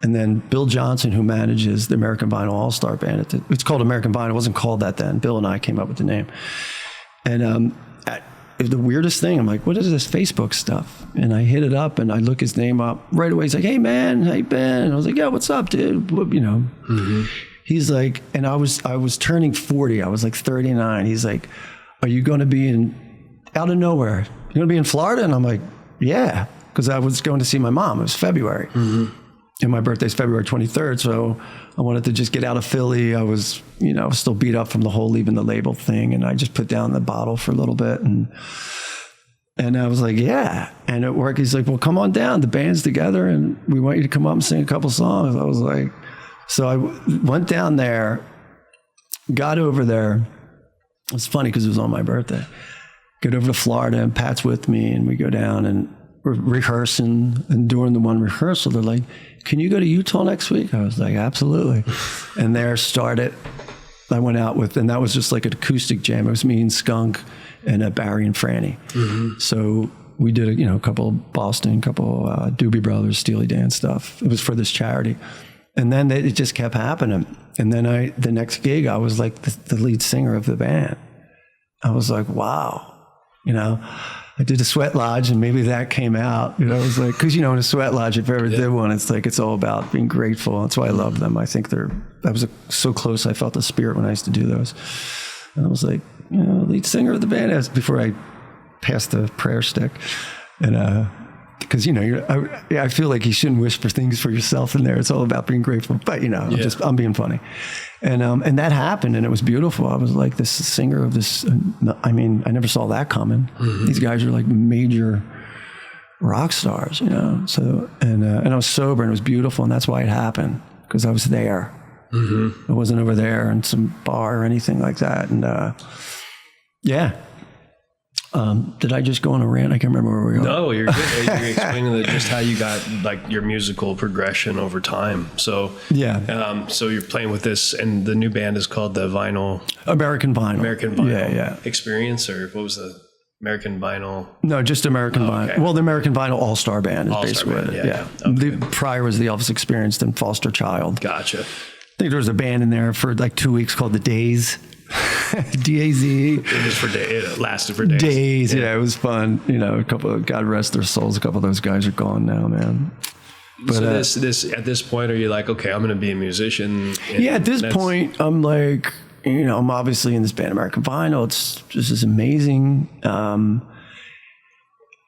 And then Bill Johnson, who manages the American Vinyl All-Star Band. It's called American Vinyl. It wasn't called that then. Bill and I came up with the name. And the weirdest thing, I'm like, what is this Facebook stuff? And I hit it up, and I look his name up. Right away, he's like, hey, man, how you been? And I was like, yeah, what's up, dude? He's like, and I was turning 40. I was like 39. He's like, are you going to be out of nowhere, you going to be in Florida? And I'm like, yeah, because I was going to see my mom. It was February. And my birthday's February 23rd, so I wanted to just get out of Philly. I was, still beat up from the whole leaving the label thing, and I just put down the bottle for a little bit, and I was like, yeah. And at work, he's like, well, come on down. The band's together, and we want you to come up and sing a couple songs. I was like, so I went down there, got over there. It's funny because it was on my birthday. Get over to Florida, and Pat's with me, and we go down, and we're rehearsing, and during the one rehearsal, they're like, can you go to Utah next week? I was like, absolutely. And there started, I went out with, and that was just like an acoustic jam. It was me and Skunk and Barry and Franny. So we did a couple of Boston, couple Doobie Brothers, Steely Dan stuff. It was for this charity. And then it just kept happening. And then the next gig, I was like the lead singer of the band. I was like, wow, I did a sweat lodge, and maybe that came out. It was like, because in a sweat lodge, if I ever did one, it's like it's all about being grateful. That's why I love them. I think I was so close. I felt the spirit when I used to do those. And I was like, lead singer of the band, before I passed the prayer stick, and because I feel like you shouldn't wish for things for yourself in there. It's all about being grateful. But I'm being funny, and that happened, and it was beautiful. I was like this singer of this. I never saw that coming. These guys are like major rock stars, So and I was sober, and it was beautiful, and that's why it happened, because I was there. I wasn't over there in some bar or anything like that, and yeah. Did I just go on a rant? I can't remember where we are. No, you're good. You're explaining just how you got your musical progression over time. So yeah. So you're playing with this, and the new band is called the American Vinyl. Yeah. Experience, or what was the American Vinyl? No, just American Vinyl. Okay. Well, the American Vinyl All-Star Band is basically what it. Yeah. Okay. The prior was the Elvis Experience and Foster Child. Gotcha. I think there was a band in there for 2 weeks called the Days. D-A-Z. It lasted for days. Days, yeah, it was fun. A couple of, God rest their souls, a couple of those guys are gone now, man. But so this at this point, are you like, okay, I'm going to be a musician? Yeah, at this point, I'm like, I'm obviously in this band, American Vinyl. It's just amazing.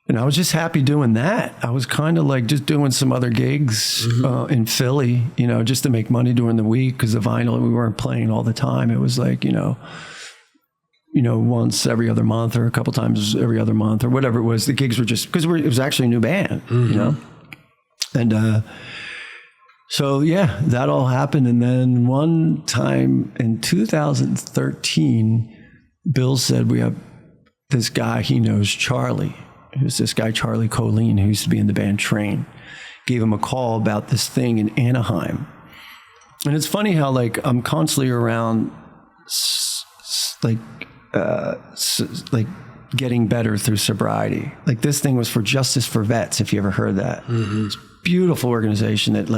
And I was just happy doing that. I was kind of like just doing some other gigs in Philly, just to make money during the week, because the vinyl, we weren't playing all the time. It was like, once every other month or a couple times every other month or whatever it was. The gigs were just, because it was actually a new band, And so, yeah, that all happened. And then one time in 2013, Bill said, we have this guy he knows, Charlie. Who's this guy, Charlie Colin, who used to be in the band Train, gave him a call about this thing in Anaheim. And it's funny how I'm constantly around getting better through sobriety. This thing was for Justice for Vets, if you ever heard that. It's a beautiful organization that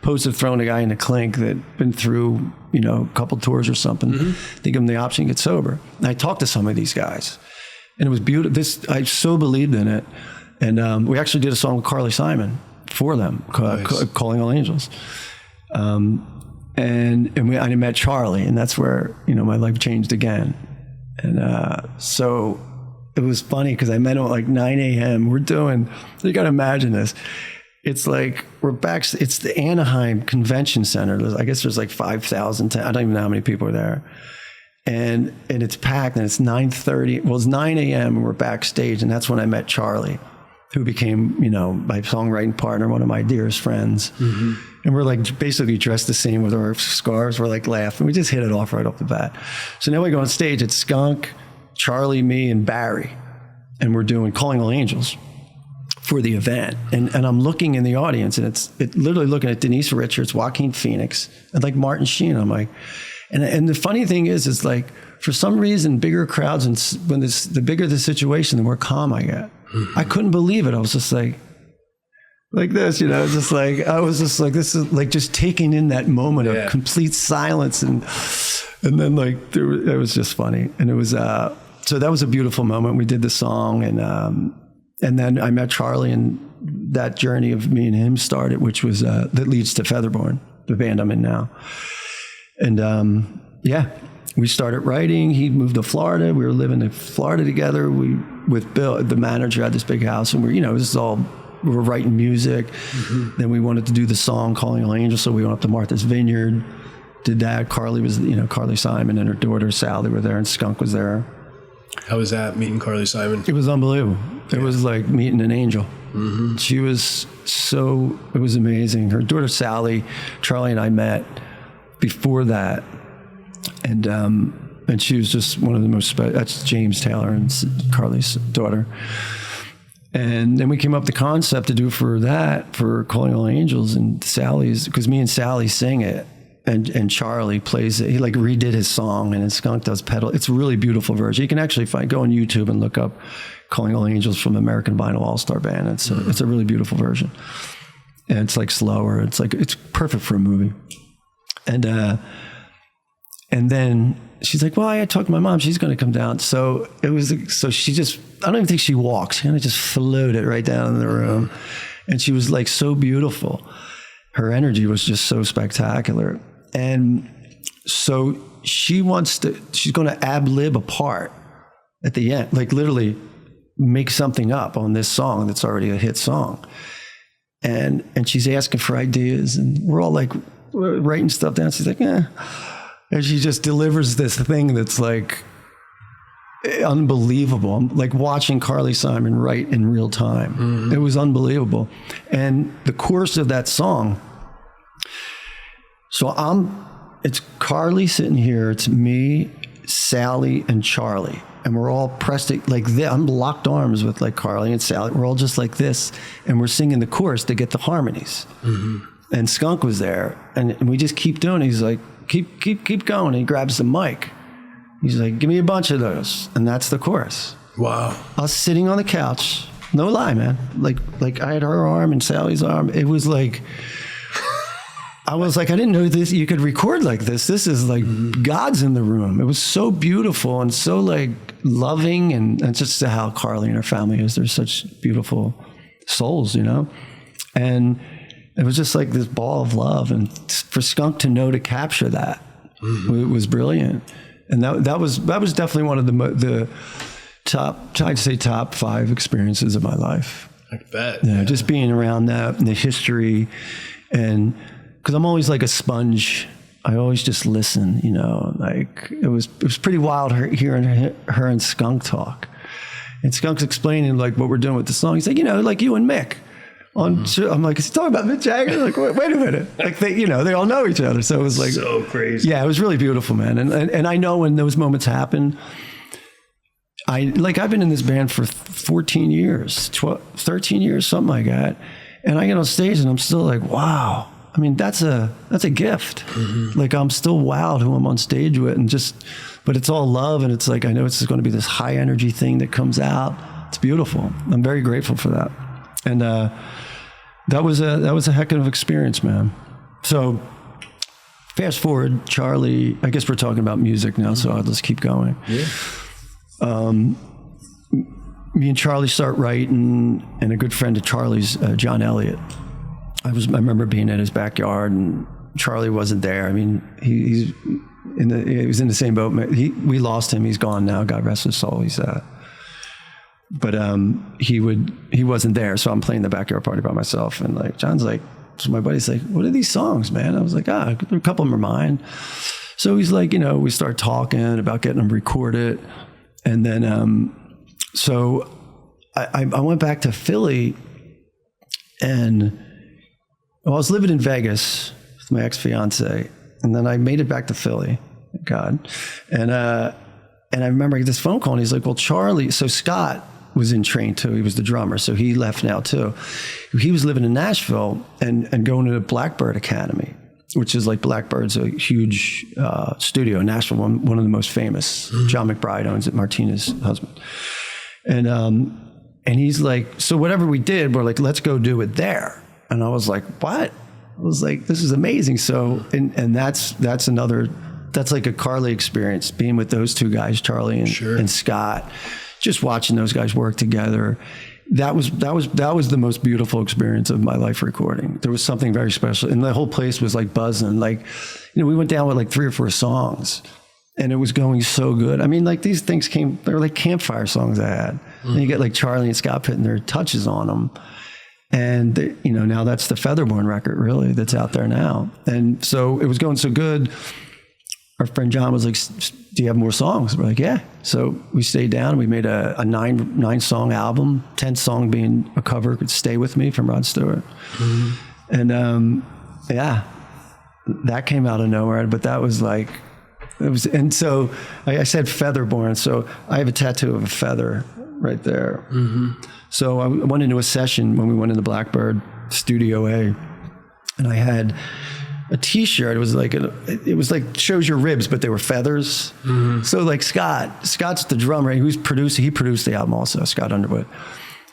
opposed to throwing a guy in a clink that been through, a couple tours or something. They give him the option to get sober. And I talked to some of these guys. And it was beautiful. I so believed in it. And we actually did a song with Carly Simon for them, Calling All Angels. And And I met Charlie, and that's where, my life changed again. And so it was funny because I met him at like 9 a.m. You got to imagine this. It's like we're back. It's the Anaheim Convention Center. I guess there's like 5,000. I don't even know how many people are there. And it's packed, and it's 9:30. Well, it's 9 a.m. and we're backstage, and that's when I met Charlie, who became, my songwriting partner, one of my dearest friends. Mm-hmm. And we're like basically dressed the same with our scarves. We're like laughing. We just hit it off right off the bat. So now we go on stage. It's Skunk, Charlie, me, and Barry, and we're doing Calling All Angels for the event. And I'm looking in the audience, and it's literally looking at Denise Richards, Joaquin Phoenix, and like Martin Sheen. I'm like, and the funny thing is like, for some reason, bigger crowds, and when the bigger the situation, the more calm I get. Mm-hmm. I couldn't believe it. I was just like this, just like, I was just like, this is like just taking in that moment of complete silence. And then like, it was just funny. And it was, so that was a beautiful moment. We did the song, and then I met Charlie, and that journey of me and him started, which was, that leads to Featherborn, the band I'm in now. And, we started writing. He moved to Florida. We were living in Florida together. With Bill, the manager, had this big house, and we were writing music. Mm-hmm. Then we wanted to do the song Calling All Angels, so we went up to Martha's Vineyard, did that. Carly was, Carly Simon and her daughter Sally were there, and Skunk was there. How was that, meeting Carly Simon? It was unbelievable. It was like meeting an angel. Mm-hmm. It was amazing. Her daughter Sally, Charlie and I met before that. And she was just one of the most, that's James Taylor and Carly's daughter. And then we came up with the concept to do for Calling All Angels, and Sally's, because me and Sally sing it, and Charlie plays it. He like redid his song, and Skunk does pedal. It's a really beautiful version. You can actually go on YouTube and look up Calling All Angels from American Vinyl All-Star Band. It's a really beautiful version. And it's like slower. It's perfect for a movie. And then she's like, well, I talked to my mom. She's going to come down. So she just, I don't even think she walked. She kind of just floated right down in the room. And she was like so beautiful. Her energy was just so spectacular. And so she's going to ad-lib a part at the end, like literally make something up on this song that's already a hit song. And she's asking for ideas, and we're all like writing stuff down. She's like, And she just delivers this thing that's like unbelievable. I'm like watching Carly Simon write in real time. Mm-hmm. It was unbelievable. And the chorus of that song, it's Carly sitting here, it's me, Sally, and Charlie. And we're all pressed like this. I'm locked arms with like Carly and Sally. We're all just like this. And we're singing the chorus to get the harmonies. Mm-hmm. And Skunk was there. And we just keep doing it. He's like, keep going. And he grabs the mic. He's like, give me a bunch of those. And that's the chorus. Wow. I was sitting on the couch. No lie, man. Like I had her arm and Sally's arm. It was like, I was like, I didn't know this. You could record like this. This is like God's in the room. It was so beautiful and so like loving, and just how Carly and her family is. They're such beautiful souls, And it was just like this ball of love, and for Skunk to know to capture that, it was brilliant. And that was definitely one of the top 5 experiences of my life. I bet. Yeah, just being around that and the history, and because I'm always like a sponge. I always just listen, like it was pretty wild hearing her and Skunk talk. And Skunk's explaining like what we're doing with the song. He's like, like you and Mick. I'm like, is he talking about Mick Jagger? Like, wait a minute. Like they all know each other. So it was like so crazy. Yeah, it was really beautiful, man. And I know when those moments happen, I've been in this band for 14 years, 13 years, something like that. And I get on stage and I'm still like, wow. I mean, that's a gift. Mm-hmm. Like I'm still wowed who I'm on stage with, but it's all love. And it's like, I know it's going to be this high energy thing that comes out. It's beautiful. I'm very grateful for that. And, that was a heck of an experience, man. So fast forward, Charlie, I guess we're talking about music now, so I'll just keep going. Yeah. Me and Charlie start writing, and a good friend of Charlie's, John Elliott. I remember being in his backyard and Charlie wasn't there. I mean, he was in the same boat. We lost him. He's gone now. God rest his soul. But he wasn't there. So I'm playing the backyard party by myself. And like, John's like, so my buddy's like, what are these songs, man? I was like, a couple of them are mine. So he's like, we start talking about getting them recorded. And then, so I went back to Philly, and I was living in Vegas with my ex-fiance, and then I made it back to Philly, thank God. And I remember I get this phone call, and he's like, well, Charlie, so Scott was in Train too. He was the drummer, so he left now too. He was living in Nashville and going to the Blackbird Academy, which is like Blackbird's a huge studio in Nashville, one of the most famous. Mm-hmm. John McBride owns it, Martina's husband. And he's like, so whatever we did, we're like, let's go do it there. And I was like, what? I was like, this is amazing. So, and that's like a Carly experience, being with those two guys, Charlie and Scott, just watching those guys work together. That was the most beautiful experience of my life recording. There was something very special, and the whole place was like buzzing. Like, we went down with like 3 or 4 songs, and it was going so good. I mean, like these things they were like campfire songs I had. Mm-hmm. And you get like Charlie and Scott putting their touches on them. And, now that's the Featherborn record really that's out there now. And so it was going so good. Our friend John was like, do you have more songs? We're like, yeah. So we stayed down. We made a 9-song album, 10th song being a cover, Stay With Me from Rod Stewart. Mm-hmm. And that came out of nowhere. But that was like, and so I said Featherborn. So I have a tattoo of a feather right there. Mm-hmm. So I went into a session when we went into Blackbird Studio A, and I had a T-shirt. It was like shows your ribs, but they were feathers. Mm-hmm. So like Scott's the drummer. He produced the album also, Scott Underwood,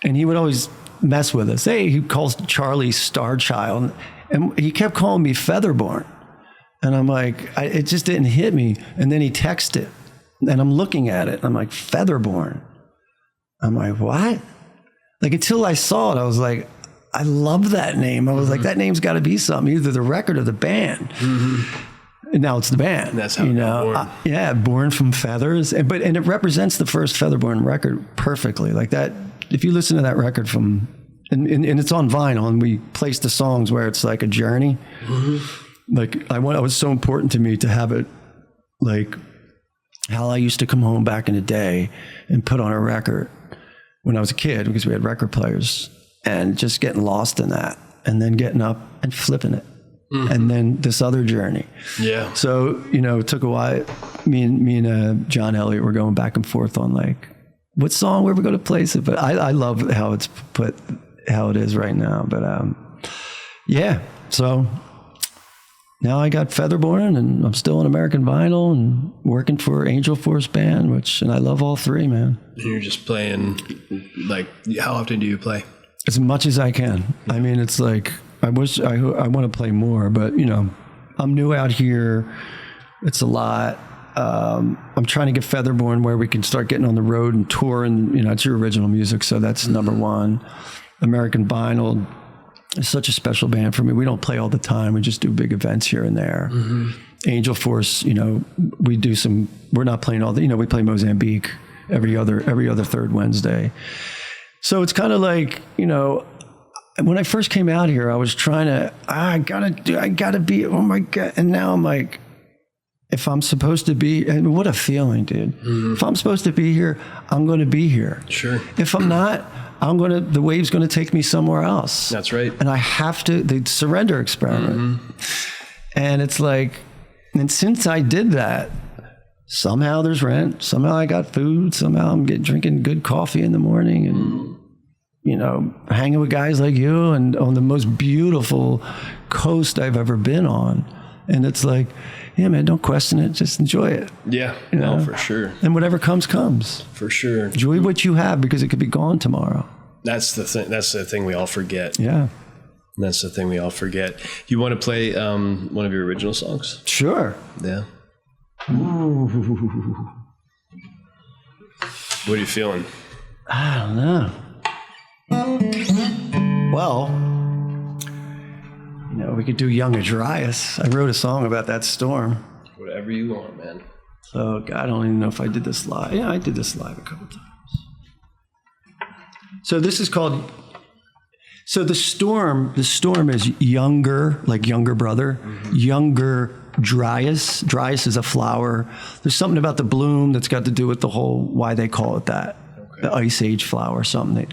and he would always mess with us. Hey, he calls Charlie Star Child, and he kept calling me Featherborn, and I'm like, it just didn't hit me. And then he texted, and I'm looking at it, and I'm like, Featherborn. I'm like, what? Like, until I saw it, I was like, I love that name. I was like, that name's got to be something, either the record or the band. Mm-hmm. And now it's the band. And that's how it got born. Born from feathers. And it represents the first Featherborn record perfectly. Like that, if you listen to that record and it's on vinyl, and we placed the songs where it's like a journey. Mm-hmm. Like, it was so important to me to have it like how I used to come home back in the day and put on a record when I was a kid, because we had record players, and just getting lost in that, and then getting up and flipping it. Mm-hmm. And then this other journey. Yeah. So, it took a while. Me and John Elliott were going back and forth on like, what song were we going to place it? But I love how it's put, how it is right now. But so now I got Featherborn, and I'm still on American Vinyl and working for Angel Force Band, and I love all 3, man. And you're just playing, like, how often do you play? As much as I can. I mean, it's like, I want to play more, but I'm new out here. It's a lot. I'm trying to get Featherborn where we can start getting on the road and tour, and it's your original music, so that's mm-hmm. number 1. American Vinyl is such a special band for me. We don't play all the time. We just do big events here and there. Mm-hmm. Angel Force, we do some. We're not playing all the. We play Mozambique every other third Wednesday. So it's kind of like, when I first came out here, I was trying to, I gotta be, oh my God. And now I'm like, if I'm supposed to be, and what a feeling, dude. Mm-hmm. If I'm supposed to be here, I'm going to be here. Sure. If I'm not, the wave's going to take me somewhere else. That's right. And I have to, the surrender experiment. Mm-hmm. And it's like, and since I did that, somehow there's rent, somehow I got food, somehow I'm drinking good coffee in the morning, and hanging with guys like you, and on the most beautiful coast I've ever been on. And it's like, yeah, man, don't question it, just enjoy it. Yeah, no, for sure. And whatever comes. For sure. Enjoy what you have, because it could be gone tomorrow. That's the thing we all forget. Yeah. That's the thing we all forget. You want to play one of your original songs? Sure. Yeah. Ooh. What are you feeling? I don't know. Well, we could do Young Dryas. I wrote a song about that storm. Whatever you want, man. So I don't even know if I did this live. Yeah, I did this live a couple times. So this is called. So the storm is younger, like younger brother, younger Dryas. Dryas is a flower. There's something about the bloom that's got to do with the whole why they call it that. Okay. The Ice Age flower or something.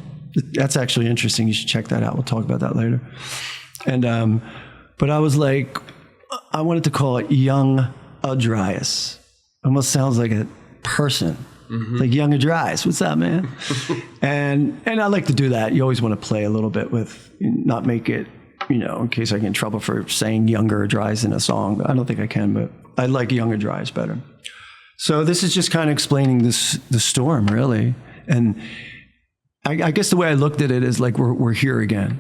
That's actually interesting. You should check that out. We'll talk about that later. And but I was like, I wanted to call it Young Dryas. Almost sounds like a person. Mm-hmm. Like Young Dryas. What's up, man? and I like to do that. You always want to play a little bit with, not make it, in case I get in trouble for saying Younger Dryas in a song. I don't think I can, but I like Younger Dryas better. So this is just kind of explaining the storm, really. And I guess the way I looked at it is like we're here again.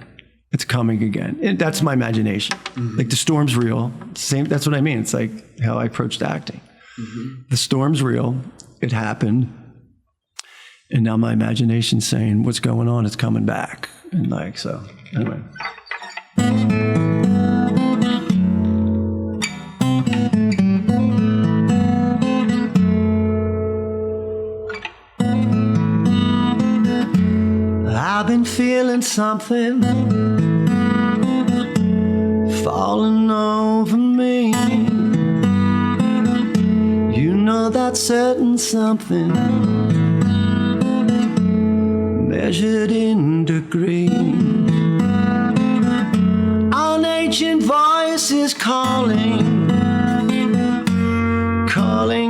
It's coming again. And that's my imagination. Mm-hmm. Like the storm's real. Same. That's what I mean. It's like how I approached acting. Mm-hmm. The storm's real. It happened. And now my imagination's saying, what's going on? It's coming back. And like, so anyway. I've been feeling something falling over me. You know that certain something measured in degrees. An ancient voice is calling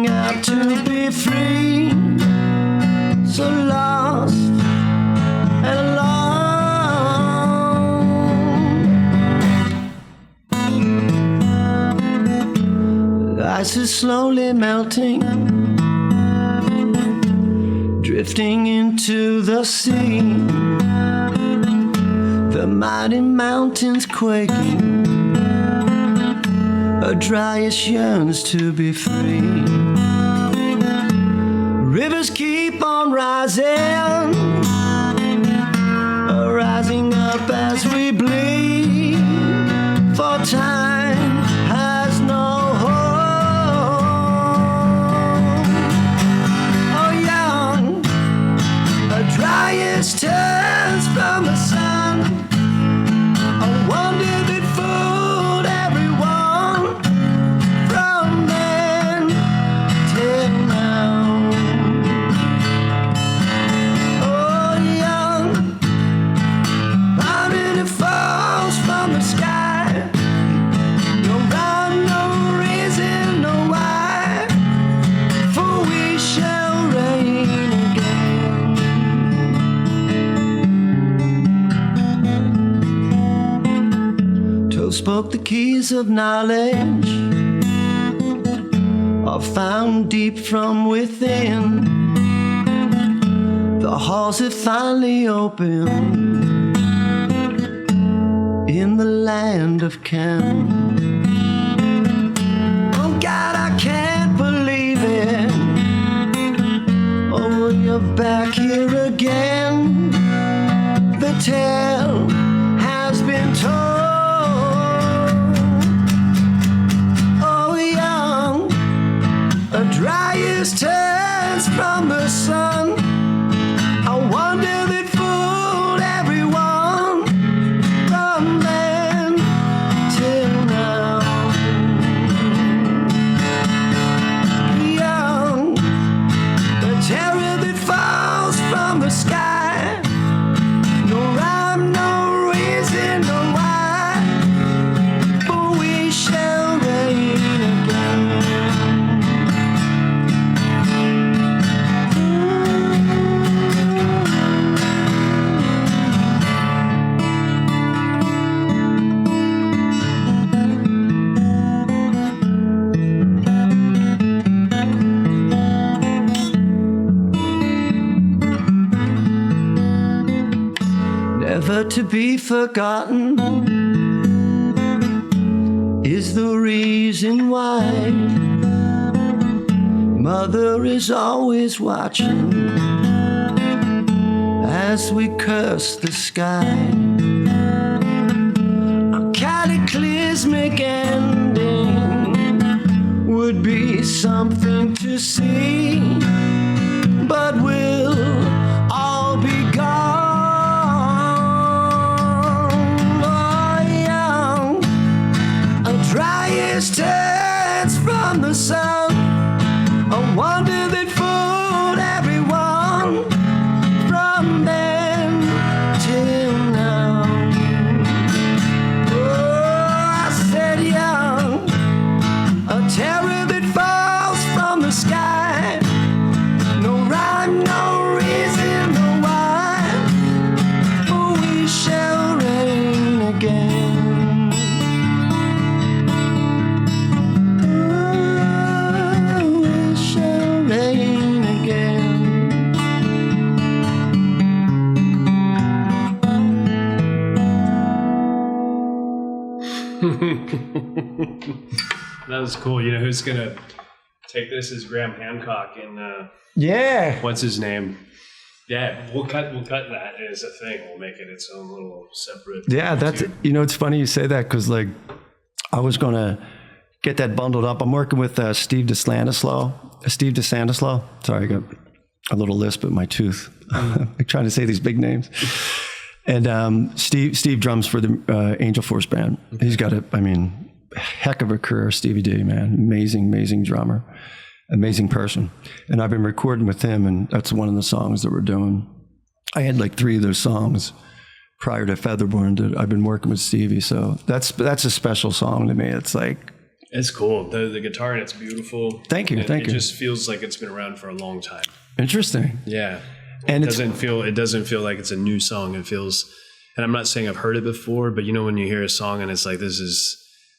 out to be free. So lost and alone. The ice is slowly melting, drifting into the sea. The mighty mountains quaking. A Dryas yearns to be free. Rivers keep on rising, rising up as we bleed. For time has no home. Oh, young, a Dryas turns from the sun. A wonder that fooled everyone from then till now. Oh, young, mountain that falls from the sky. No rhyme, no reason, no why, for we shall reign again. Toad spoke the keys of knowledge, are found deep from within. The halls have finally opened in the land of Cam. Oh God, I can't believe it. Oh, you're back here again. The tale has been told. Oh, young, a Dryas turns from the sun. I wonder that fooled everyone from then till now. Young, the terror that falls from the sky. No rhyme, no reason, no why, but we shall reign again. Never to be forgotten is the reason why. Mother is always watching as we curse the sky. A cataclysm something to see, but we'll all be gone. Oh, young, a Dryas turns from the sun, a wonder that fooled everyone from then till now. Oh, I said young, a terror that falls from the sky. No rhyme, no reason, no why. Oh, we shall reign again. Oh, we shall reign again. That was cool. You know who's gonna take this is Graham Hancock and Yeah. what's his name? Yeah, we'll cut that as a thing. We'll make it its own little separate. Yeah, that's, YouTube. you know, it's funny you say that because, like, I was going to get that bundled up. I'm working with Steve DeSantislow. Sorry, I got a little lisp at my tooth. I'm trying to say these big names. And Steve drums for the Angel Force band. He's got heck of a career, Stevie D, man. Amazing drummer. Amazing person. And I've been recording with him, and that's one of the songs that we're doing. I had like 3 of those songs prior to Featherborn that I've been working with Stevie. So that's a special song to me. It's like, It's cool. The guitar, and it's beautiful. Thank you. It just feels like it's been around for a long time. interesting. Yeah. And It doesn't feel like it's a new song. It feels, and I'm not saying I've heard it before, but you know when you hear a song and it's like this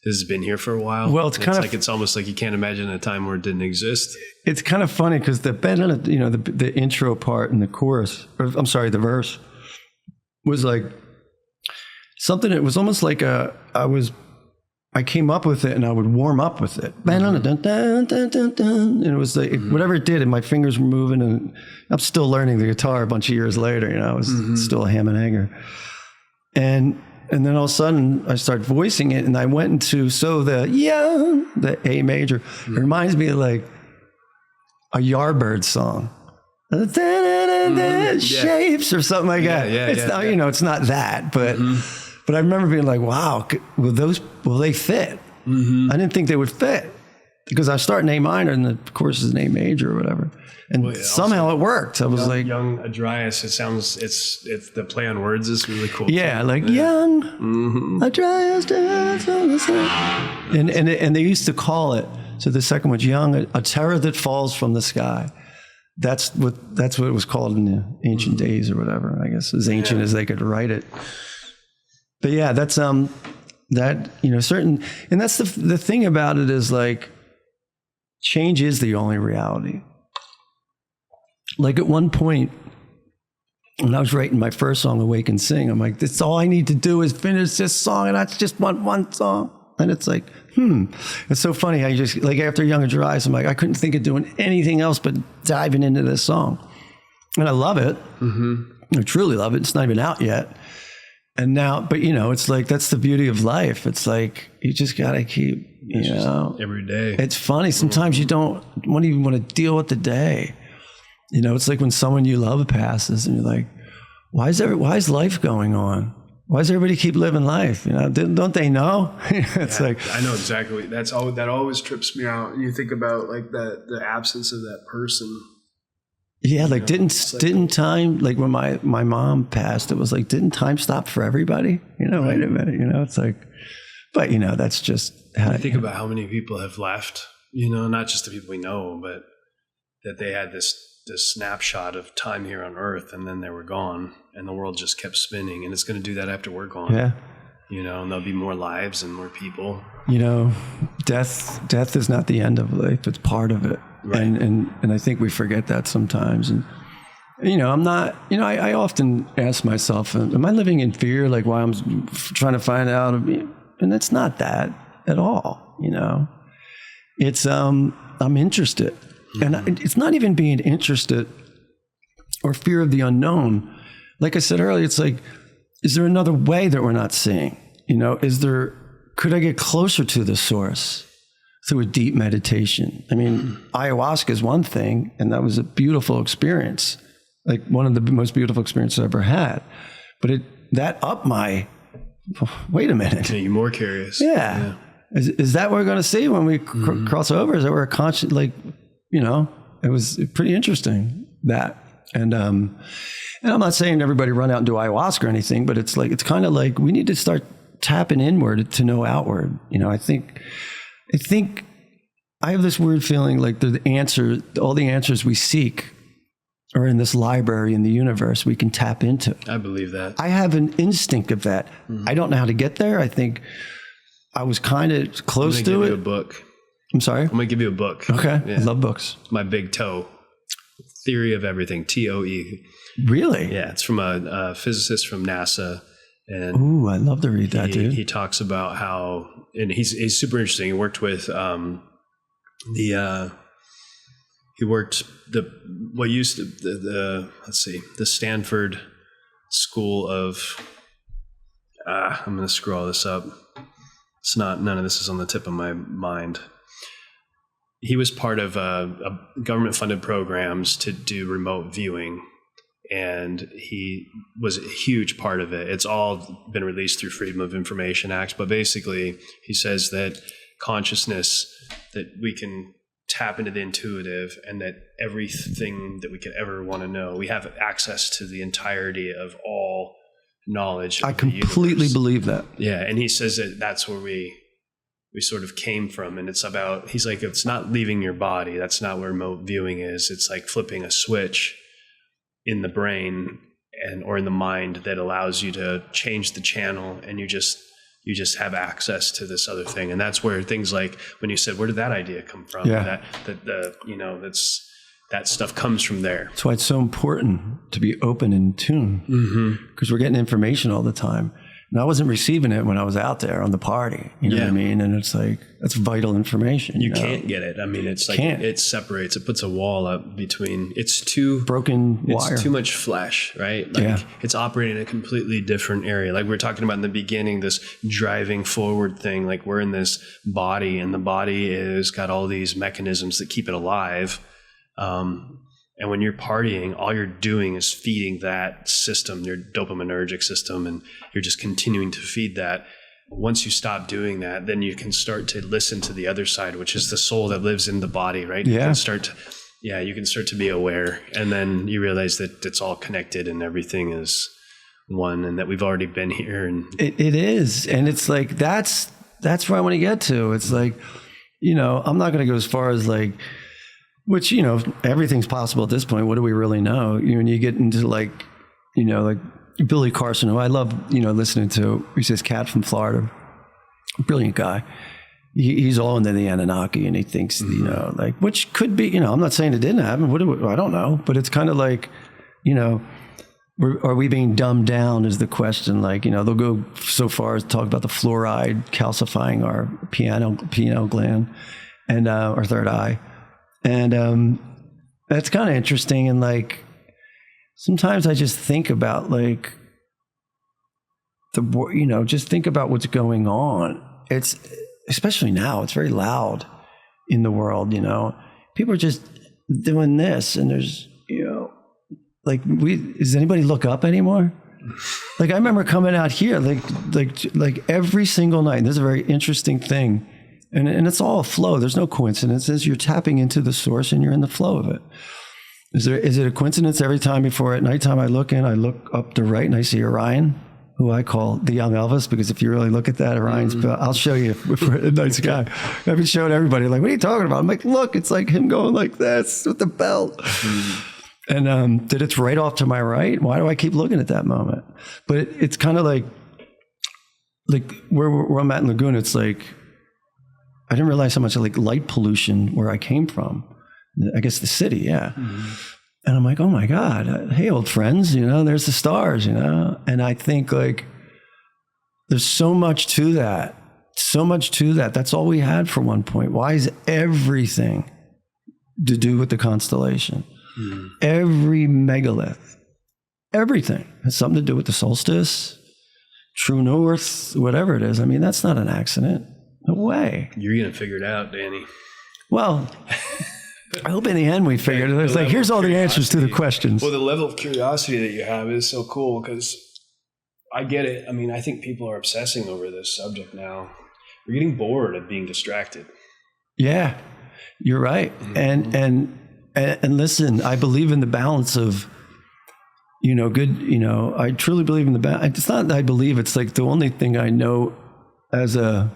has been here for a while. Well, it's almost like you can't imagine a time where it didn't exist. It's kind of funny because the intro part and the chorus, the verse was like something. It was almost like I came up with it and I would warm up with it. And it was like, whatever it did, and my fingers were moving, and I'm still learning the guitar a bunch of years later, you know, I was still a ham and egger. And then all of a sudden I started voicing it, and I went into, the A major. It reminds me of like a Yardbird song. Shapes or something like that. It's not, you know, it's not that, but I remember being like, wow, will they fit? I didn't think they would fit because I start in A minor and the chorus is an A major or whatever. And somehow it worked. I was like, young Dryas. It sounds, it's the play on words is really cool. Yeah, like young Dryas dance on the sky. And they used to call it, so the second one's young, a terror that falls from the sky. That's what it was called in the ancient days or whatever, I guess, as ancient as they could write it. But yeah, that's that, you know, certain, and that's the thing about it is like change is the only reality. Like at one point when I was writing my first song, Awake and Sing, I'm like, that's all I need to do is finish this song, and I just want one song. And it's like, it's so funny how you just, like after Young and Dryas, I'm like, I couldn't think of doing anything else but diving into this song. And I love it. I truly love it. It's not even out yet. And now, but you know, it's like, that's the beauty of life. It's like, you just got to keep, you know, every day. It's funny. Sometimes you don't even want to deal with the day. You know, it's like when someone you love passes and you're like, why is life going on? Why does everybody keep living life? You know, don't they know? It's like, I know exactly. That always trips me out. You think about like the absence of that person. Yeah, like didn't time, like when my mom passed, it was like, didn't time stop for everybody? You know, wait a minute, you know, it's like, but you know, that's just how I think about how many people have left, you know, not just the people we know, but that they had this snapshot of time here on Earth, and then they were gone, and the world just kept spinning, and it's going to do that after we're gone. Yeah. You know, and there'll be more lives and more people. You know, death is not the end of life; it's part of it. Right. And I think we forget that sometimes. And you know, I'm not. You know, I often ask myself, am I living in fear? Like, why I'm trying to find out? And it's not that at all. You know, it's I'm interested. And it's not even being interested or fear of the unknown. Like I said earlier, it's like, is there another way that we're not seeing? You know, could I get closer to the source? through a deep meditation. I mean, ayahuasca is one thing, and that was a beautiful experience, like one of the most beautiful experiences I ever had. But that upped my, wait a minute. Yeah, you're more curious. Yeah. Is that what we're going to see when we cross over? Is that we're conscious, like, you know, it was pretty interesting, that. And I'm not saying everybody run out and do ayahuasca or anything, but it's kind of like we need to start tapping inward to know outward. You know, I think I have this weird feeling like all the answers we seek are in this library in the universe we can tap into. I believe that. I have an instinct of that. I don't know how to get there. I think I was kind of close to it. I'm going to give you a book. I'm sorry? I'm going to give you a book. Okay. Yeah. I love books. It's my big toe. Theory of Everything, TOE. Really? Yeah, it's from a physicist from NASA. And ooh, I'd love to read that, dude. He talks about how, and he's super interesting. He worked with the Stanford School of, I'm going to screw all this up. None of this is on the tip of my mind. He was part of a government-funded programs to do remote viewing, and he was a huge part of it. It's all been released through Freedom of Information Acts, but basically he says that consciousness, that we can tap into the intuitive, and that everything that we could ever want to know, we have access to the entirety of all knowledge. I completely believe that. Yeah, and he says that that's where we sort of came from, and it's about, he's like, it's not leaving your body. That's not where remote viewing is. It's like flipping a switch in the brain or in the mind that allows you to change the channel, and you just have access to this other thing. And that's where things like when you said, where did that idea come from? Yeah. That stuff comes from there. That's why it's so important to be open and in tune, because we're getting information all the time. And I wasn't receiving it when I was out there on the party. You know what I mean? And it's like, that's vital information. You can't get it. I mean, it's like, it separates, it puts a wall up between, it's broken wire. It's too much flesh, right? Like it's operating in a completely different area. Like we were talking about in the beginning, this driving forward thing, like we're in this body, and the body is got all these mechanisms that keep it alive. And when you're partying, all you're doing is feeding that system, your dopaminergic system, and you're just continuing to feed that. Once you stop doing that, then you can start to listen to the other side, which is the soul that lives in the body, right? Yeah. You can start to be aware, and then you realize that it's all connected and everything is one, and that we've already been here. And it is. And it's like, that's where I want to get to. It's like, you know, I'm not going to go as far as like, which, you know, everything's possible at this point. What do we really know? When you get into like, you know, like Billy Carson, who I love, you know, listening to, he's this cat from Florida, brilliant guy. He's all into the Anunnaki, and he thinks, you know, like, which could be, you know, I'm not saying it didn't happen. I don't know, but it's kind of like, you know, are we being dumbed down is the question. Like, you know, they'll go so far as to talk about the fluoride calcifying our pineal gland and our third eye. And that's kind of interesting. And like, sometimes I just think about like just think about what's going on. It's, especially now, it's very loud in the world, you know. People are just doing this, and there's, you know, like, does anybody look up anymore? Like, I remember coming out here, like every single night, and this is a very interesting thing. And it's all a flow. There's no coincidences. You're tapping into the source, and you're in the flow of it. Is it a coincidence every time before at nighttime I look up to right and I see Orion, who I call the young Elvis, because if you really look at that, Orion's, I'll show you, a nice guy. I've been showing everybody, like, what are you talking about? I'm like, look, it's like him going like this with the belt. And that it's right off to my right. Why do I keep looking at that moment? But it's kind of like where I'm at in Laguna, it's like, I didn't realize how much like light pollution where I came from. I guess the city, yeah. And I'm like, oh my God, hey, old friends, you know, there's the stars, you know? And I think like, there's so much to that. That's all we had for one point. Why is everything to do with the constellation? Every megalith, everything has something to do with the solstice, true north, whatever it is. I mean, that's not an accident. No way. You're going to figure it out, Danny. Well, I hope in the end we figured it. It's like, here's all the answers to the questions. Well, the level of curiosity that you have is so cool because I get it. I mean, I think people are obsessing over this subject now. We're getting bored of being distracted. Yeah, you're right. And listen, I believe in the balance of, good, I truly believe in the balance. It's not that I believe, it's like the only thing I know as a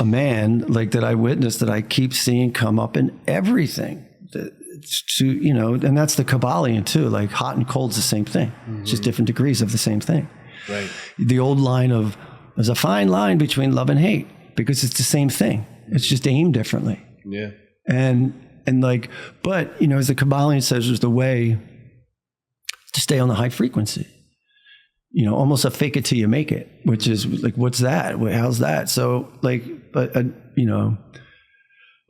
man, like that I witnessed, that I keep seeing come up in everything. And that's the Kabbalion too, like hot and cold's the same thing. It's just different degrees of the same thing. Right. The old line of, there's a fine line between love and hate because it's the same thing. It's just aimed differently. Yeah. And but as the Kabbalion says, there's the way to stay on the high frequency. Almost a fake it till you make it, which is like, what's that? How's that? So a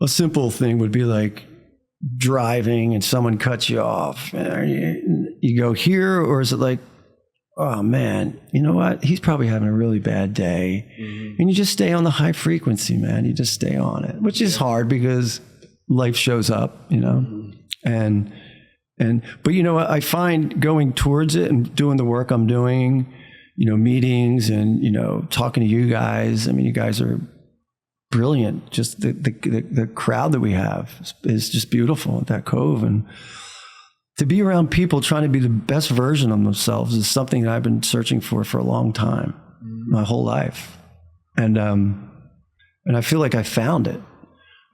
simple thing would be like driving and someone cuts you off. You go here, or is it like, oh man, you know what? He's probably having a really bad day. And you just stay on the high frequency, man. You just stay on it, which is hard because life shows up, but what I find going towards it and doing the work I'm doing, meetings and, talking to you guys. I mean, you guys are brilliant. Just the crowd that we have is just beautiful at that Cove. And to be around people trying to be the best version of themselves is something that I've been searching for a long time, my whole life. And I feel like I found it.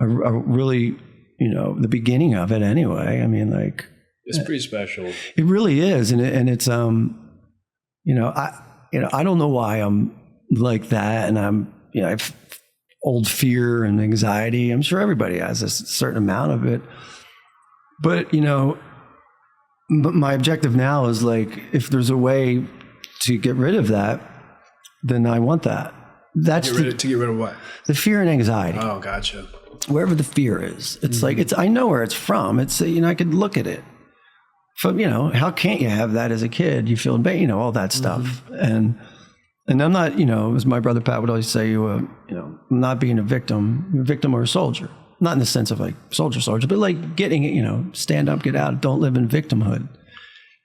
I really, the beginning of it anyway. I mean, like, it's pretty special. It really is. And it's, I don't know why I'm like that. And I have old fear and anxiety. I'm sure everybody has a certain amount of it, but my objective now is like, if there's a way to get rid of that, then I want that. That's to get rid of what? The fear and anxiety. Oh, gotcha. Wherever the fear is, it's like, I know where it's from. It's, I could look at it. From, how can't you have that as a kid? You feel bad, all that stuff. And I'm not, as my brother Pat would always say, not being a victim or a soldier. Not in the sense of like soldier, but like getting it, stand up, get out, don't live in victimhood.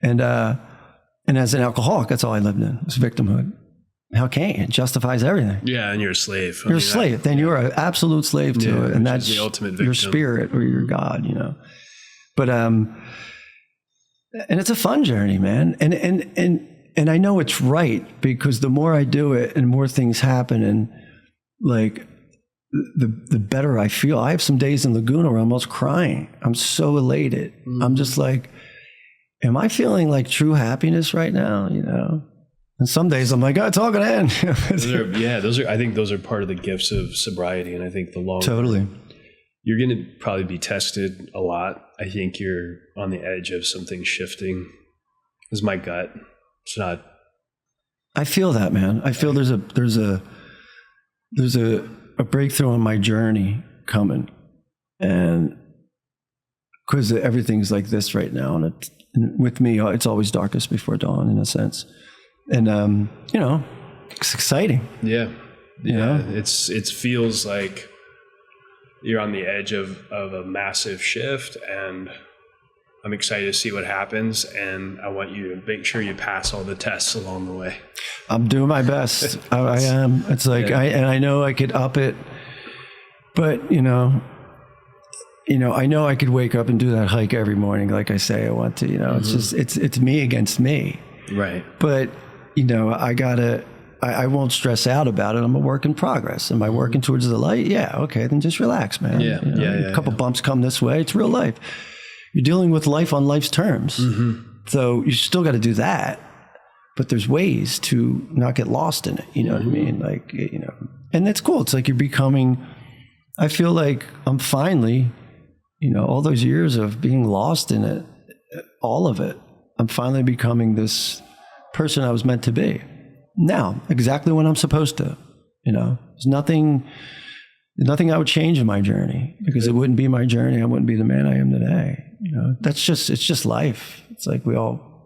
And as an alcoholic, that's all I lived in, was victimhood. How can you? It justifies everything. Yeah, and you're a slave. You're a slave. Then you're an absolute slave to it. And that's the ultimate victim. Your spirit or your God, But, and it's a fun journey, man. And I know it's right because the more I do it and more things happen and like the better I feel. I have some days in Laguna where I'm almost crying. I'm so elated. I'm just like, am I feeling like true happiness right now? And some days I'm like, oh, it's all going to end. I think those are part of the gifts of sobriety. And I think the longer totally, you're going to probably be tested a lot. I think you're on the edge of something shifting. This is my gut. It's not. I feel that, man. I feel there's a breakthrough on my journey coming, and because everything's like this right now, and with me, it's always darkest before dawn in a sense, and it's exciting. Yeah. It feels like you're on the edge of a massive shift, and I'm excited to see what happens, and I want you to make sure you pass all the tests along the way. I'm doing my best. I am. It's like, I know I could up it, but I know I could wake up and do that hike every morning, like I say I want to. It's just it's me against me. Right. But I won't stress out about it. I'm a work in progress. Am I working towards the light? Yeah. Okay. Then just relax, man. A couple bumps come this way. It's real life. You're dealing with life on life's terms. So you still got to do that, but there's ways to not get lost in it. You know what I mean? Like, and that's cool. It's like you're becoming, I feel like I'm finally, all those years of being lost in it, all of it, I'm finally becoming this person I was meant to be. Now, exactly when I'm supposed to, there's nothing I would change in my journey because it wouldn't be my journey. I wouldn't be the man I am today. It's just life. It's like we all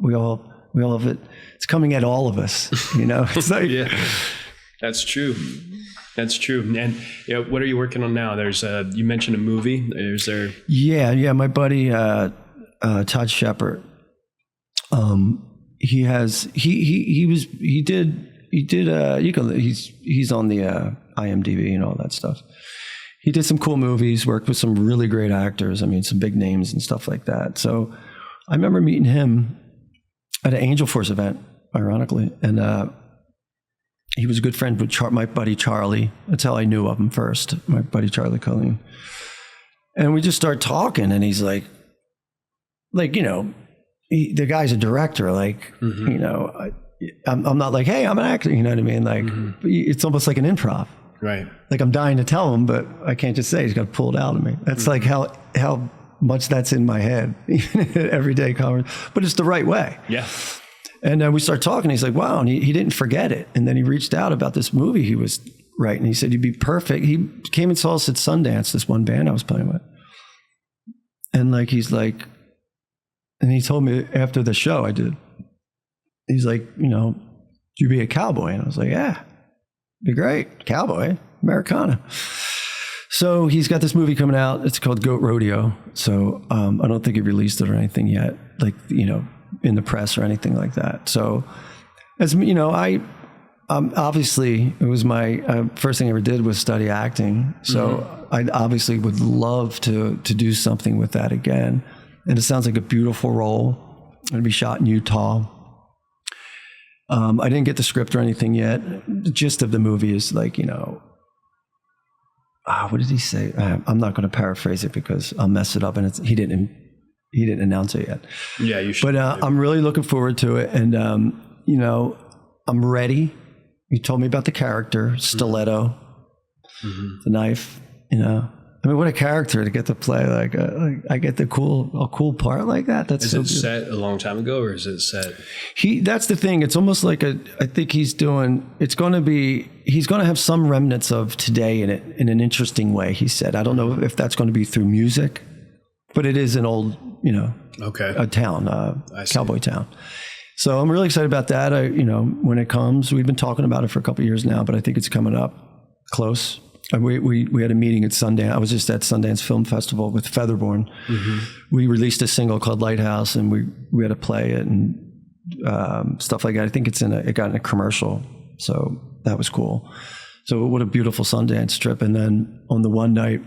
have it. It's coming at all of us, It's like, yeah, that's true. That's true. And what are you working on now? There's you mentioned a movie. Is there? Yeah. My buddy Todd Shepard. He's on the IMDb and all that stuff. He did some cool movies, worked with some really great actors. I mean, some big names and stuff like that. So I remember meeting him at an Angel Force event, ironically. And he was a good friend with my buddy Charlie. That's how I knew of him first, my buddy Charlie Colin. And we just started talking, and he's like, the guy's a director. I'm not like, hey, I'm an actor. You know what I mean? Like, it's almost like an improv. Right. Like I'm dying to tell him, but I can't just say. He's got to pull it out of me. That's like how much that's in my head, everyday conversation. But it's the right way. Yeah. And we started talking. He's like, wow. And he didn't forget it. And then he reached out about this movie he was writing. He said, you'd be perfect. He came and saw us at Sundance, this one band I was playing with. And he's like, and he told me after the show I did, he's like, would you be a cowboy? And I was like, yeah, be great. Cowboy, Americana. So he's got this movie coming out. It's called Goat Rodeo. So I don't think he released it or anything yet, in the press or anything like that. So as obviously it was my first thing I ever did was study acting. So I obviously would love to do something with that again. And it sounds like a beautiful role. It'll be shot in Utah. I didn't get the script or anything yet. The gist of the movie is what did he say? I'm not going to paraphrase it because I'll mess it up, and he didn't announce it yet. Yeah, you should. But I'm really looking forward to it, and I'm ready. You told me about the character, Stiletto, the knife. I mean, what a character to get to play. I get a cool part like that. That's so it set a long time ago, or is it set? That's the thing. It's almost like I think he's going to have some remnants of today in it in an interesting way. He said, I don't know if that's going to be through music, but it is an old, a town, cowboy town. So I'm really excited about that. When it comes, we've been talking about it for a couple of years now, but I think it's coming up close. And we had a meeting at Sundance. I was just at Sundance Film Festival with Featherborn. We released a single called Lighthouse, and we had to play it and stuff like that. I think it got in a commercial, so that was cool. So what a beautiful Sundance trip. And then on the one night,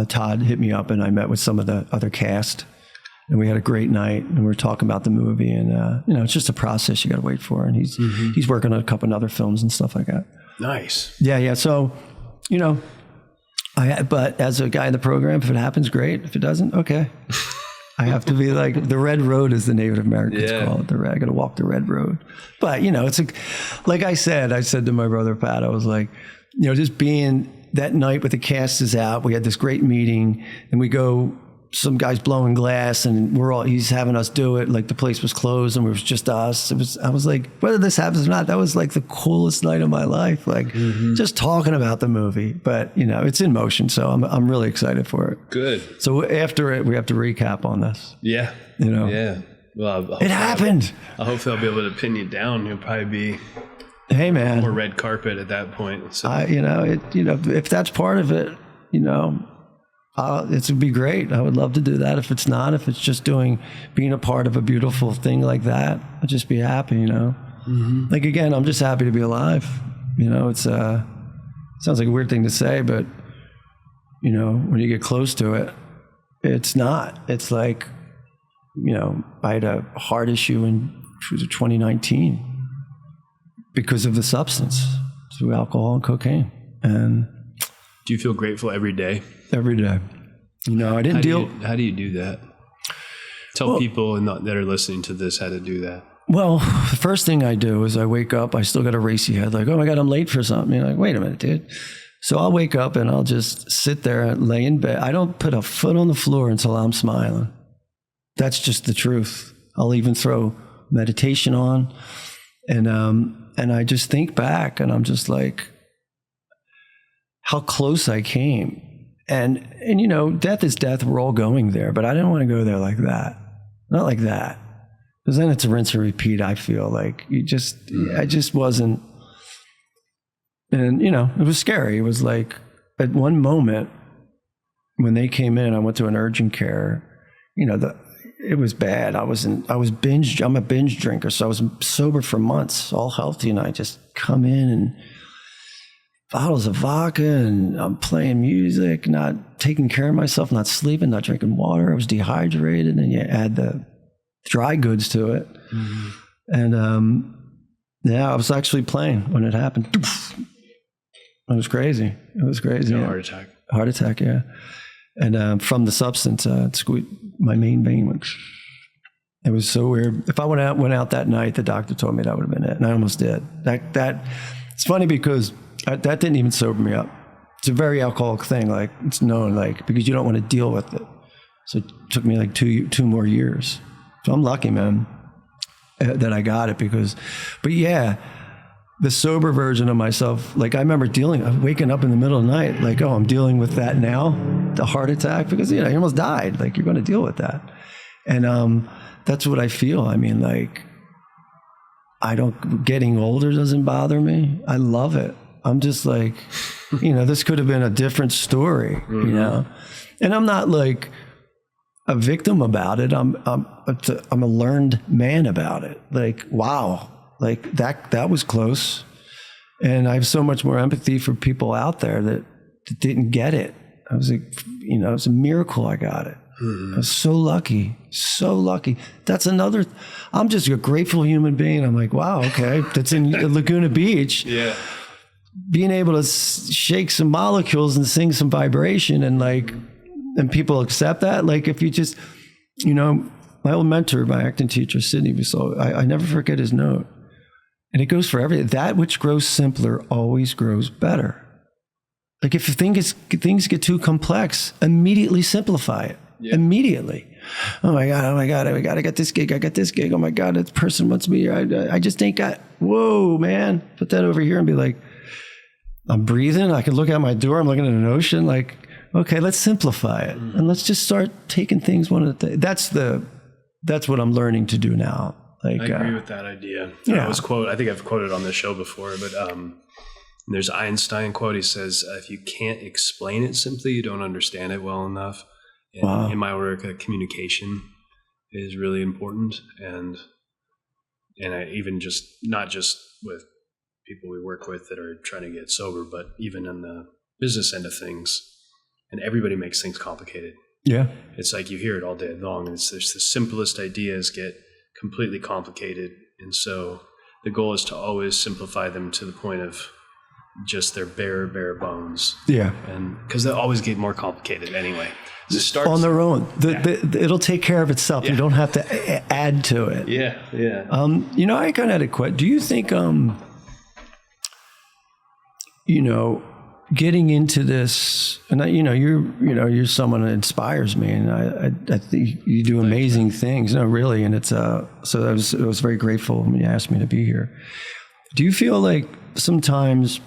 Todd hit me up, and I met with some of the other cast, and we had a great night. And we were talking about the movie, and it's just a process you got to wait for. And he's working on a couple of other films and stuff like that. Nice. Yeah. So. But as a guy in the program, if it happens, great. If it doesn't, okay. I have to be like the red road, as the Native Americans call it. I got to walk the red road. But it's like I said to my brother Pat, I was like, just being that night with the cast is out. We had this great meeting, and we go. Some guy's blowing glass, and he's having us do it. Like the place was closed, and it was just us. I was like, whether this happens or not, that was like the coolest night of my life. Just talking about the movie, but it's in motion. So I'm really excited for it. Good. So after it, we have to recap on this. Yeah. Yeah. Well, it happened. I hope they'll be able to pin you down. You'll probably be. Hey man. More red carpet at that point. So. If that's part of it, it would be great. I would love to do that. If it's not, if it's just being a part of a beautiful thing like that, I'd just be happy, Like, again, I'm just happy to be alive. It's sounds like a weird thing to say, but, when you get close to it, it's not. It's like, I had a heart issue in 2019 because of the substance, through alcohol and cocaine. And do you feel grateful every day? Every day. I didn't deal. How do you do that? Tell people that are listening to this how to do that. Well, the first thing I do is I wake up. I still got a racy head. Like, oh my God, I'm late for something. You're like, wait a minute, dude. So I'll wake up and I'll just sit there and lay in bed. I don't put a foot on the floor until I'm smiling. That's just the truth. I'll even throw meditation on, and I just think back, and I'm just like, how close I came. And death is death. We're all going there, but I didn't want to go there like that. Not like that. Because then it's a rinse and repeat, I feel like. I just wasn't, And, it was scary. It was like at one moment when they came in, I went to an urgent care, it was bad. I'm a binge drinker. So I was sober for months, all healthy. And I just come in and bottles of vodka and I'm playing music, not taking care of myself, not sleeping, not drinking water. I was dehydrated, and you add the dry goods to it. Mm-hmm. And I was actually playing when it happened. It was crazy. Yeah. Heart attack, yeah. And from the substance, my main vein went. It was so weird. If I went out that night, the doctor told me that would have been it, and I almost did. That it's funny because that didn't even sober me up. It's a very alcoholic thing. Like, it's known, because you don't want to deal with it. So it took me like two more years. So I'm lucky, man, that I got it but yeah, the sober version of myself, I remember waking up in the middle of the night, I'm dealing with that now, the heart attack, because, you almost died. You're going to deal with that. And that's what I feel. I mean, getting older doesn't bother me. I love it. I'm just this could have been a different story, mm-hmm. And I'm not a victim about it. I'm a learned man about it. Wow, that was close. And I have so much more empathy for people out there that didn't get it. I was it was a miracle I got it. Mm-hmm. I was so lucky. That's I'm just a grateful human being. I'm wow, okay. That's in Laguna Beach. Yeah. Being able to shake some molecules and sing some vibration and people accept that. If you just, my old mentor, my acting teacher, Sidney Beissel, I never forget his note. And it goes for everything. That which grows simpler always grows better. If things get too complex, immediately simplify it. Yeah. Immediately. Oh my God, I got this gig. I got this gig. Oh my God, this person wants me. I just ain't got, whoa, man. Put that over here and be I'm breathing. I can look out my door. I'm looking at an ocean. Okay, let's simplify it. And let's just start taking things one at a time. That's what I'm learning to do now. I agree with that idea. Yeah. I think I've quoted on this show before, but there's Einstein quote. He says, if you can't explain it simply, you don't understand it well enough. And wow. In my work, communication is really important. And I even not just with people we work with that are trying to get sober, but even in the business end of things. And everybody makes things complicated. Yeah. It's you hear it all day long. There's the simplest ideas get completely complicated. And so the goal is to always simplify them to the point of just their bare bones. Yeah. And because they'll always get more complicated anyway. On their own. It'll take care of itself. Yeah. You don't have to add to it. Yeah. Yeah. I kind of had a question. Do you think, getting into this, and you're someone that inspires me, and I think you do amazing things. No, really, and it's so I was very grateful when you asked me to be here. Do you feel sometimes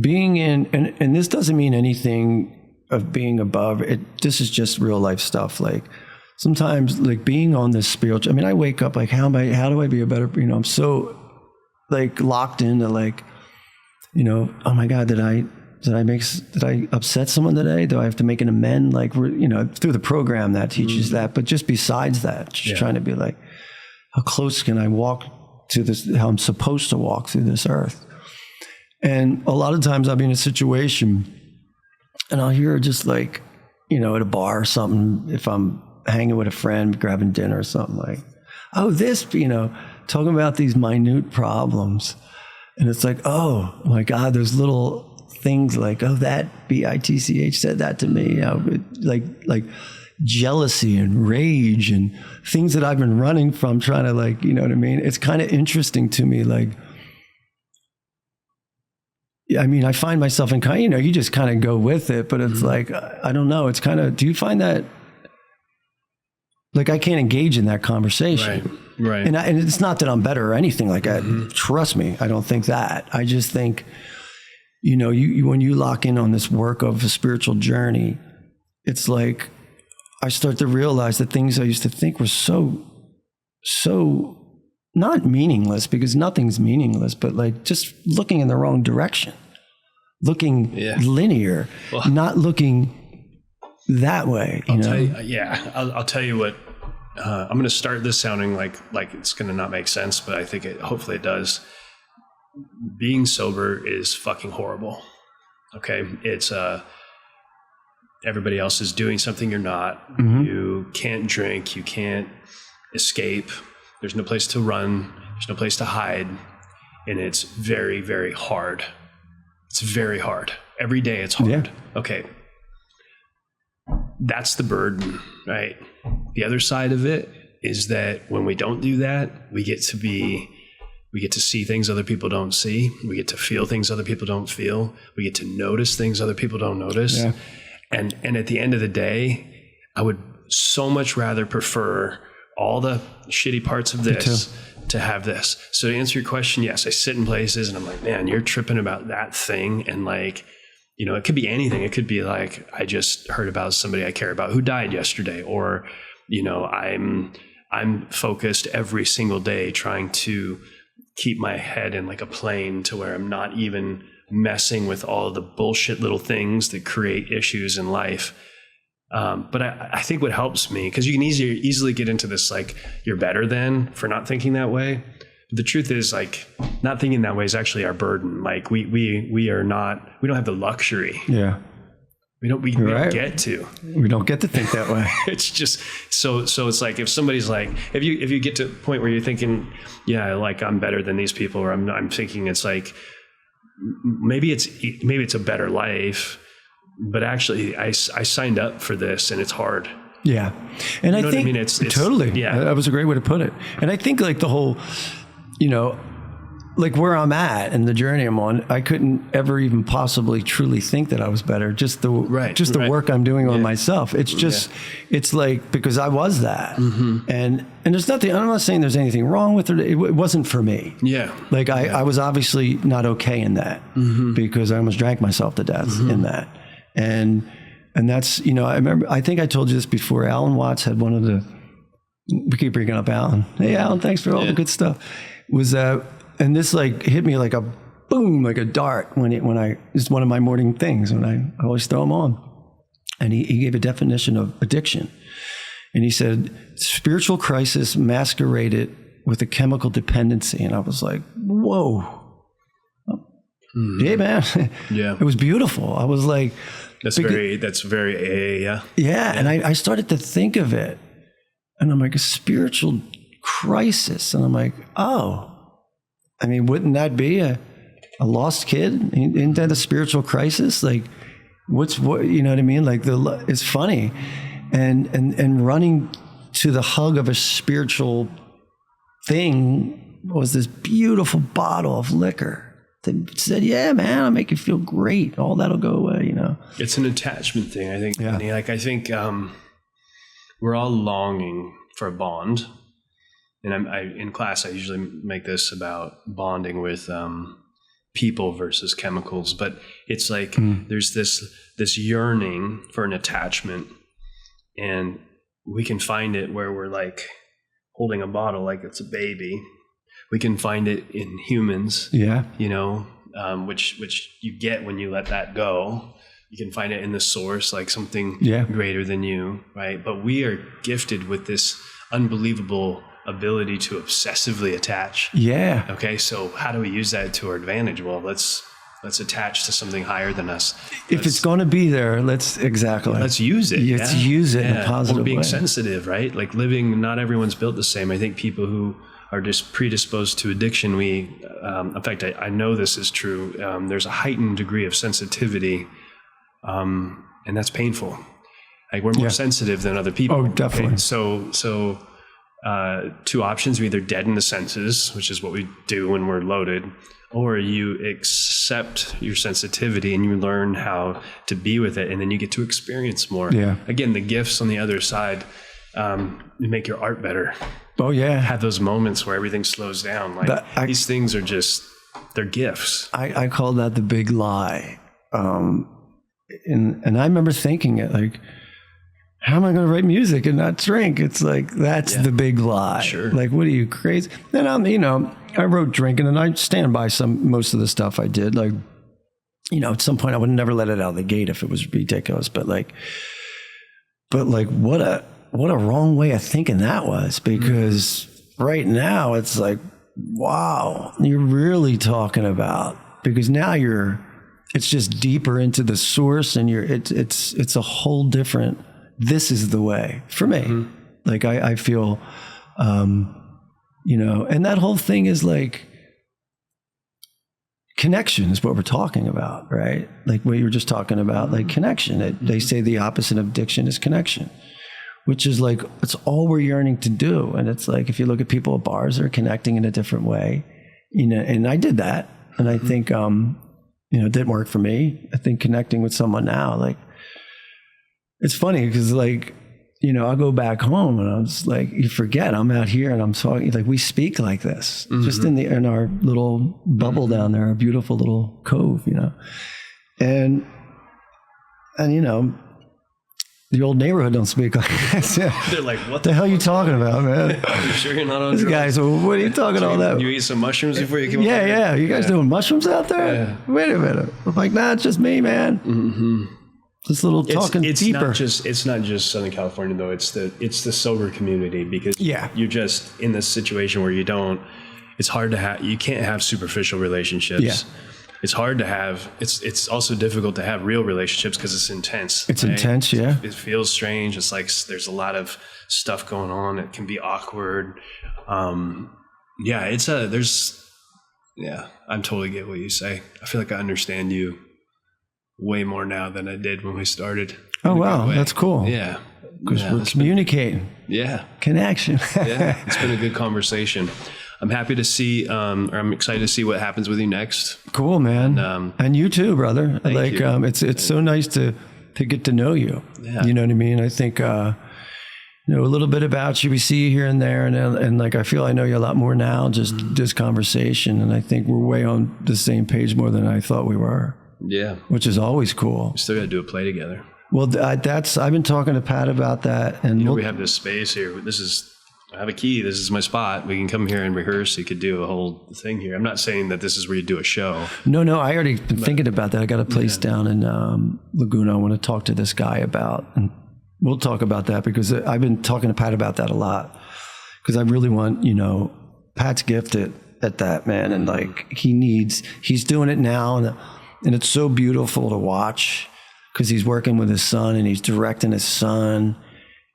being in, and this doesn't mean anything of being above it. This is just real life stuff. Sometimes being on this spiritual. I mean, I wake up how do I be a better? I'm so locked into oh my God, did I upset someone today? Do I have to make an amend? Through the program that teaches that, but just besides that, just trying to be how close can I walk to this, how I'm supposed to walk through this earth? And a lot of times I'll be in a situation and I'll hear just at a bar or something, if I'm hanging with a friend, grabbing dinner or something talking about these minute problems. And it's oh my God, there's little things that BITCH said that to me. Like jealousy and rage and things that I've been running from, trying to you know what I mean? It's kind of interesting to me. I find myself in you just kind of go with it, but it's I don't know. It's kind of, do you find that I can't engage in that conversation? Right. And it's not that I'm better or anything like that. Mm-hmm. Trust me, I don't think that. I just think, you when you lock in on this work of a spiritual journey, it's I start to realize that things I used to think were so not meaningless, because nothing's meaningless, but like just looking in the wrong direction, looking linear, not looking that way. I'll tell you what. I'm going to start this sounding like it's going to not make sense, but I think hopefully it does. Being sober is fucking horrible. Okay, it's everybody else is doing something you're not. Mm-hmm. You can't drink. You can't escape. There's no place to run. There's no place to hide. And it's very, very hard. It's very hard. Every day it's hard. Yeah. Okay. That's the burden, right? The other side of it is that when we don't do that, we get to see things other people don't see. We get to feel things other people don't feel. We get to notice things other people don't notice. Yeah. And at the end of the day, I would so much rather prefer all the shitty parts of this to have this. So to answer your question, yes, I sit in places and I'm like, man, you're tripping about that thing. And like, you know, it could be anything. It could be like, I just heard about somebody I care about who died yesterday, or, you know, I'm focused every single day trying to keep my head in like a plane to where I'm not even messing with all of the bullshit little things that create issues in life. But I think what helps me, because you can easily get into this, like, you're better than for not thinking that way. But the truth is, like, not thinking that way is actually our burden. Like we don't have the luxury. Yeah. We don't get to. We don't get to think that way. It's just so it's like if somebody's like, if you get to a point where you're thinking, yeah, like I'm better than these people, or I'm thinking it's like, maybe it's a better life, but actually I signed up for this and it's hard. Yeah. And you know I think, what I mean? It's totally, yeah, that was a great way to put it. And I think like the whole, you know, like where I'm at and the journey I'm on, I couldn't ever even possibly truly think that I was better. Just the work I'm doing on myself. It's just, it's like, because I was that. Mm-hmm. And there's nothing, I'm not saying there's anything wrong with it. It wasn't for me. Yeah. Like I was obviously not okay in that, because I almost drank myself to death in that. And that's, you know, I think I told you this before. Alan Watts had one of the, we keep bringing up Alan. Hey, Alan, thanks for all the good stuff. Was and this like hit me like a boom, like a dart it's one of my morning things when I always throw them on. And he gave a definition of addiction. And he said, spiritual crisis masqueraded with a chemical dependency. And I was like, whoa. Yeah, man. Yeah. It was beautiful. I was like, that's very AA, yeah. Yeah. And I started to think of it. And I'm like, a spiritual crisis. And I'm like, oh, I mean, wouldn't that be a lost kid? Isn't that a spiritual crisis? Like, what? You know what I mean? Like, it's funny, and running to the hug of a spiritual thing was this beautiful bottle of liquor that said, "Yeah, man, I'll make you feel great. All that'll go away." You know, it's an attachment thing, I think. Yeah. Like, I think we're all longing for a bond. And in class, I usually make this about bonding with people versus chemicals. But it's like there's this yearning for an attachment, and we can find it where we're like holding a bottle like it's a baby. We can find it in humans, you know, which you get when you let that go. You can find it in the source, like something greater than you, right? But we are gifted with this unbelievable ability to obsessively attach. Yeah. Okay. So how do we use that to our advantage? Well, let's attach to something higher than us. If it's going to be there, let's use it. Let's use it in a positive way. Or being sensitive, right? Like not everyone's built the same. I think people who are just predisposed to addiction, in fact, I know this is true. There's a heightened degree of sensitivity, and that's painful. Like we're more sensitive than other people. Oh, definitely. Okay? So two options: we either deaden the senses, which is what we do when we're loaded, or you accept your sensitivity and you learn how to be with it, and then you get to experience more. Yeah. Again, the gifts on the other side make your art better. Oh yeah. Have those moments where everything slows down. Like these things are they're gifts. I call that the big lie. And I remember thinking it like, how am I going to write music and not drink? It's like, that's the big lie. Sure. Like, what are you, crazy? Then I wrote drinking, and I stand by most of the stuff I did. Like, at some point I would never let it out of the gate if it was ridiculous. But what a wrong way of thinking that was, because right now it's like, wow, you're really talking about, because now it's just deeper into the source, and it's a whole different, this is the way for me. Like I feel, and that whole thing is like, connection is what we're talking about, right? Like what you were just talking about, like connection. They say the opposite of addiction is connection, which is like, it's all we're yearning to do. And it's like, if you look at people at bars, they're connecting in a different way, and I did that. And I think, it didn't work for me. I think connecting with someone now, like, it's funny because like, I'll go back home and I'm just like, you forget I'm out here and I'm talking, like we speak like this, just in our little bubble down there, a beautiful little cove, and the old neighborhood don't speak like this. They're like, what the hell are you talking about, man? Are you sure you're not on This drugs? guy's, well, what are you talking all that? You eat some mushrooms before you came over? Yeah. You guys doing mushrooms out there? Yeah. Wait a minute. I'm like, nah, it's just me, man. This little talking it's deeper. It's not just Southern California though. It's the sober community, because you're just in this situation where it's hard to have, you can't have superficial relationships. Yeah. It's hard to have, it's also difficult to have real relationships because it's intense. It's intense, yeah. It feels strange. It's like there's a lot of stuff going on. It can be awkward. I totally get what you say. I feel like I understand you way more now than I did when we started. Oh, wow. That's cool. Yeah. Because we're communicating. Connection. It's been a good conversation. I'm happy to see, I'm excited to see what happens with you next. Cool, man. And you too, brother. Thank you. It's so nice to get to know you. Yeah. You know what I mean? I think, a little bit about you. We see you here and there. And like, I feel I know you a lot more now, just this conversation. And I think we're way on the same page more than I thought we were. Yeah. Which is always cool. We still got to do a play together. Well, I've been talking to Pat about that. And we have this space here. I have a key. This is my spot. We can come here and rehearse. You could do a whole thing here. I'm not saying that this is where you do a show. No, I already been thinking about that. I got a place down in Laguna I want to talk to this guy about. And we'll talk about that because I've been talking to Pat about that a lot. Because I really want, Pat's gifted at that, man. And like, he's doing it now. And it's so beautiful to watch because he's working with his son and he's directing his son.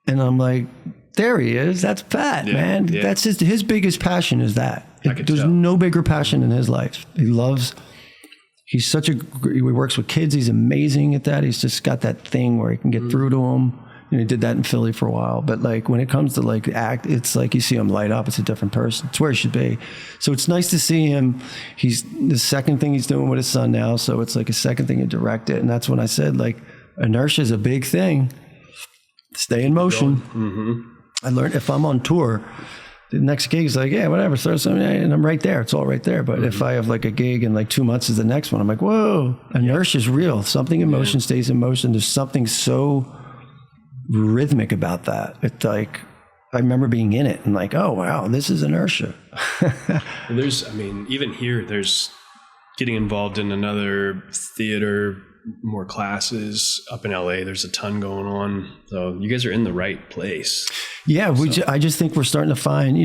And I'm like, there he is. That's Pat, man. Yeah. That's his biggest passion is that. There's no bigger passion in his life. He works with kids. He's amazing at that. He's just got that thing where he can get through to them. He did that in Philly for a while. But like when it comes to like act, it's like you see him light up. It's a different person. It's where he should be. So it's nice to see him. He's the second thing he's doing with his son now. So it's like a second thing to direct it. And that's when I said like inertia is a big thing. Stay in motion. I learned if I'm on tour, the next gig is like, yeah, whatever, throw something, and I'm right there. It's all right there. But if I have like a gig and like 2 months is the next one, I'm like, whoa, inertia is real. Something in motion stays in motion. There's something so rhythmic about that. It's like, I remember being in it and like, oh, wow, this is inertia. Even here, there's getting involved in another theater, more classes up in LA. There's a ton going on. So you guys are in the right place. Yeah. I just think we're starting to find,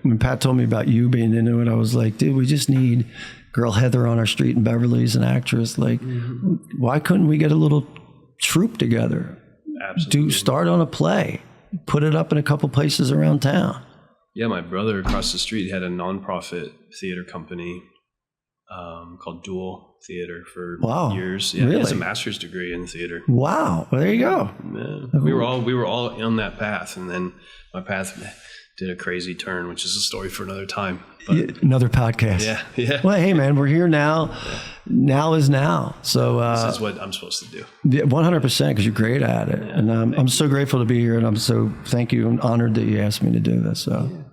when Pat told me about you being into it, I was like, dude, we just need girl Heather on our street in Beverly as an actress. Like, why couldn't we get a little troupe together? Absolutely. Start on a play, put it up in a couple places around town. Yeah. My brother across the street had a nonprofit theater company called Dual Theater for years. Yeah, really? He has a master's degree in theater. Wow, well, there you go. Yeah. We were all on that path, and then my path did a crazy turn, which is a story for another time. But, another podcast. Yeah. Well, hey, man, we're here now. Yeah. Now is now. So this is what I'm supposed to do. 100%, because you're great at it, and I'm so grateful to be here, and I'm so thank you. I'm honored that you asked me to do this. So. Yeah.